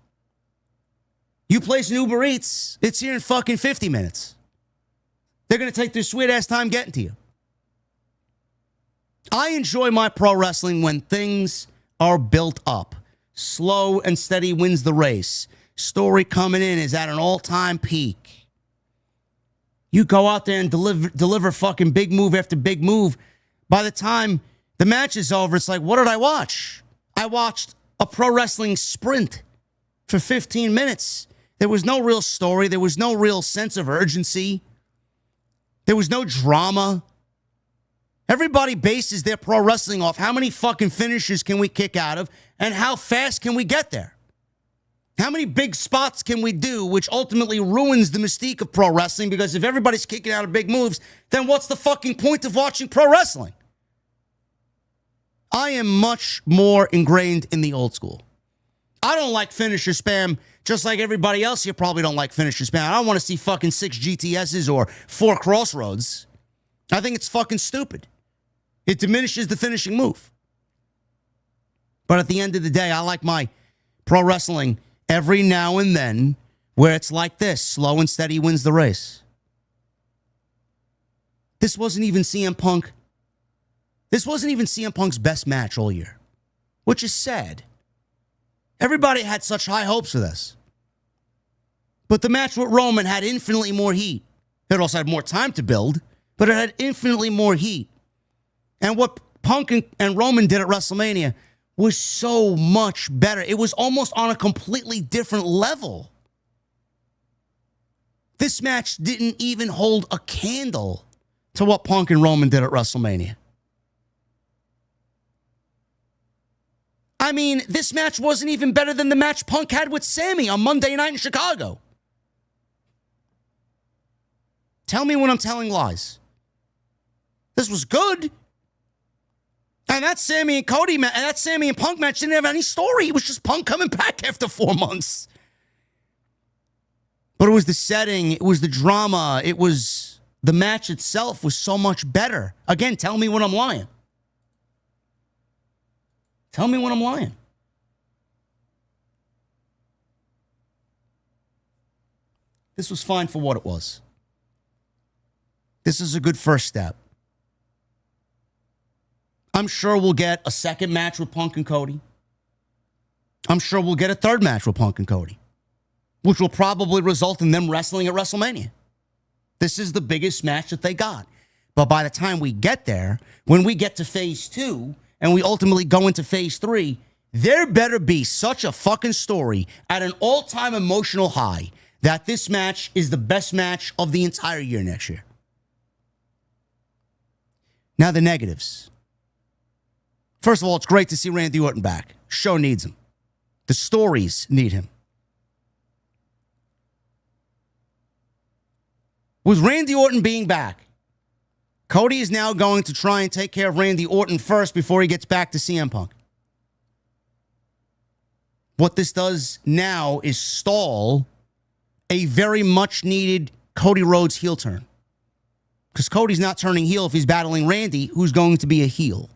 you place an Uber Eats, it's here in fucking 50 minutes. They're going to take their sweet-ass time getting to you. I enjoy my pro wrestling when things are built up. Slow and steady wins the race. Story coming in is at an all-time peak. You go out there and deliver fucking big move after big move. By the time the match is over, it's like, what did I watch? I watched a pro wrestling sprint for 15 minutes. There was no real story. There was no real sense of urgency. There was no drama. Everybody bases their pro wrestling off how many fucking finishes can we kick out of and how fast can we get there. How many big spots can we do, which ultimately ruins the mystique of pro wrestling, because if everybody's kicking out of big moves, then what's the fucking point of watching pro wrestling? I am much more ingrained in the old school. I don't like finisher spam, just like everybody else here probably don't like finisher spam. I don't want to see fucking 6 GTSs or 4 crossroads. I think it's fucking stupid. It diminishes the finishing move. But at the end of the day, I like my pro wrestling every now and then where it's like this. Slow and steady wins the race. This wasn't even CM Punk. This wasn't even CM Punk's best match all year, which is sad. Everybody had such high hopes for this. But the match with Roman had infinitely more heat. It also had more time to build, but it had infinitely more heat. And what Punk and Roman did at WrestleMania was so much better. It was almost on a completely different level. This match didn't even hold a candle to what Punk and Roman did at WrestleMania. I mean, this match wasn't even better than the match Punk had with Sammy on Monday night in Chicago. Tell me when I'm telling lies. This was good. And that Sammy and Cody match, and that Sammy and Punk match didn't have any story. It was just Punk coming back after 4 months. But it was the setting, it was the drama, it was the match itself was so much better. Again, tell me when I'm lying. Tell me when I'm lying. This was fine for what it was. This is a good first step. I'm sure we'll get a second match with Punk and Cody. I'm sure we'll get a third match with Punk and Cody, which will probably result in them wrestling at WrestleMania. This is the biggest match that they got. But by the time we get there, when we get to phase 2, and we ultimately go into phase 3, there better be such a fucking story at an all-time emotional high that this match is the best match of the entire year next year. Now the negatives. First of all, it's great to see Randy Orton back. Show needs him. The stories need him. With Randy Orton being back, Cody is now going to try and take care of Randy Orton first before he gets back to CM Punk. What this does now is stall a very much needed Cody Rhodes heel turn. Because Cody's not turning heel if he's battling Randy, who's going to be a heel.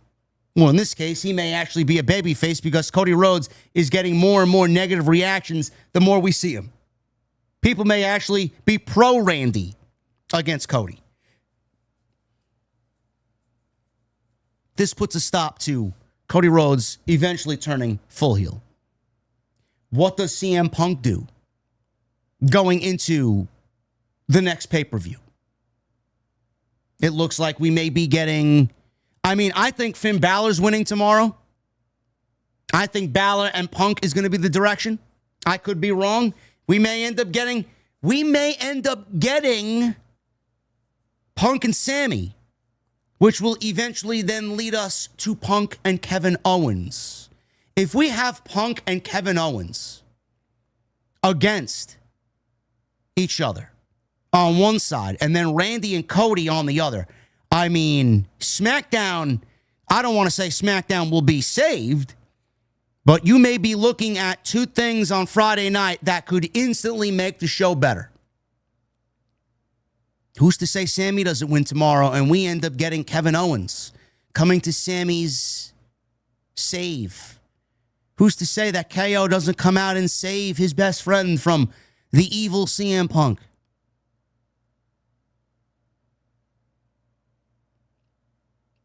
Well, in this case, he may actually be a babyface because Cody Rhodes is getting more and more negative reactions the more we see him. People may actually be pro-Randy against Cody. This puts a stop to Cody Rhodes eventually turning full heel. What does CM Punk do going into the next pay-per-view? It looks like we may be getting... I think Finn Balor's winning tomorrow. I think Balor and Punk is going to be the direction. I could be wrong. We may end up getting Punk and Sammy, which will eventually then lead us to Punk and Kevin Owens. If we have Punk and Kevin Owens against each other on one side and then Randy and Cody on the other, SmackDown, I don't want to say SmackDown will be saved, but you may be looking at 2 things on Friday night that could instantly make the show better. Who's to say Sammy doesn't win tomorrow and we end up getting Kevin Owens coming to Sammy's save? Who's to say that KO doesn't come out and save his best friend from the evil CM Punk?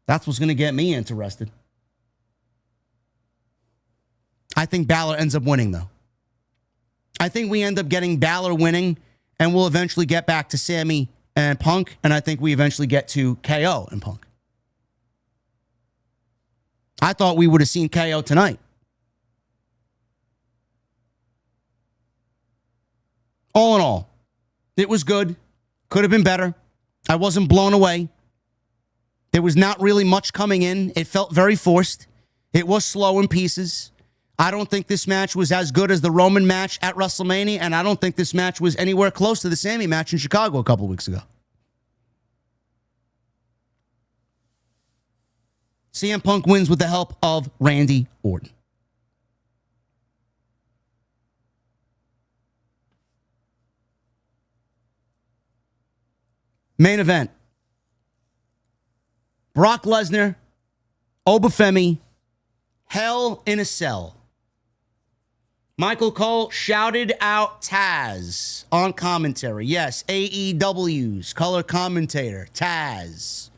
That's what's going to get me interested. I think Balor ends up winning, though. I think we end up getting Balor winning, and we'll eventually get back to Sammy and Punk, and I think we eventually get to KO and Punk. I thought we would have seen KO tonight. All in all, it was good. Could have been better. I wasn't blown away. There was not really much coming in. It felt very forced. It was slow in pieces. I don't think this match was as good as the Roman match at WrestleMania, and I don't think this match was anywhere close to the Sammy match in Chicago a couple weeks ago. CM Punk wins with the help of Randy Orton. Main event. Brock Lesnar, Oba Femi, Hell in a Cell. Michael Cole shouted out Taz on commentary. Yes, AEW's color commentator, Taz,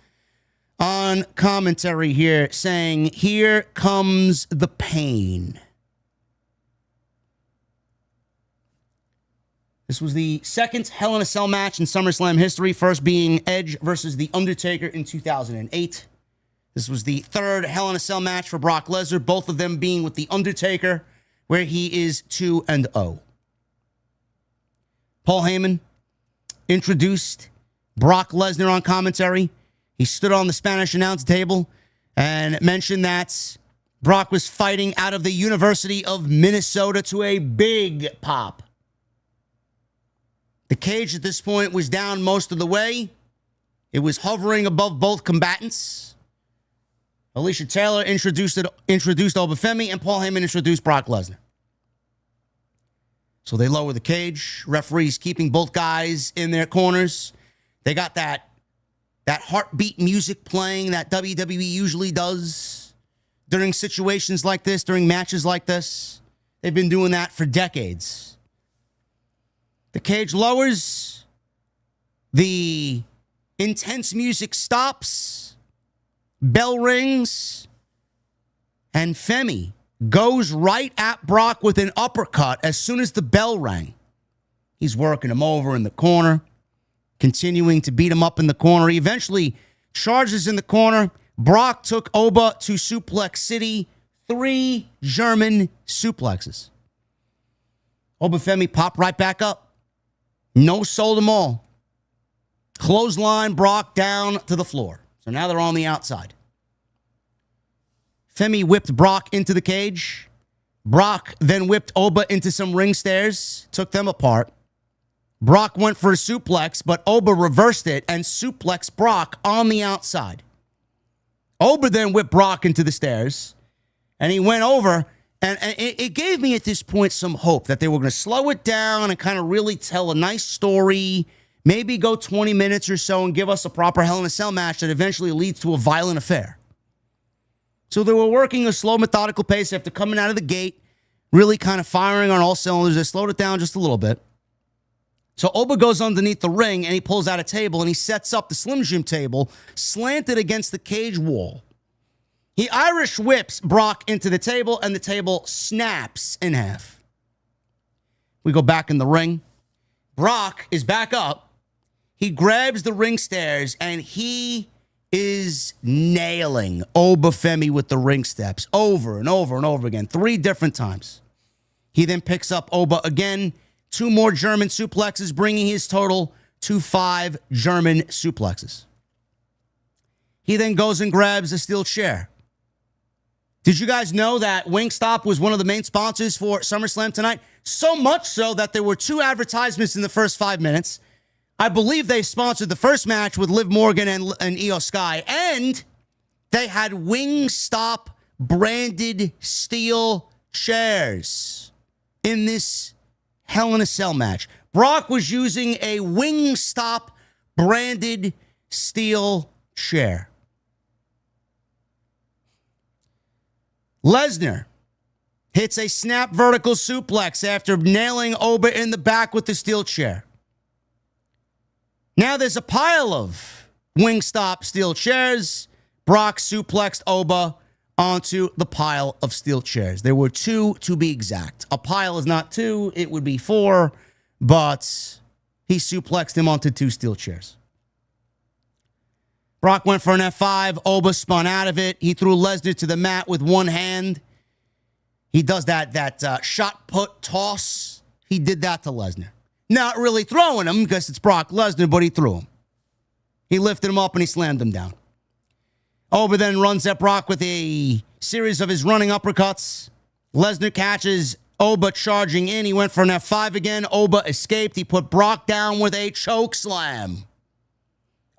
on commentary here saying, "Here comes the pain." This was the second Hell in a Cell match in SummerSlam history, first being Edge versus The Undertaker in 2008. This was the third Hell in a Cell match for Brock Lesnar, both of them being with The Undertaker, where he is 2-0. Paul Heyman introduced Brock Lesnar on commentary. He stood on the Spanish announce table and mentioned that Brock was fighting out of the University of Minnesota to a big pop. The cage at this point was down most of the way. It was hovering above both combatants. Alicia Taylor introduced Oba Femi, and Paul Heyman introduced Brock Lesnar. So they lower the cage. Referees keeping both guys in their corners. They got that heartbeat music playing that WWE usually does during situations like this, during matches like this. They've been doing that for decades. The cage lowers. The intense music stops. Bell rings. And Femi goes right at Brock with an uppercut as soon as the bell rang. He's working him over in the corner, continuing to beat him up in the corner. He eventually charges in the corner. Brock took Oba to Suplex City. 3 German suplexes. Oba Femi popped right back up. No sold them all. Clothesline Brock down to the floor. So now they're on the outside. Femi whipped Brock into the cage. Brock then whipped Oba into some ring stairs, took them apart. Brock went for a suplex, but Oba reversed it and suplexed Brock on the outside. Oba then whipped Brock into the stairs, and he went over. And it gave me at this point some hope that they were going to slow it down and kind of really tell a nice story, maybe go 20 minutes or so and give us a proper Hell in a Cell match that eventually leads to a violent affair. So they were working a slow, methodical pace after coming out of the gate, really kind of firing on all cylinders. They slowed it down just a little bit. So Oba goes underneath the ring and he pulls out a table and he sets up the Slim Jim table, slanted against the cage wall. He Irish whips Brock into the table, and the table snaps in half. We go back in the ring. Brock is back up. He grabs the ring stairs, and he is nailing Oba Femi with the ring steps over and over and over again, 3 different times. He then picks up Oba again, 2 more German suplexes, bringing his total to 5 German suplexes. He then goes and grabs a steel chair. Did you guys know that Wingstop was one of the main sponsors for SummerSlam tonight? So much so that there were 2 advertisements in the first 5 minutes. I believe they sponsored the first match with Liv Morgan and IYO SKY. And they had Wingstop branded steel chairs in this Hell in a Cell match. Brock was using a Wingstop branded steel chair. Lesnar hits a snap vertical suplex after nailing Oba in the back with the steel chair. Now there's a pile of Wingstop steel chairs. Brock suplexed Oba onto the pile of steel chairs. There were 2 to be exact. A pile is not 2, it would be 4, but he suplexed him onto 2 steel chairs. Brock went for an F5. Oba spun out of it. He threw Lesnar to the mat with one hand. He does that shot put toss. He did that to Lesnar. Not really throwing him because it's Brock Lesnar, but he threw him. He lifted him up and he slammed him down. Oba then runs at Brock with a series of his running uppercuts. Lesnar catches Oba charging in. He went for an F5 again. Oba escaped. He put Brock down with a choke slam.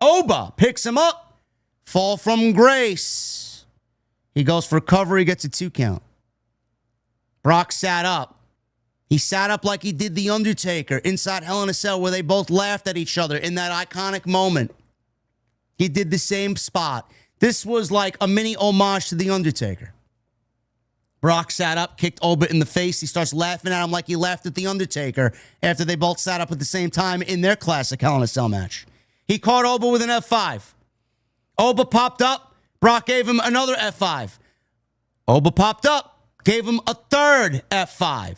Oba picks him up. Fall from grace. He goes for cover. He gets a 2 count. Brock sat up. He sat up like he did The Undertaker inside Hell in a Cell, where they both laughed at each other in that iconic moment. He did the same spot. This was like a mini homage to The Undertaker. Brock sat up, kicked Oba in the face. He starts laughing at him like he laughed at The Undertaker after they both sat up at the same time in their classic Hell in a Cell match. He caught Oba with an F5. Oba popped up. Brock gave him another F5. Oba popped up. Gave him a third F5.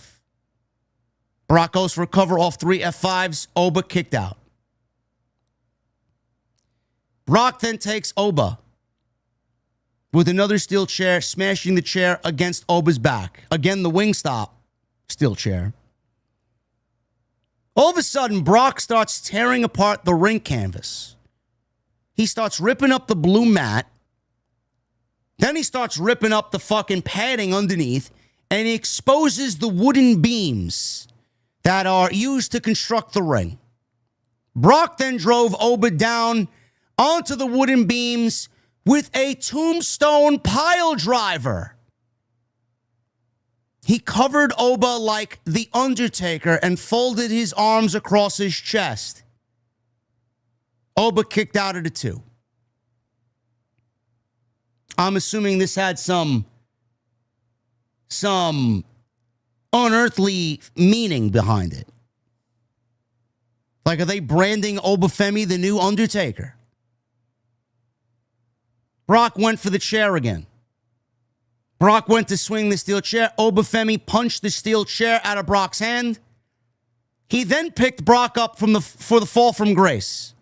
Brock goes for a cover off 3 F5s. Oba kicked out. Brock then takes Oba with another steel chair, smashing the chair against Oba's back. Again, the Wingstop steel chair. All of a sudden, Brock starts tearing apart the ring canvas. He starts ripping up the blue mat. Then he starts ripping up the fucking padding underneath, and he exposes the wooden beams that are used to construct the ring. Brock then drove Oba down onto the wooden beams with a tombstone pile driver. He covered Oba like The Undertaker and folded his arms across his chest. Oba kicked out at a 2. I'm assuming this had some unearthly meaning behind it. Like, are they branding Oba Femi the new Undertaker? Brock went for the chair again. Brock went to swing the steel chair. Oba Femi punched the steel chair out of Brock's hand. He then picked Brock up for the fall from grace.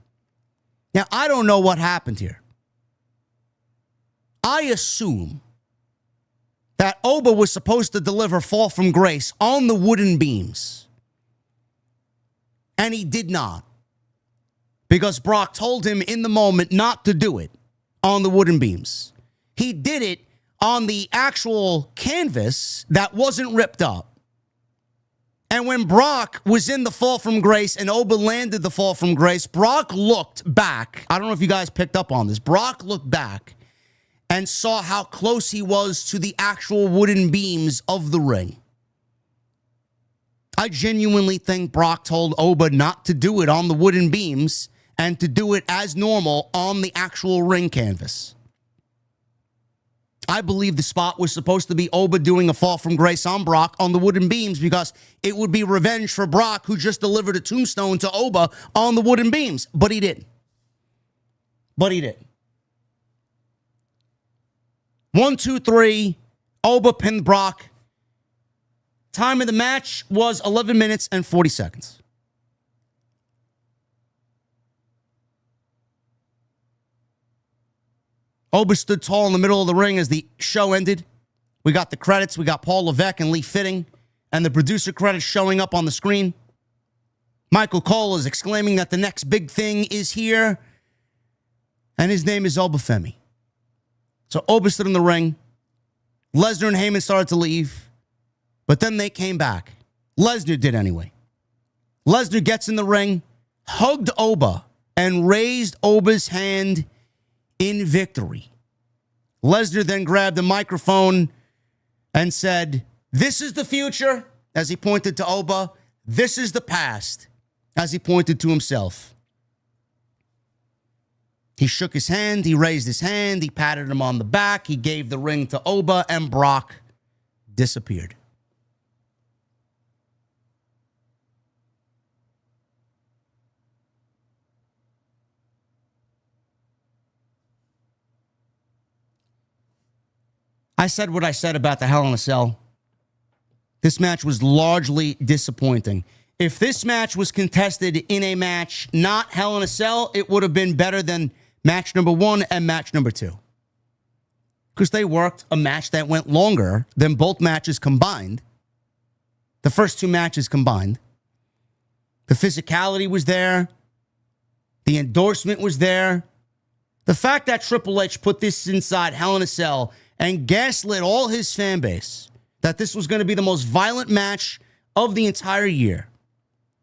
Now, I don't know what happened here. I assume that Oba was supposed to deliver fall from grace on the wooden beams. And he did not. Because Brock told him in the moment not to do it on the wooden beams. He did it on the actual canvas that wasn't ripped up. And when Brock was in the fall from grace and Oba landed the fall from grace, Brock looked back. I don't know if you guys picked up on this. Brock looked back and saw how close he was to the actual wooden beams of the ring. I genuinely think Brock told Oba not to do it on the wooden beams and to do it as normal on the actual ring canvas. I believe the spot was supposed to be Oba doing a fall from grace on Brock on the wooden beams because it would be revenge for Brock, who just delivered a tombstone to Oba on the wooden beams. But he didn't. 1, 2, 3. Oba pinned Brock. Time of the match was 11 minutes and 40 seconds. Oba stood tall in the middle of the ring as the show ended. We got the credits. We got Paul Levesque and Lee Fitting, and the producer credits showing up on the screen. Michael Cole is exclaiming that the next big thing is here, and his name is Oba Femi. So Oba stood in the ring. Lesnar and Heyman started to leave, but then they came back. Lesnar did anyway. Lesnar gets in the ring, hugged Oba, and raised Oba's hand in victory. Lesnar then grabbed the microphone and said, "This is the future," as he pointed to Oba. "This is the past," as he pointed to himself. He shook his hand. He raised his hand. He patted him on the back. He gave the ring to Oba, and Brock disappeared. I said what I said about the Hell in a Cell. This match was largely disappointing. If this match was contested in a match not Hell in a Cell, it would have been better than match number 1 and match number 2. Because they worked a match that went longer than both matches combined. The first 2 matches combined. The physicality was there. The endorsement was there. The fact that Triple H put this inside Hell in a Cell and gaslit all his fan base that this was going to be the most violent match of the entire year,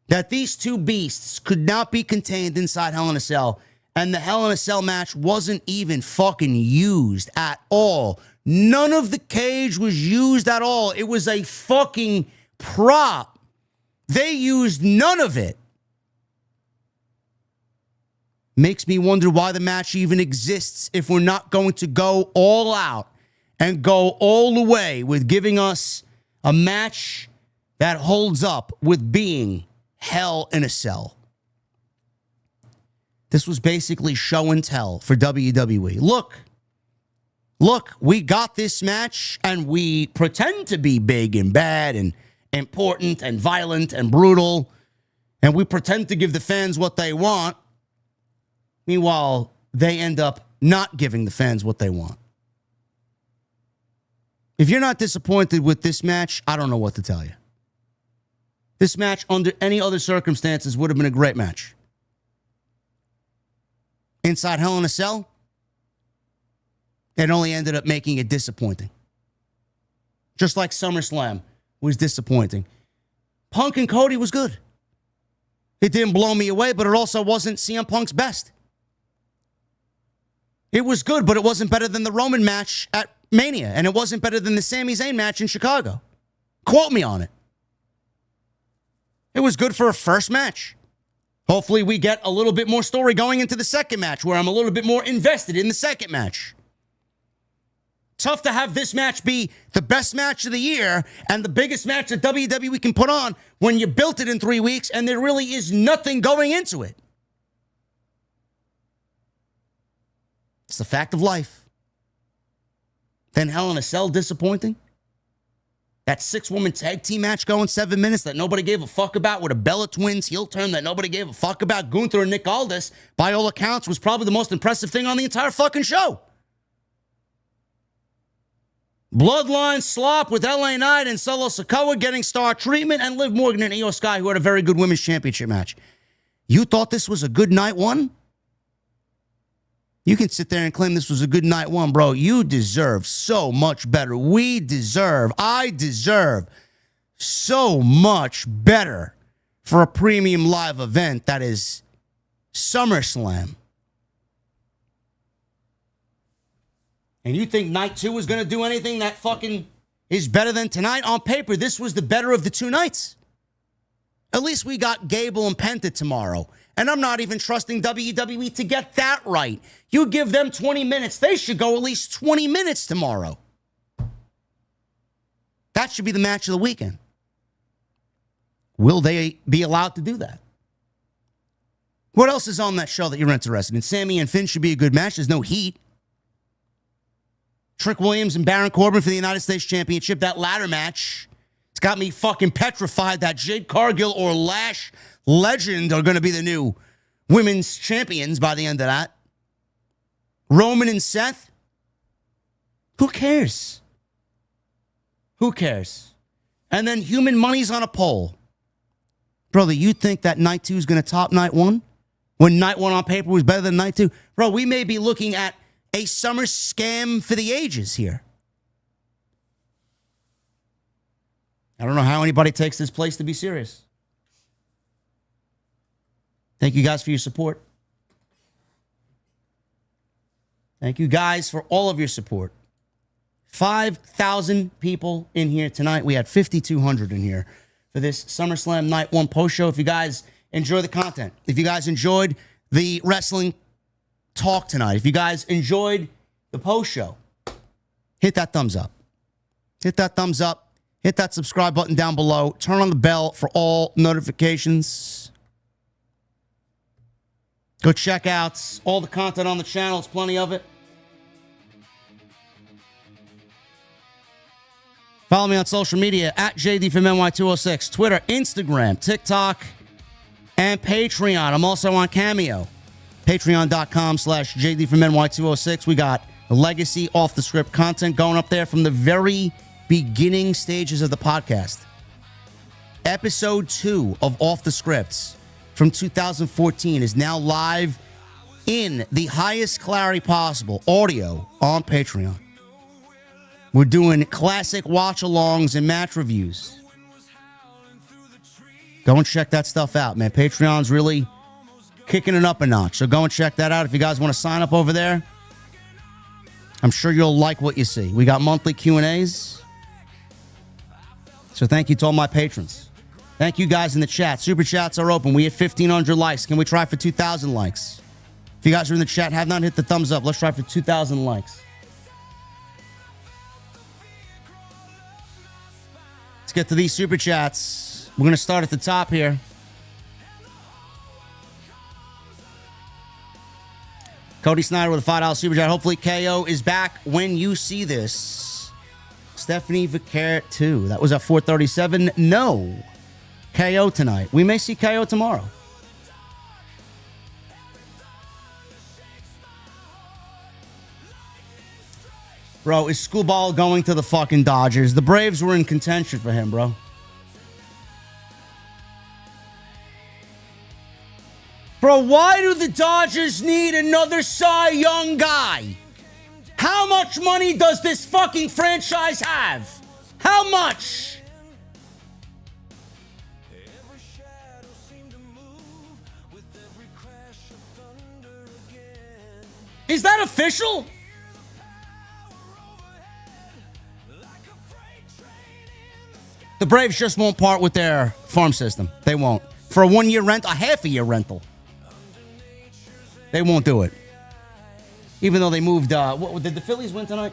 that these two beasts could not be contained inside Hell in a Cell, and the Hell in a Cell match wasn't even fucking used at all. None of the cage was used at all. It was a fucking prop. They used none of it. Makes me wonder why the match even exists if we're not going to go all out and go all the way with giving us a match that holds up with being Hell in a Cell. This was basically show and tell for WWE. Look, we got this match and we pretend to be big and bad and important and violent and brutal, and we pretend to give the fans what they want. Meanwhile, they end up not giving the fans what they want. If you're not disappointed with this match, I don't know what to tell you. This match, under any other circumstances, would have been a great match. Inside Hell in a Cell, it only ended up making it disappointing. Just like SummerSlam was disappointing. Punk and Cody was good. It didn't blow me away, but it also wasn't CM Punk's best. It was good, but it wasn't better than the Roman match at Mania, and it wasn't better than the Sami Zayn match in Chicago. Quote me on it. It was good for a first match. Hopefully we get a little bit more story going into the second match, where I'm a little bit more invested in the second match. Tough to have this match be the best match of the year and the biggest match that WWE can put on when you built it in 3 weeks and there really is nothing going into it. It's the fact of life. Then Hell in a Cell, disappointing. That 6-woman tag team match going 7 minutes that nobody gave a fuck about, with a Bella Twins heel turn that nobody gave a fuck about. Gunther and Nick Aldis, by all accounts, was probably the most impressive thing on the entire fucking show. Bloodline slop with LA Knight and Solo Sikoa getting star treatment, and Liv Morgan and IYO SKY, who had a very good women's championship match. You thought this was a good night one? You can sit there and claim this was a good night one, bro. You deserve so much better. I deserve so much better for a premium live event that is SummerSlam. And you think night 2 is going to do anything that fucking is better than tonight? On paper, this was the better of the 2 nights. At least we got Gable and Penta tomorrow. And I'm not even trusting WWE to get that right. You give them 20 minutes. They should go at least 20 minutes tomorrow. That should be the match of the weekend. Will they be allowed to do that? What else is on that show that you're interested in? Sammy and Finn should be a good match. There's no heat. Trick Williams and Baron Corbin for the United States Championship. That ladder match, it's got me fucking petrified that Jade Cargill or Lash Legend are going to be the new women's champions by the end of that. Roman and Seth. Who cares? Who cares? And then Human Money's on a poll. Brother, you think that night 2 is going to top night 1? When night 1 on paper was better than night 2? Bro, we may be looking at a summer scam for the ages here. I don't know how anybody takes this place to be serious. Thank you guys for your support. Thank you guys for all of your support. 5,000 people in here tonight. We had 5,200 in here for this SummerSlam Night 1 post show. If you guys enjoy the content, if you guys enjoyed the wrestling talk tonight, if you guys enjoyed the post show, hit that thumbs up. Hit that thumbs up. Hit that subscribe button down below. Turn on the bell for all notifications. Go check out all the content on the channel. There's plenty of it. Follow me on social media at JD from NY206. Twitter, Instagram, TikTok, and Patreon. I'm also on Cameo. Patreon.com/JD from NY206. We got legacy off the script content going up there from the very beginning stages of the podcast. Episode 2 of Off the Scripts from 2014 is now live in the highest clarity possible, audio, on Patreon. We're doing classic watch-alongs and match reviews. Go and check that stuff out, man. Patreon's really kicking it up a notch. So go and check that out if you guys want to sign up over there. I'm sure you'll like what you see. We got monthly Q&As. So thank you to all my patrons. Thank you guys in the chat. Super chats are open. We hit 1,500 likes. Can we try for 2,000 likes? If you guys are in the chat, have not hit the thumbs up. Let's try for 2,000 likes. Let's get to these super chats. We're going to start at the top here. Cody Snyder with a $5 super chat. Hopefully KO is back when you see this. Stephanie Vicaire too. That was at 4:37. No. KO tonight. We may see KO tomorrow. Bro, is Screwball going to the fucking Dodgers? The Braves were in contention for him, bro. Bro, why do the Dodgers need another Cy Young guy? How much money does this fucking franchise have? How much? Is that official? The Braves just won't part with their farm system. They won't. For a 1 year rent, a half a year rental. They won't do it. Even though they moved, what did the Phillies win tonight?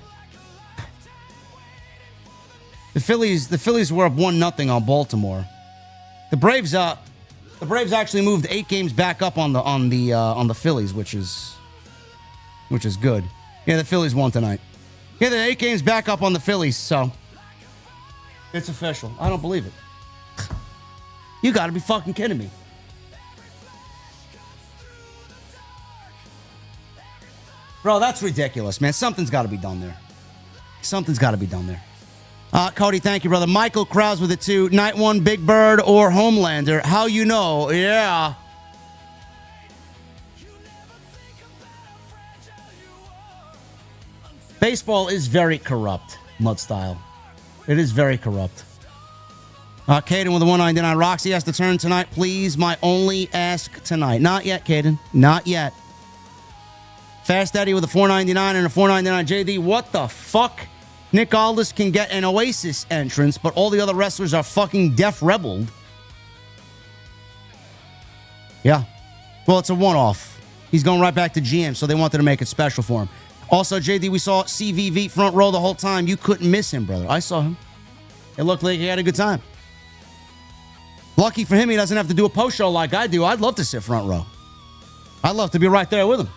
The Phillies were up 1-0 on Baltimore. The Braves actually moved 8 games back up on the Phillies, which is good. Yeah, the Phillies won tonight. Yeah, they're 8 games back up on the Phillies, so it's official. I don't believe it. You gotta be fucking kidding me. Bro, that's ridiculous, man. Something's got to be done there. Something's got to be done there. Cody, thank you, brother. Michael Krause with it, too. Night One, Big Bird, or Homelander. How you know? Yeah. Baseball is very corrupt, Mud Style. It is very corrupt. Caden with the 199. Roxy has to turn tonight. Please, my only ask tonight. Not yet, Caden. Not yet. Fast Daddy with a $4.99 and a $4.99 JD. What the fuck? Nick Aldis can get an Oasis entrance, but all the other wrestlers are fucking Def Rebelled. Yeah. Well, it's a one-off. He's going right back to GM, so they wanted to make it special for him. Also, JD, we saw CVV front row the whole time. You couldn't miss him, brother. I saw him. It looked like he had a good time. Lucky for him, he doesn't have to do a post show like I do. I'd love to sit front row. I'd love to be right there with him.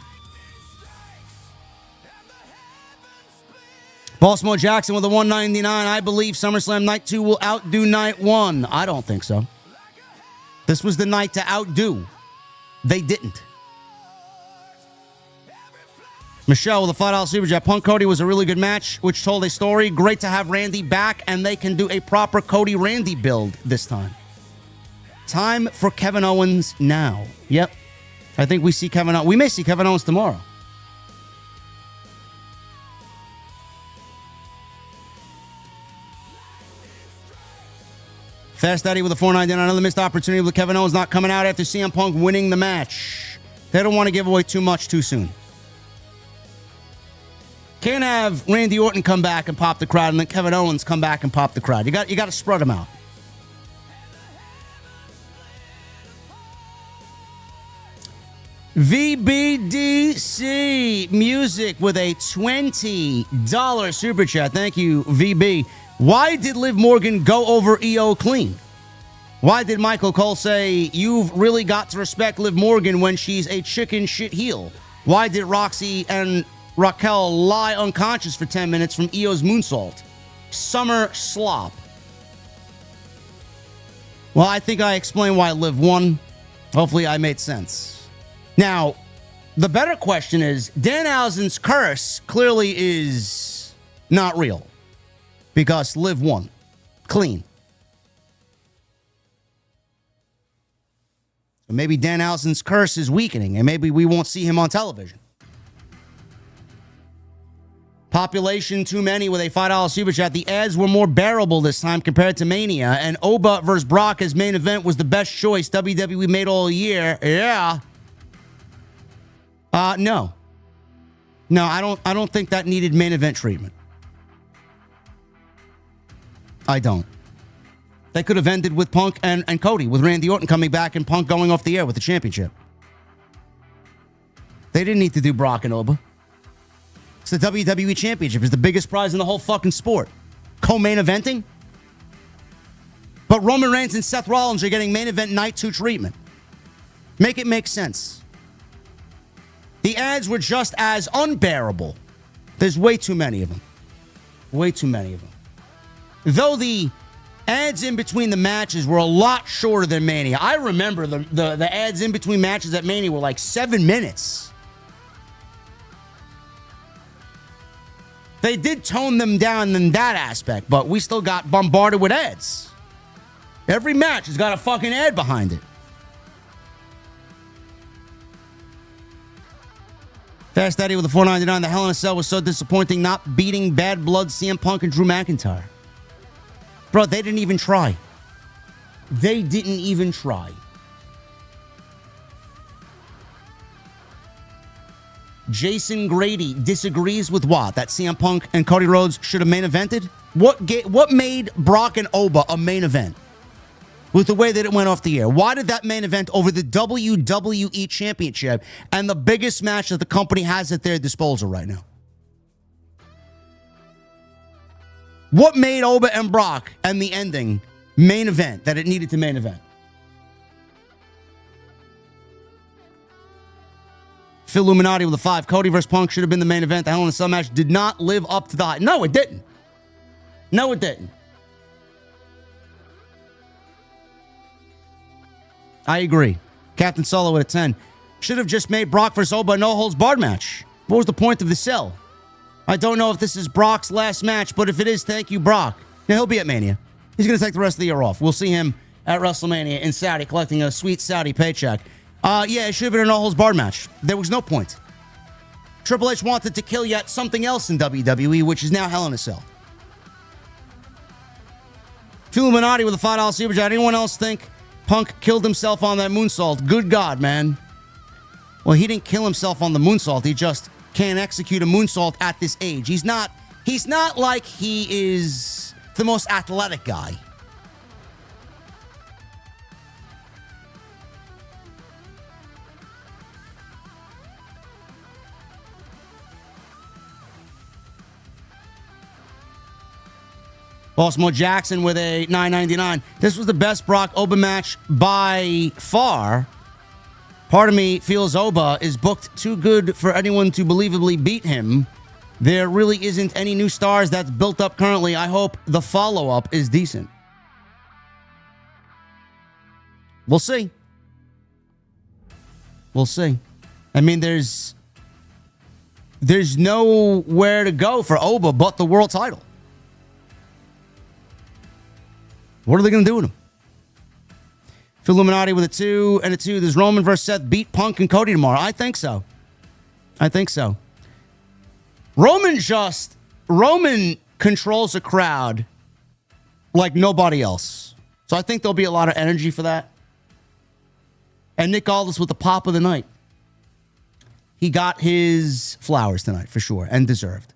Baltimore Jackson with a $1.99. I believe SummerSlam Night 2 will outdo Night 1. I don't think so. This was the night to outdo. They didn't. Michelle with a $5 super chat. Punk Cody was a really good match, which told a story. Great to have Randy back, and they can do a proper Cody Randy build this time. Time for Kevin Owens now. Yep. I think we see Kevin Owens. We may see Kevin Owens tomorrow. Fast Daddy with a $4.99. Another missed opportunity with Kevin Owens not coming out after CM Punk winning the match. They don't want to give away too much too soon. Can't have Randy Orton come back and pop the crowd and then Kevin Owens come back and pop the crowd. You got to spread them out. VBDC Music with a $20 super chat. Thank you, VB. Why did Liv Morgan go over EO clean? Why did Michael Cole say, you've really got to respect Liv Morgan when she's a chicken shit heel? Why did Roxy and Raquel lie unconscious for 10 minutes from EO's moonsault? Summer slop. Well, I think I explained why Liv won. Hopefully I made sense. Now, the better question is, Danhausen's curse clearly is not real. Because Liv won. Clean. And maybe Danhausen's curse is weakening, and maybe we won't see him on television. Population too many with a $5 super chat. The ads were more bearable this time compared to Mania, and Oba versus Brock as main event was the best choice WWE made all year. Yeah. No. No, I don't think that needed main event treatment. I don't. They could have ended with Punk and Cody, with Randy Orton coming back and Punk going off the air with the championship. They didn't need to do Brock and Oba. It's the WWE Championship. It's the biggest prize in the whole fucking sport. Co-main eventing? But Roman Reigns and Seth Rollins are getting main event night 2 treatment. Make it make sense. The ads were just as unbearable. There's way too many of them. Way too many of them. Though the ads in between the matches were a lot shorter than Mania. I remember the ads in between matches at Mania were like 7 minutes. They did tone them down in that aspect, but we still got bombarded with ads. Every match has got a fucking ad behind it. Fast Eddie with the $4.99. The Hell in a Cell was so disappointing, not beating Bad Blood, CM Punk, and Drew McIntyre. Bro, they didn't even try. They didn't even try. Jason Grady disagrees with what? That CM Punk and Cody Rhodes should have main evented? What made Brock and Oba a main event? With the way that it went off the air. Why did that main event over the WWE Championship and the biggest match that the company has at their disposal right now? What made Oba and Brock and the ending main event that it needed to main event? Phil Illuminati with a 5. Cody versus Punk should have been the main event. The Hell in a Cell match did not live up to the hype. No, it didn't. No, it didn't. I agree. Captain Solo with a 10. Should have just made Brock versus Oba a no-holds-barred match. What was the point of the cell? I don't know if this is Brock's last match, but if it is, thank you, Brock. Now, he'll be at Mania. He's going to take the rest of the year off. We'll see him at WrestleMania in Saudi collecting a sweet Saudi paycheck. Yeah, it should have been a no-holds-barred match. There was no point. Triple H wanted to kill yet something else in WWE, which is now Hell in a Cell. Phil Illuminati with a $5 super chat. Anyone else think Punk killed himself on that moonsault? Good God, man. Well, he didn't kill himself on the moonsault. He just can't execute a moonsault at this age. He's not like he is the most athletic guy. Baltimore Jackson with a $9.99. This was the best Brock Oba match by far. Part of me feels Oba is booked too good for anyone to believably beat him. There really isn't any new stars that's built up currently. I hope the follow-up is decent. We'll see. We'll see. I mean, there's nowhere to go for Oba but the world title. What are they going to do with him? Phil Illuminati with a 2 and a 2. Does Roman versus Seth beat Punk and Cody tomorrow? I think so. I think so. Roman controls a crowd like nobody else. So I think there'll be a lot of energy for that. And Nick Aldis with the pop of the night. He got his flowers tonight for sure and deserved.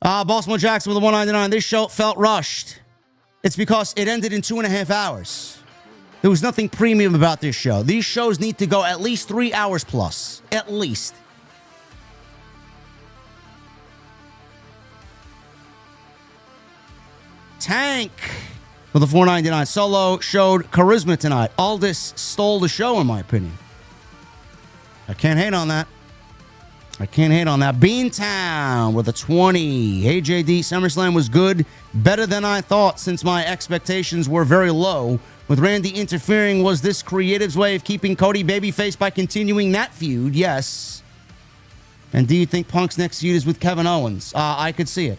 Baltimore Jackson with a $1.99. This show felt rushed. It's because it ended in 2.5 hours. There was nothing premium about this show. These shows need to go at least 3 hours plus. At least. Tank with a $4.99. Solo showed charisma tonight. Aldis stole the show, in my opinion. I can't hate on that. Beantown with a 20. Hey, JD, SummerSlam was good. Better than I thought since my expectations were very low. With Randy interfering, was this creative's way of keeping Cody babyface by continuing that feud? Yes. And do you think Punk's next feud is with Kevin Owens? I could see it.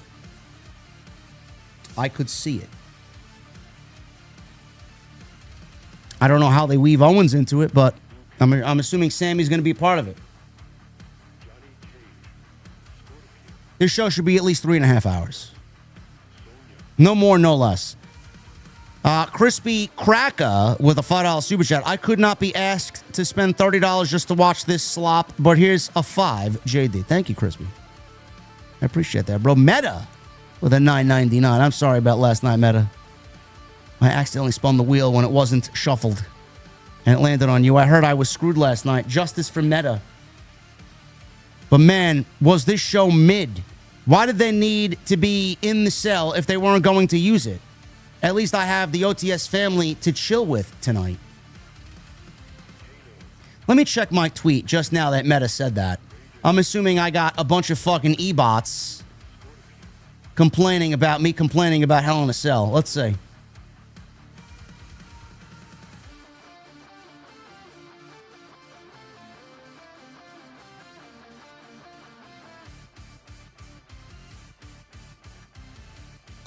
I don't know how they weave Owens into it, but I'm assuming Sammy's going to be a part of it. This show should be at least 3.5 hours. No more, no less. Crispy Cracker with a $5 super chat. I could not be asked to spend $30 just to watch this slop, but here's a $5, JD. Thank you, Crispy. I appreciate that, bro. Meta with a $9.99. I'm sorry about last night, Meta. I accidentally spun the wheel when it wasn't shuffled, and it landed on you. I heard I was screwed last night. Justice for Meta. But man, was this show mid? Why did they need to be in the cell if they weren't going to use it? At least I have the OTS family to chill with tonight. Let me check my tweet just now that Meta said that. I'm assuming I got a bunch of fucking e-bots complaining about Hell in a Cell. Let's see.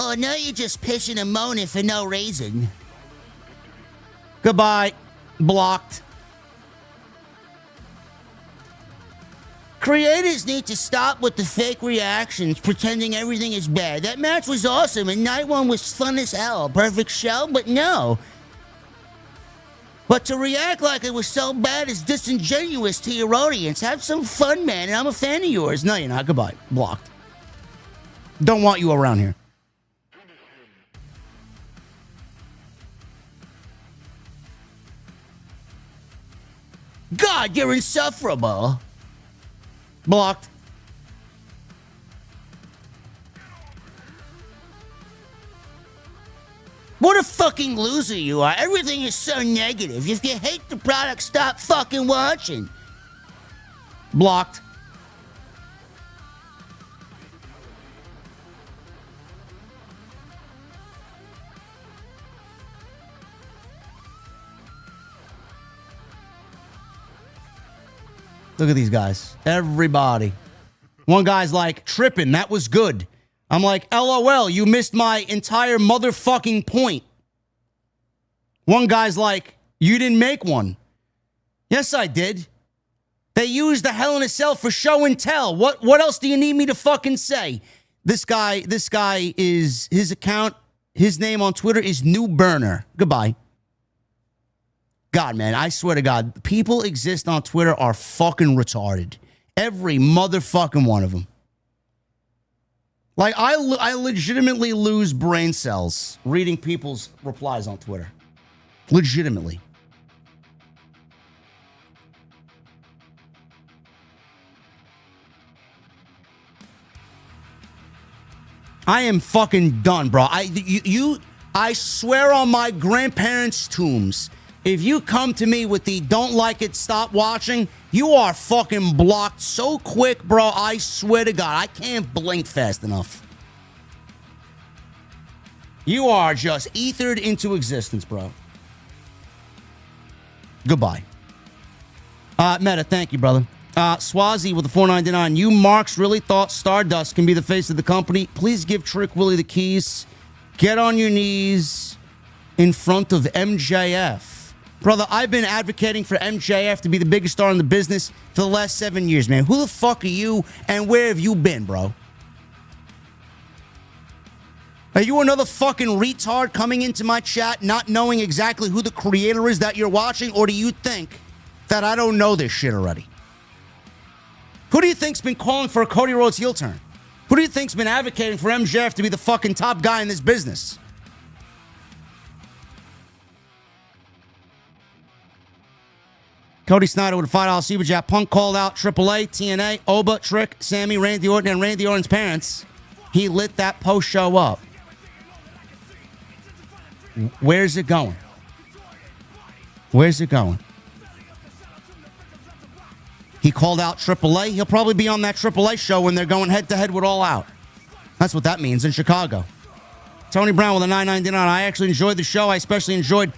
Oh, now you're just pissing and moaning for no reason. Goodbye. Blocked. Creators need to stop with the fake reactions, pretending everything is bad. That match was awesome, and Night One was fun as hell. Perfect show, but no. But to react like it was so bad is disingenuous to your audience. Have some fun, man, and I'm a fan of yours. No, you're not. Goodbye. Blocked. Don't want you around here. God, you're insufferable. Blocked. What a fucking loser you are. Everything is so negative. If you hate the product, stop fucking watching. Blocked. Look at these guys. Everybody. One guy's like, tripping. That was good. I'm like, LOL, you missed my entire motherfucking point. One guy's like, you didn't make one. Yes, I did. They used the Hell in a Cell for show and tell. What else do you need me to fucking say? This guy is, his account, his name on Twitter is New Burner. Goodbye. God, man, I swear to God, people exist on Twitter are fucking retarded. Every motherfucking one of them. Like, I legitimately lose brain cells reading people's replies on Twitter. Legitimately. I am fucking done, bro. I swear on my grandparents' tombs, if you come to me with the don't like it, stop watching, you are fucking blocked so quick, bro. I swear to God, I can't blink fast enough. You are just ethered into existence, bro. Goodbye. Meta, thank you, brother. Swazi with the $4.99. You marks really thought Stardust can be the face of the company? Please give Trick Willie the keys. Get on your knees in front of MJF. Brother, I've been advocating for MJF to be the biggest star in the business for the last 7 years, man. Who the fuck are you and where have you been, bro? Are you another fucking retard coming into my chat not knowing exactly who the creator is that you're watching? Or do you think that I don't know this shit already? Who do you think's been calling for a Cody Rhodes heel turn? Who do you think's been advocating for MJF to be the fucking top guy in this business? Cody Snyder with a $5 super chat. Punk called out AAA, TNA, Oba, Trick, Sammy, Randy Orton, and Randy Orton's parents. He lit that post show up. Where's it going? Where's it going? He called out AAA. He'll probably be on that AAA show when they're going head-to-head with All Out. That's what that means in Chicago. Tony Brown with a $9.99. I actually enjoyed the show. I especially enjoyed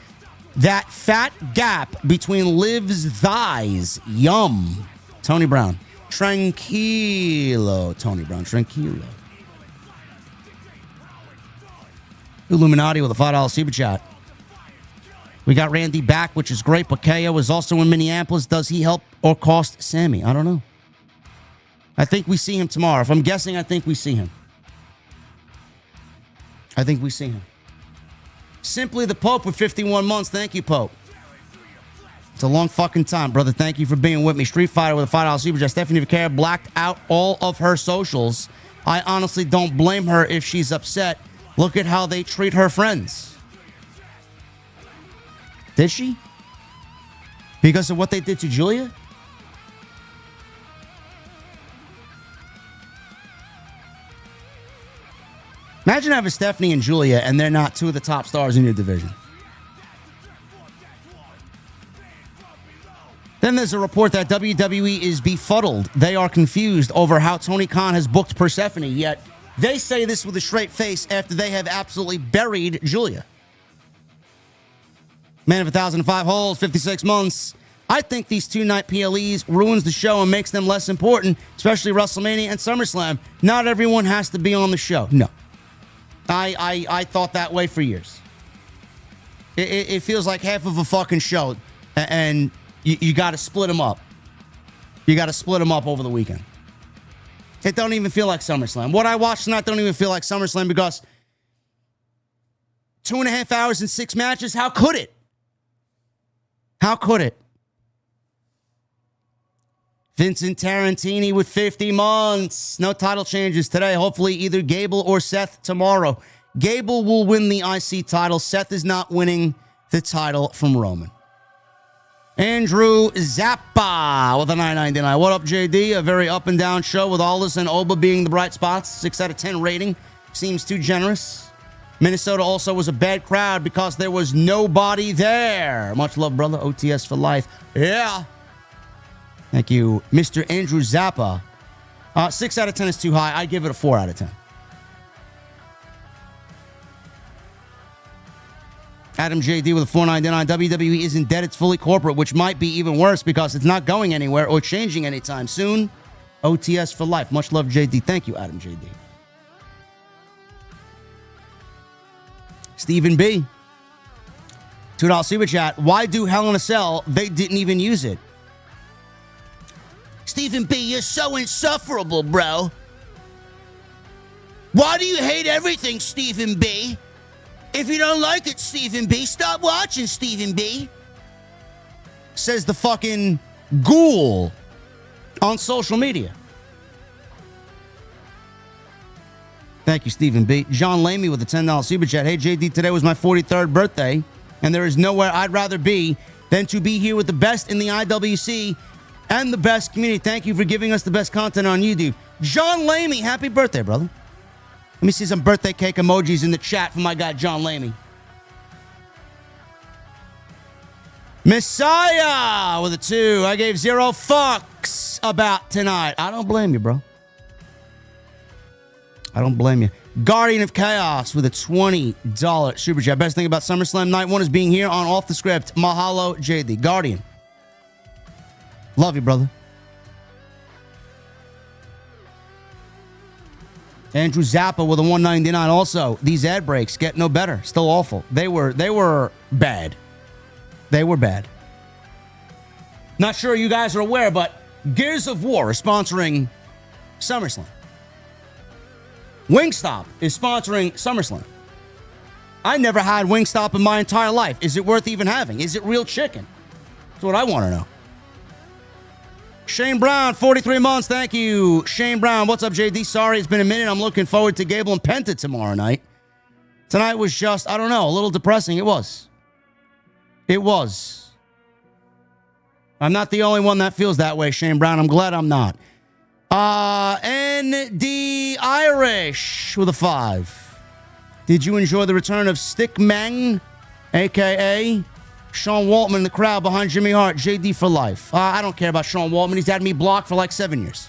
that fat gap between Liv's thighs. Yum. Tony Brown. Tranquilo. Tony Brown. Tranquilo. Illuminati with a $5 super chat. We got Randy back, which is great, but KO is also in Minneapolis. Does he help or cost Sammy? I don't know. I think we see him tomorrow. If I'm guessing, I think we see him. I think we see him. Simply the Pope with 51 months. Thank you, Pope. It's a long fucking time, brother. Thank you for being with me. Street Fighter with a $5 super chat. Stephanie Vaquera blacked out all of her socials. I honestly don't blame her if she's upset. Look at how they treat her friends. Did she? Because of what they did to Julia? Imagine having Stephanie and Julia and they're not two of the top stars in your division. Then there's a report that WWE is befuddled. They are confused over how Tony Khan has booked Persephone, yet they say this with a straight face after they have absolutely buried Julia. Man of 1,005 holes, 56 months. I think these two-night PLEs ruins the show and makes them less important, especially WrestleMania and SummerSlam. Not everyone has to be on the show. No. I thought that way for years. It feels like half of a fucking show, and you got to split them up. You got to split them up over the weekend. It don't even feel like SummerSlam. What I watched tonight don't even feel like SummerSlam because 2.5 hours and 6 matches, how could it? How could it? Vincent Tarantini with 50 months. No title changes today. Hopefully either Gable or Seth tomorrow. Gable will win the IC title. Seth is not winning the title from Roman. Andrew Zappa with a $9.99. What up, JD? A very up and down show with Aldis and Oba being the bright spots. 6 out of 10 rating. Seems too generous. Minnesota also was a bad crowd because there was nobody there. Much love, brother. OTS for life. Yeah. Thank you, Mr. Andrew Zappa. 6 out of 10 is too high. I give it a 4 out of 10. Adam JD with a $4.99. WWE isn't dead. It's fully corporate, which might be even worse because it's not going anywhere or changing anytime soon. OTS for life. Much love, JD. Thank you, Adam JD. Stephen B. $2 super chat. Why do Hell in a Cell? They didn't even use it. Stephen B., you're so insufferable, bro. Why do you hate everything, Stephen B.? If you don't like it, Stephen B., stop watching, Stephen B. Says the fucking ghoul on social media. Thank you, Stephen B. John Lamy with a $10 super chat. Hey, JD, today was my 43rd birthday, and there is nowhere I'd rather be than to be here with the best in the IWC and the best community. Thank you for giving us the best content on YouTube. John Lamy, happy birthday, brother. Let me see some birthday cake emojis in the chat from my guy, John Lamy. Messiah with a 2. I gave 0 fucks about tonight. I don't blame you, bro. I don't blame you. Guardian of Chaos with a $20 super chat. Best thing about SummerSlam Night One is being here on Off the Script. Mahalo, JD. Guardian. Love you, brother. Andrew Zappa with a $1.99. Also, these ad breaks get no better. Still awful. They were bad. They were bad. Not sure you guys are aware, but Gears of War is sponsoring SummerSlam. Wingstop is sponsoring SummerSlam. I never had Wingstop in my entire life. Is it worth even having? Is it real chicken? That's what I want to know. Shane Brown, 43 months. Thank you, Shane Brown. What's up, JD? Sorry, it's been a minute. I'm looking forward to Gable and Penta tomorrow night. Tonight was just, I don't know, a little depressing. It was. It was. I'm not the only one that feels that way, Shane Brown. I'm glad I'm not. ND Irish with a 5. Did you enjoy the return of Stickman, a.k.a. Sean Waltman in the crowd behind Jimmy Hart? JD for life. I don't care about Sean Waltman. He's had me blocked for like 7 years.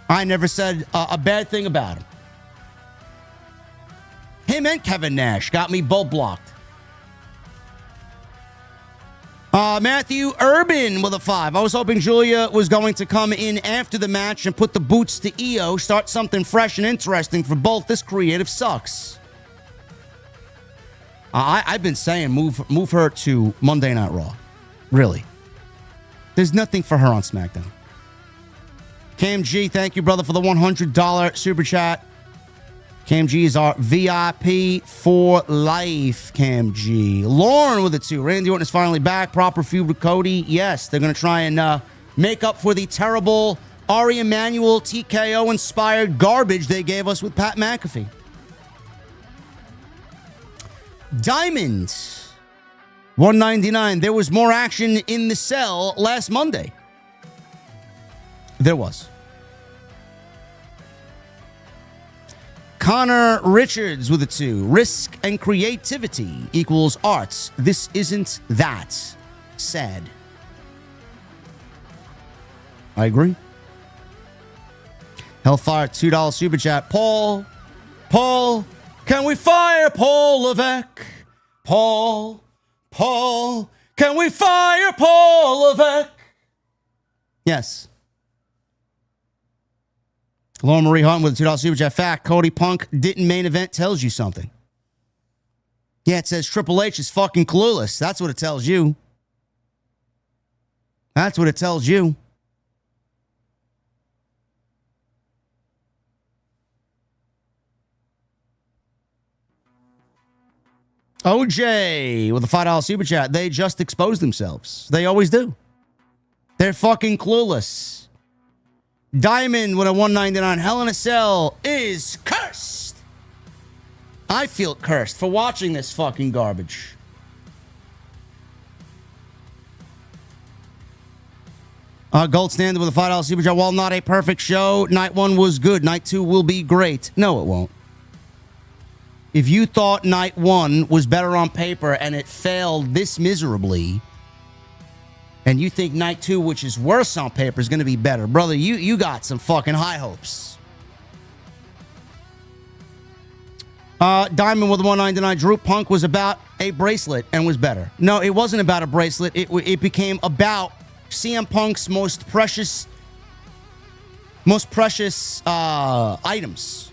I never said a bad thing about him. Him and Kevin Nash got me both blocked. Matthew Urban with a 5. I was hoping Julia was going to come in after the match and put the boots to Io, start something fresh and interesting for both. This creative sucks. I've been saying move her to Monday Night Raw. Really. There's nothing for her on SmackDown. KMG, thank you, brother, for the $100 super chat. KMG is our VIP for life, KMG. Lauren with it, too. Randy Orton is finally back. Proper feud with Cody. Yes, they're going to try and make up for the terrible Ari Emanuel TKO-inspired garbage they gave us with Pat McAfee. Diamond, $199. There was more action in the cell last Monday. There was. Connor Richards with a 2. Risk and creativity equals arts. This isn't that. Sad. I agree. Hellfire, $2 super chat. Paul, can we fire Paul Levesque? Paul, can we fire Paul Levesque? Yes. Lauren Marie Hunt with a $2 super chat. Fact, Cody Punk didn't main event tells you something. Yeah, it says Triple H is fucking clueless. That's what it tells you. That's what it tells you. OJ with a $5 super chat. They just exposed themselves. They always do. They're fucking clueless. Diamond with a $199. Hell in a Cell is cursed. I feel cursed for watching this fucking garbage. Gold Standard with a $5 super chat. While not a perfect show, night one was good. Night two will be great. No, it won't. If you thought night one was better on paper and it failed this miserably, and you think night two, which is worse on paper, is going to be better, brother, you got some fucking high hopes. Diamond with the $199. Drew Punk was about a bracelet and was better. No, it wasn't about a bracelet. It became about CM Punk's most precious items.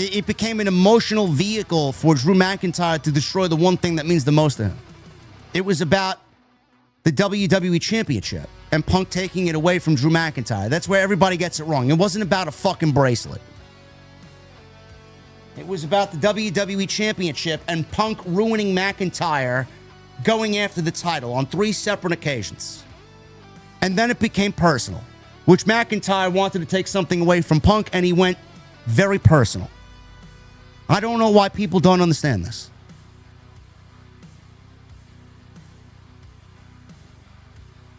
It became an emotional vehicle for Drew McIntyre to destroy the one thing that means the most to him. It was about the WWE Championship and Punk taking it away from Drew McIntyre. That's where everybody gets it wrong. It wasn't about a fucking bracelet. It was about the WWE Championship and Punk ruining McIntyre going after the title on 3 separate occasions. And then it became personal, which McIntyre wanted to take something away from Punk, and he went very personal. I don't know why people don't understand this.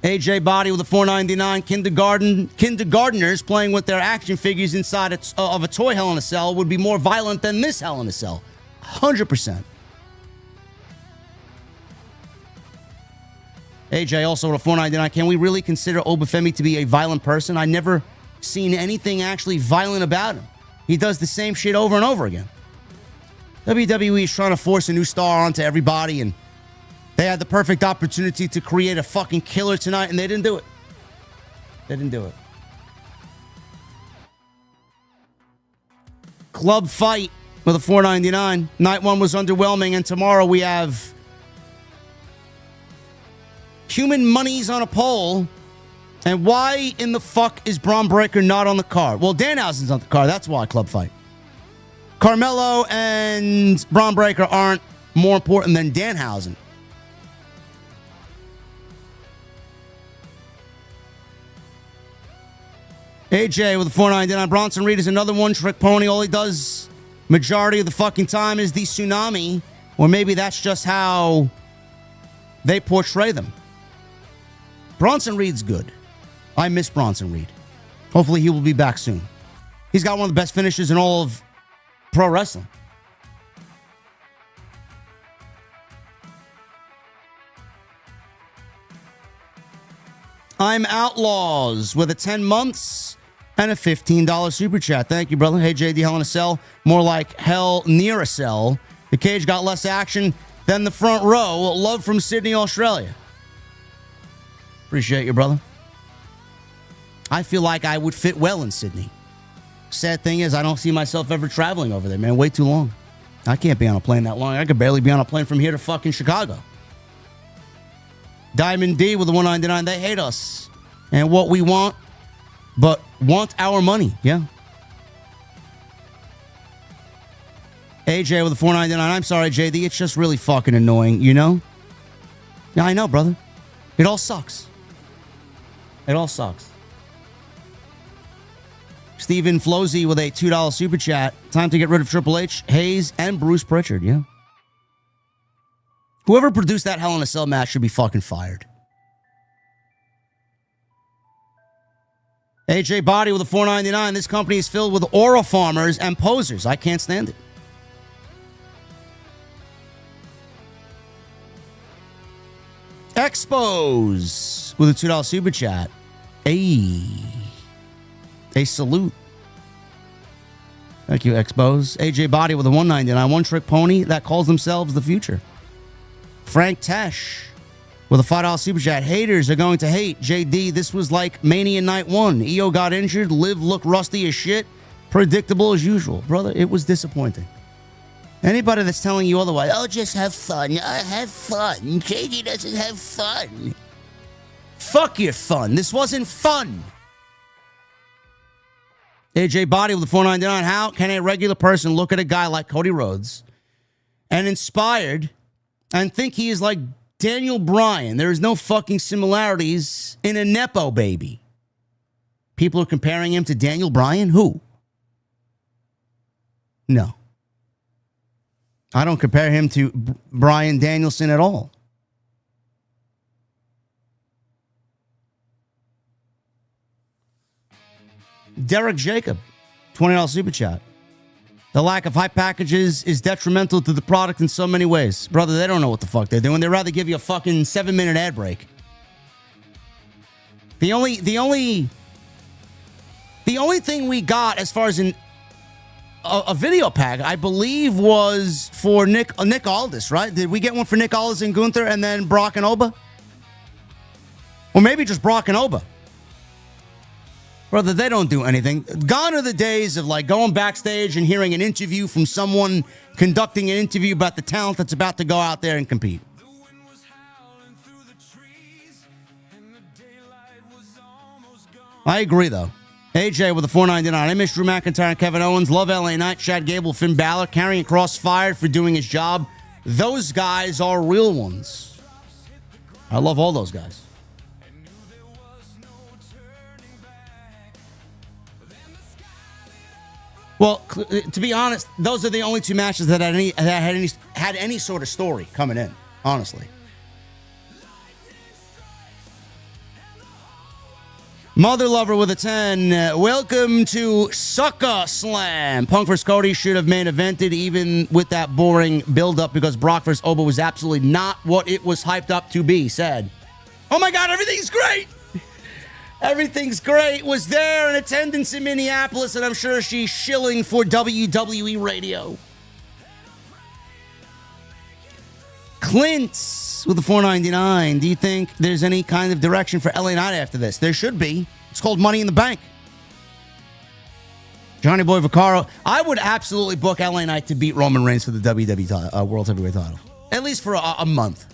AJ Body with a $4.99. Kindergarteners playing with their action figures inside of a toy Hell in a Cell would be more violent than this Hell in a Cell. 100%. AJ also with a $4.99. Can we really consider Oba Femi to be a violent person? I never seen anything actually violent about him. He does the same shit over and over again. WWE is trying to force a new star onto everybody, and they had the perfect opportunity to create a fucking killer tonight, and they didn't do it. They didn't do it. Club Fight with a $4.99. Night one was underwhelming, and tomorrow we have Human Monies on a Pole. And why in the fuck is Braun Breaker not on the card? Well, Danhausen's on the card. That's why, Club Fight. Carmelo and Braun Breaker aren't more important than Danhausen. AJ with a $4.99. Bronson Reed is another one-trick pony. All he does majority of the fucking time is the tsunami. Or maybe that's just how they portray them. Bronson Reed's good. I miss Bronson Reed. Hopefully he will be back soon. He's got one of the best finishes in all of pro wrestling. I'm Outlaws with a 10 months and a $15 super chat. Thank you, brother. Hey, JD, Hell in a Cell. More like Hell near a Cell. The cage got less action than the front row. Love from Sydney, Australia. Appreciate you, brother. I feel like I would fit well in Sydney. Sad thing is, I don't see myself ever traveling over there, man. Way too long. I can't be on a plane that long. I could barely be on a plane from here to fucking Chicago. Diamond D with the 199. They hate us and what we want, but want our money. Yeah. AJ with the 499. I'm sorry, JD. It's just really fucking annoying, you know? Yeah, I know, brother. It all sucks. It all sucks. Stephen Flozy with a $2 super chat. Time to get rid of Triple H, Hayes, and Bruce Pritchard, yeah. Whoever produced that Hell in a Cell match should be fucking fired. AJ Body with a 499. This company is filled with aura farmers and posers. I can't stand it. Expos with a $2 super chat. A salute. Thank you, Expos. AJ Body with a 199. One trick pony that calls themselves the future. Frank Tesh with a $5 super chat. Haters are going to hate. JD, this was like Mania Night One. EO got injured. Liv looked rusty as shit. Predictable as usual. Brother, it was disappointing. Anybody that's telling you otherwise, oh, just have fun. Have fun. JD doesn't have fun. Fuck your fun. This wasn't fun. AJ Body with the 499. How can a regular person look at a guy like Cody Rhodes and inspired and think he is like Daniel Bryan? There is no fucking similarities in a Nepo baby. People are comparing him to Daniel Bryan? Who? No. I don't compare him to Bryan Danielson at all. Derek Jacob, $20 super chat. The lack of hype packages is detrimental to the product in so many ways. Brother, they don't know what the fuck they're doing. They'd rather give you a fucking 7-minute ad break. The only thing we got as far as a video pack, I believe, was for Nick Aldis, right? Did we get one for Nick Aldis and Gunther and then Brock and Oba? Or maybe just Brock and Oba. Brother, they don't do anything. Gone are the days of like going backstage and hearing an interview from someone conducting an interview about the talent that's about to go out there and compete. I agree, though. AJ with a 499. I miss Drew McIntyre and Kevin Owens. Love LA Knight, Chad Gable, Finn Balor. Karrion Kross fired for doing his job. Those guys are real ones. I love all those guys. Well, to be honest, those are the only two matches that had any sort of story coming in, honestly. Mother Lover with a 10. Welcome to SummerSlam. Punk vs. Cody should have main evented even with that boring build-up because Brock vs. Oba was absolutely not what it was hyped up to be, said. Oh my God, everything's great. Everything's great. Was there in attendance in Minneapolis, and I'm sure she's shilling for WWE radio. Clint with the 499. Do you think there's any kind of direction for LA Knight after this? There should be. It's called Money in the Bank. Johnny Boy Vaccaro. I would absolutely book LA Knight to beat Roman Reigns for the WWE World Heavyweight title. At least for a month.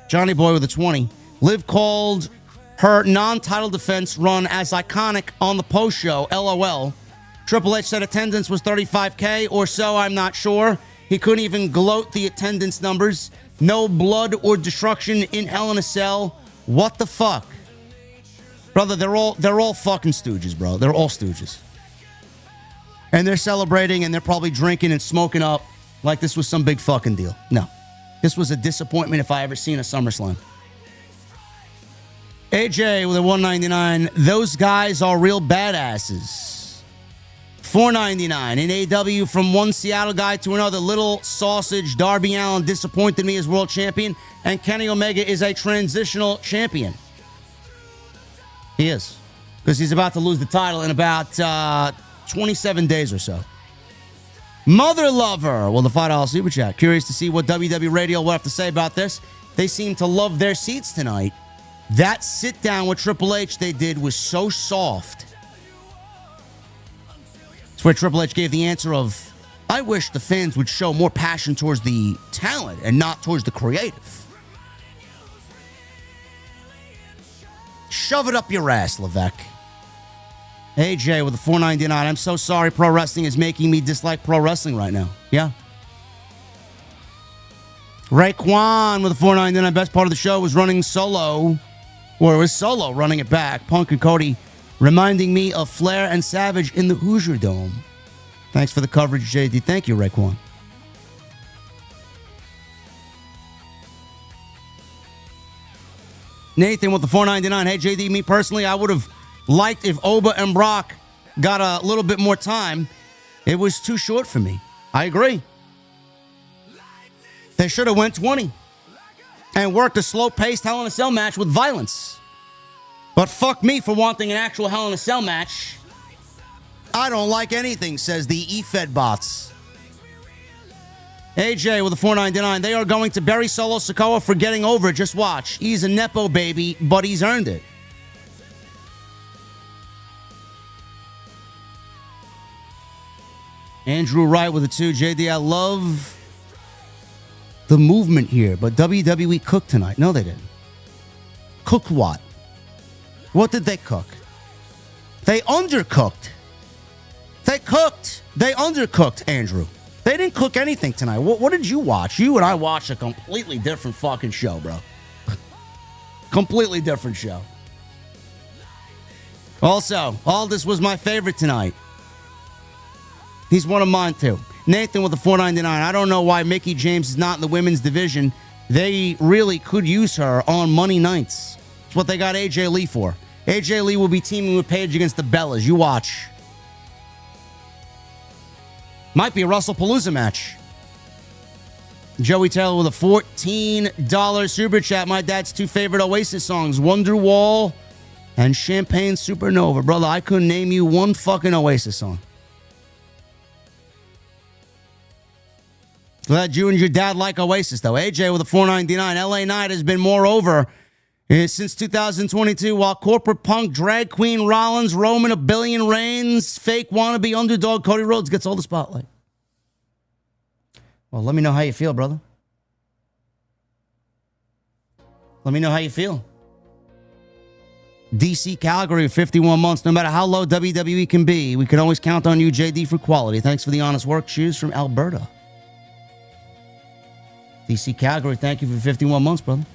Johnny Boy with a 20. Liv called her non-title defense run as iconic on the post show. LOL. Triple H said attendance was 35K or so. I'm not sure. He couldn't even gloat the attendance numbers. No blood or destruction in Hell in a Cell. What the fuck? Brother, they're all fucking stooges, bro. They're all stooges. And they're celebrating and they're probably drinking and smoking up like this was some big fucking deal. No. This was a disappointment if I ever seen a SummerSlam. AJ with a 199. Those guys are real badasses. 499. In AW, from one Seattle guy to another, little sausage. Darby Allin disappointed me as world champion, and Kenny Omega is a transitional champion. He is, because he's about to lose the title in about 27 days or so. Mother Lover, well, the $5 super chat. Curious to see what WWE Radio will have to say about this. They seem to love their seats tonight. That sit down with Triple H they did was so soft. It's Where Triple H gave the answer of, I wish the fans would show more passion towards the talent and not towards the creative. Shove it up your ass, Levesque. AJ with the $4.99. I'm so sorry pro wrestling is making me dislike pro wrestling right now. Yeah. Raekwon with the $4.99. Best part of the show was running Solo. Or it was Solo running it back. Punk and Cody reminding me of Flair and Savage in the Hoosier Dome. Thanks for the coverage, JD. Thank you, Raekwon. Nathan with the $4.99. Hey, JD, me personally, I would have liked if Oba and Brock got a little bit more time. It was too short for me. I agree. They should have went 20 and worked a slow-paced Hell in a Cell match with violence. But fuck me for wanting an actual Hell in a Cell match. I don't like anything, says the eFed bots. AJ with the $4.99. They are going to bury Solo Sikoa for getting over it. Just watch. He's a Nepo baby, but he's earned it. Andrew Wright with a 2. JD, I love the movement here, but WWE cooked tonight. No, they didn't. Cooked what? What did they cook? They undercooked. They cooked. They undercooked, Andrew. They didn't cook anything tonight. What did you watch? You and I watched a completely different fucking show, bro. Completely different show. Also, Aldis was my favorite tonight. He's one of mine, too. Nathan with the $4.99. I don't know why Mickie James is not in the women's division. They really could use her on Monday nights. That's what they got AJ Lee for. AJ Lee will be teaming with Paige against the Bellas. You watch. Might be a WrestlePalooza match. Joey Taylor with a $14 super chat. My dad's 2 favorite Oasis songs, Wonderwall and Champagne Supernova. Brother, I couldn't name you one fucking Oasis song. Glad you and your dad like Oasis, though. AJ with a $4.99. LA Knight has been more over since 2022, while corporate punk, drag queen Rollins, Roman, a billion reigns, fake wannabe underdog Cody Rhodes gets all the spotlight. Well, let me know how you feel, brother. Let me know how you feel. DC Calgary, 51 months. No matter how low WWE can be, we can always count on you, JD, for quality. Thanks for the honest work. Cheers from Alberta. DC Calgary, thank you for 51 months, brother.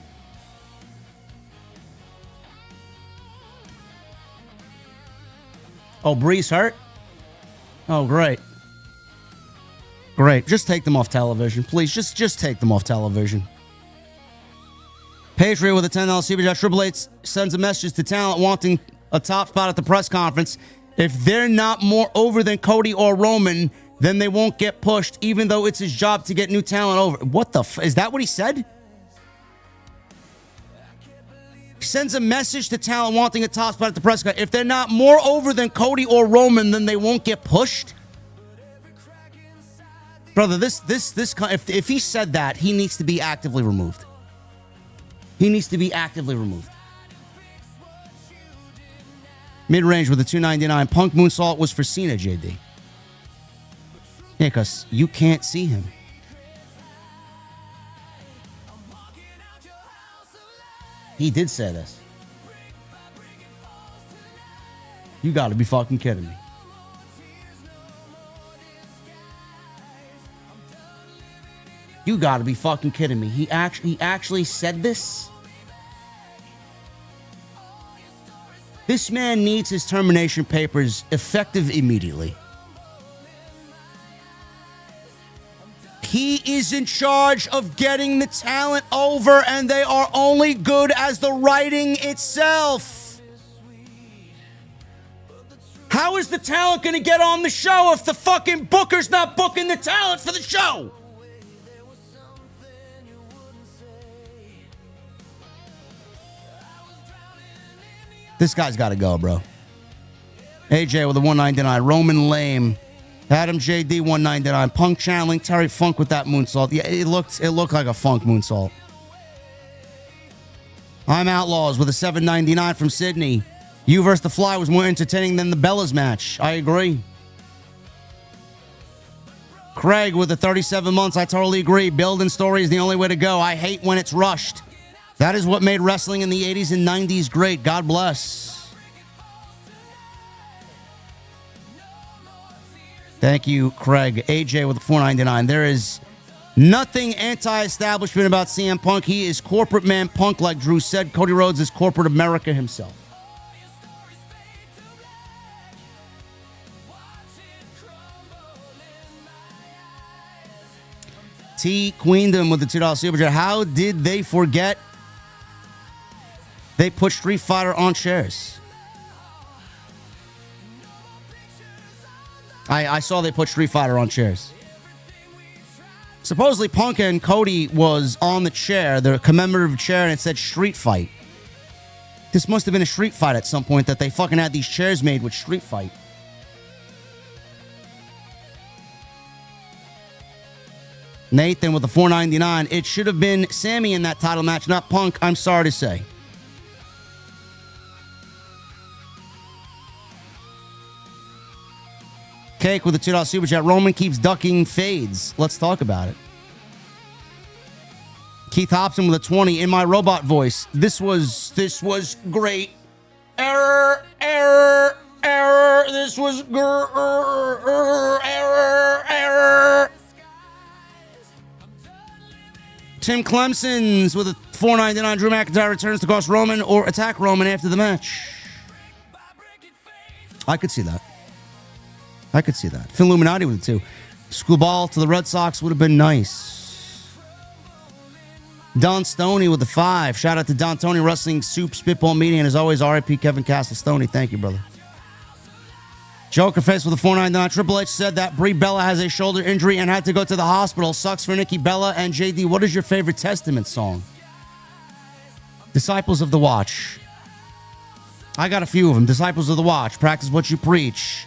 Oh, Breeze hurt? Oh, great. Great. Just take them off television. Please, just take them off television. Patriot with a $10 super chat. Triple H sends a message to talent wanting a top spot at the press conference. If they're not more over than Cody or Roman, then they won't get pushed, even though it's his job to get new talent over. What the is that what he said? He sends a message to talent wanting a top spot at the press conference. If they're not more over than Cody or Roman, then they won't get pushed. Brother, if he said that, he needs to be actively removed. He needs to be actively removed. Mid-range with a $2.99. Punk moonsault was for Cena, JD. Yeah, because you can't see him. He did say this. You got to be fucking kidding me. You got to be fucking kidding me. He actually said this? This man needs his termination papers effective immediately. He is in charge of getting the talent over, and they are only good as the writing itself. How is the talent going to get on the show if the fucking booker's not booking the talent for the show? This guy's got to go, bro. AJ with a $1.99. Roman lame. Adam JD $1.99. Punk channeling Terry Funk with that moonsault. Yeah, it looked like a Funk moonsault. I'm Outlaws with a $7.99 from Sydney. You versus the Fly was more entertaining than the Bellas match. I agree. Craig with the 37 months. I totally agree. Building story is the only way to go. I hate when it's rushed. That is what made wrestling in the 80s and 90s great. God bless. Thank you, Craig. AJ with the $4.99. There is nothing anti-establishment about CM Punk. He is corporate man Punk, like Drew said. Cody Rhodes is corporate America himself. T. Queendom with the $2 super chat. How did they forget they put Street Fighter on chairs? I saw they put Street Fighter on chairs. Supposedly Punk and Cody was on the chair, the commemorative chair, and it said Street Fight. This must have been a Street Fight at some point that they fucking had these chairs made with Street Fight. Nathan with the $4.99. It should have been Sammy in that title match, not Punk. I'm sorry to say. Cake with a $2 super chat. Roman keeps ducking fades. Let's talk about it. Keith Hobson with a 20. In my robot voice. This was great. Error. This was error. Tim Clemson's with a $4.99. Drew McIntyre returns to cost Roman or attack Roman after the match. I could see that. Phil Illuminati with it too. Screwball to the Red Sox would have been nice. Don Stoney with the 5. Shout out to Don Tony Wrestling Soup Spitball Meeting. And as always, RIP Kevin Castle Stoney. Thank you, brother. Joker Face with a $4.99. Triple H said that Brie Bella has a shoulder injury and had to go to the hospital. Sucks for Nikki Bella. And JD, what is your favorite Testament song? Disciples of the Watch. I got a few of them. Disciples of the Watch. Practice What You Preach.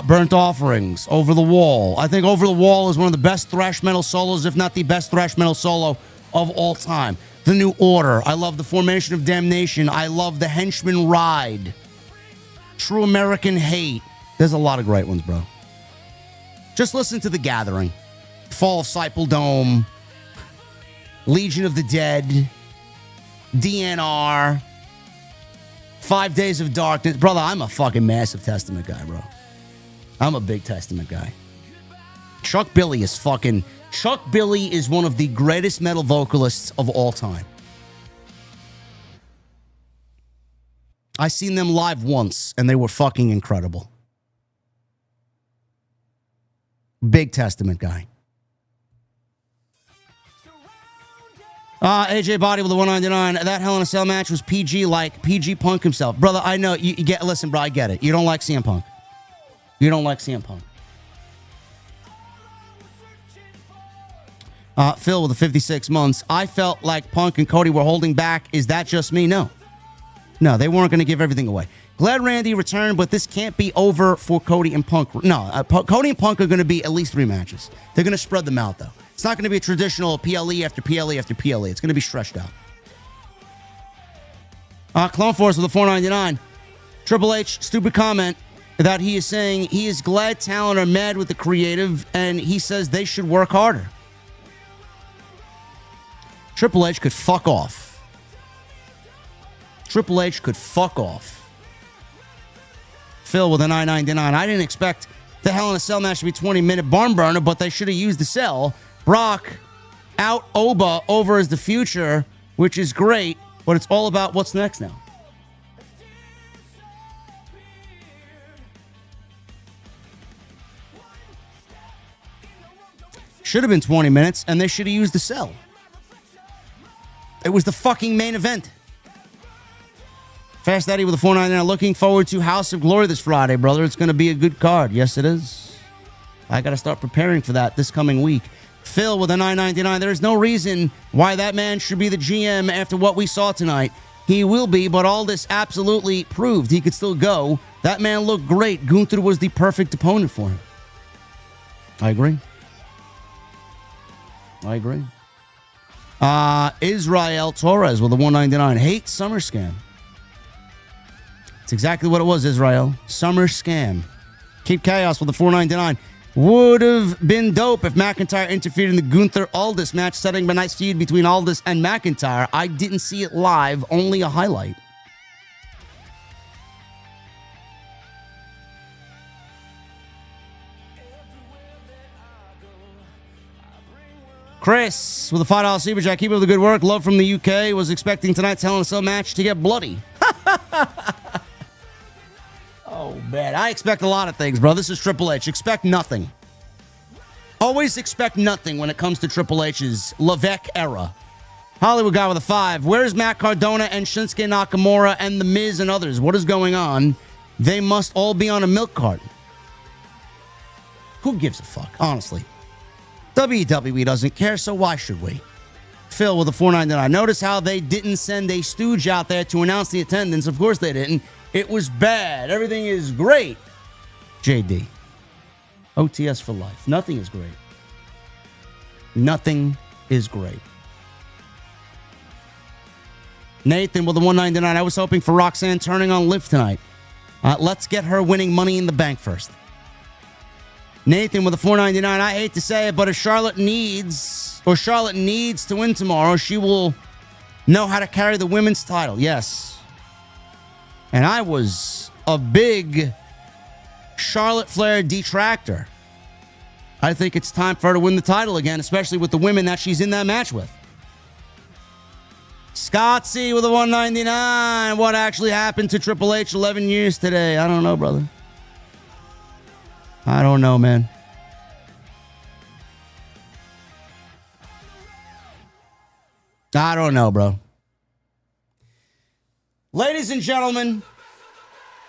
Burnt Offerings, Over the Wall. I think Over the Wall is one of the best thrash metal solos, if not the best thrash metal solo of all time. The New Order. I love the Formation of Damnation. I love the Henchman Ride. True American Hate. There's a lot of great ones, bro. Just listen to The Gathering. Fall of Sipal Dome. Legion of the Dead. DNR. 5 Days of Darkness. Brother, I'm a fucking massive Testament guy, bro. I'm a big Testament guy. Chuck Billy is one of the greatest metal vocalists of all time. I seen them live once, and they were fucking incredible. Big Testament guy. AJ Body with the $1.99. That Hell in a Cell match was PG, like PG Punk himself. Brother, I know. You get. Listen, bro, I get it. You don't like CM Punk. Phil with the 56 months. I felt like Punk and Cody were holding back. Is that just me? No, they weren't going to give everything away. Glad Randy returned, but this can't be over for Cody and Punk. No, Cody and Punk are going to be at least 3 matches. They're going to spread them out, though. It's not going to be a traditional PLE after PLE after PLE. It's going to be stretched out. Clone Force with the $4.99. Triple H, stupid comment that he is saying he is glad talent are mad with the creative, and he says they should work harder. Triple H could fuck off. Phil with a $9.99. I didn't expect the Hell in a Cell match to be 20-minute barn burner, but they should have used the cell. Brock out Oba over as the future, which is great, but it's all about what's next now. Should have been 20 minutes, and they should have used the cell. It was the fucking main event. Fast Daddy with a $4.99. Looking forward to House of Glory this Friday, brother. It's going to be a good card. Yes, it is. I got to start preparing for that this coming week. Phil with a $9.99. There is no reason why that man should be the GM after what we saw tonight. He will be, but all this absolutely proved he could still go. That man looked great. Gunther was the perfect opponent for him. I agree. Israel Torres with a $1.99. Hate Summer Scam. It's exactly what it was, Israel. Summer Scam. Keep Chaos with a $4.99. Would have been dope if McIntyre interfered in the Gunther Aldis match, setting up a nice feud between Aldis and McIntyre. I didn't see it live, only a highlight. Chris with a $5 super chat. Keep up the good work. Love from the UK. Was expecting tonight's Hell in a Cell match to get bloody. Oh, man. I expect a lot of things, bro. This is Triple H. Expect nothing. Always expect nothing when it comes to Triple H's Levesque era. Hollywood guy with a 5. Where's Matt Cardona and Shinsuke Nakamura and The Miz and others? What is going on? They must all be on a milk carton. Who gives a fuck, honestly? WWE doesn't care, so why should we? Phil with a $4.99. Notice how they didn't send a stooge out there to announce the attendance. Of course they didn't. It was bad. Everything is great. JD. OTS for life. Nothing is great. Nothing is great. Nathan with a $1.99. I was hoping for Roxanne turning on Liv tonight. Let's get her winning Money in the Bank first. Nathan with a $4.99. I hate to say it, but if Charlotte needs to win tomorrow, she will know how to carry the women's title. Yes. And I was a big Charlotte Flair detractor. I think it's time for her to win the title again, especially with the women that she's in that match with. Scott C with a $1.99. What actually happened to Triple H 11 years today? I don't know, brother. I don't know, man. I don't know, bro. Ladies and gentlemen,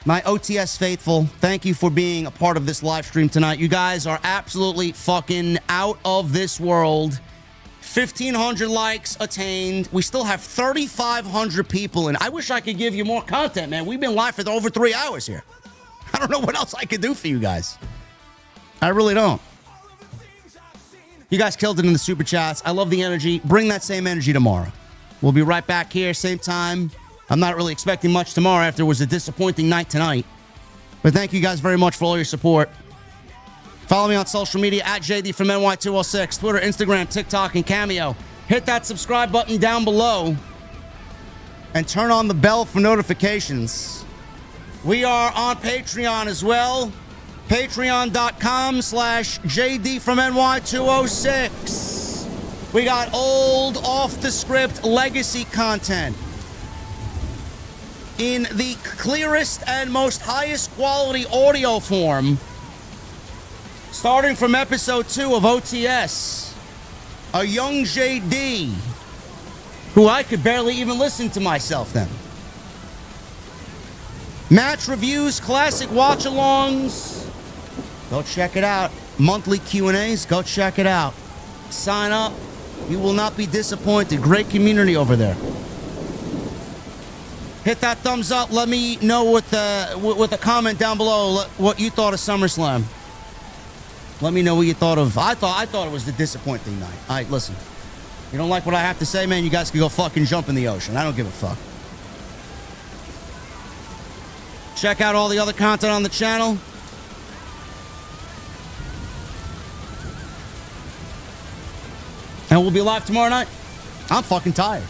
my OTS faithful, thank you for being a part of this live stream tonight. You guys are absolutely fucking out of this world. 1,500 likes attained. We still have 3,500 people, and I wish I could give you more content, man. We've been live for over 3 hours here. I don't know what else I could do for you guys. I really don't. You guys killed it in the super chats. I love the energy. Bring that same energy tomorrow. We'll be right back here, same time. I'm not really expecting much tomorrow after it was a disappointing night tonight. But thank you guys very much for all your support. Follow me on social media at JD from NY206, Twitter, Instagram, TikTok, and Cameo. Hit that subscribe button down below and turn on the bell for notifications. We are on Patreon as well. Patreon.com/JD from NY206. We got old, off-the-script legacy content in the clearest and most highest quality audio form, starting from episode 2 of OTS. A young JD, who I could barely even listen to myself then. Match reviews, classic watch-alongs. Go check it out. Monthly Q&As, go check it out. Sign up. You will not be disappointed. Great community over there. Hit that thumbs up. Let me know with a comment down below what you thought of SummerSlam. Let me know what you thought of. I thought it was the disappointing night. All right, listen. You don't like what I have to say, man? You guys can go fucking jump in the ocean. I don't give a fuck. Check out all the other content on the channel. And we'll be live tomorrow night. I'm fucking tired.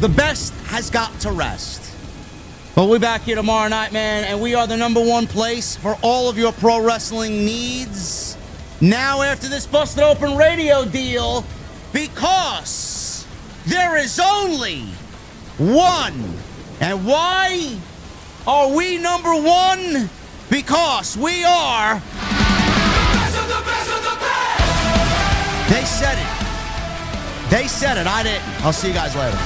The best has got to rest. But we'll be back here tomorrow night, man, and we are the #1 place for all of your pro wrestling needs. Now, after this busted open radio deal, because there is only one. And why are we #1? Because we are... They said it. They said it. I didn't. I'll see you guys later.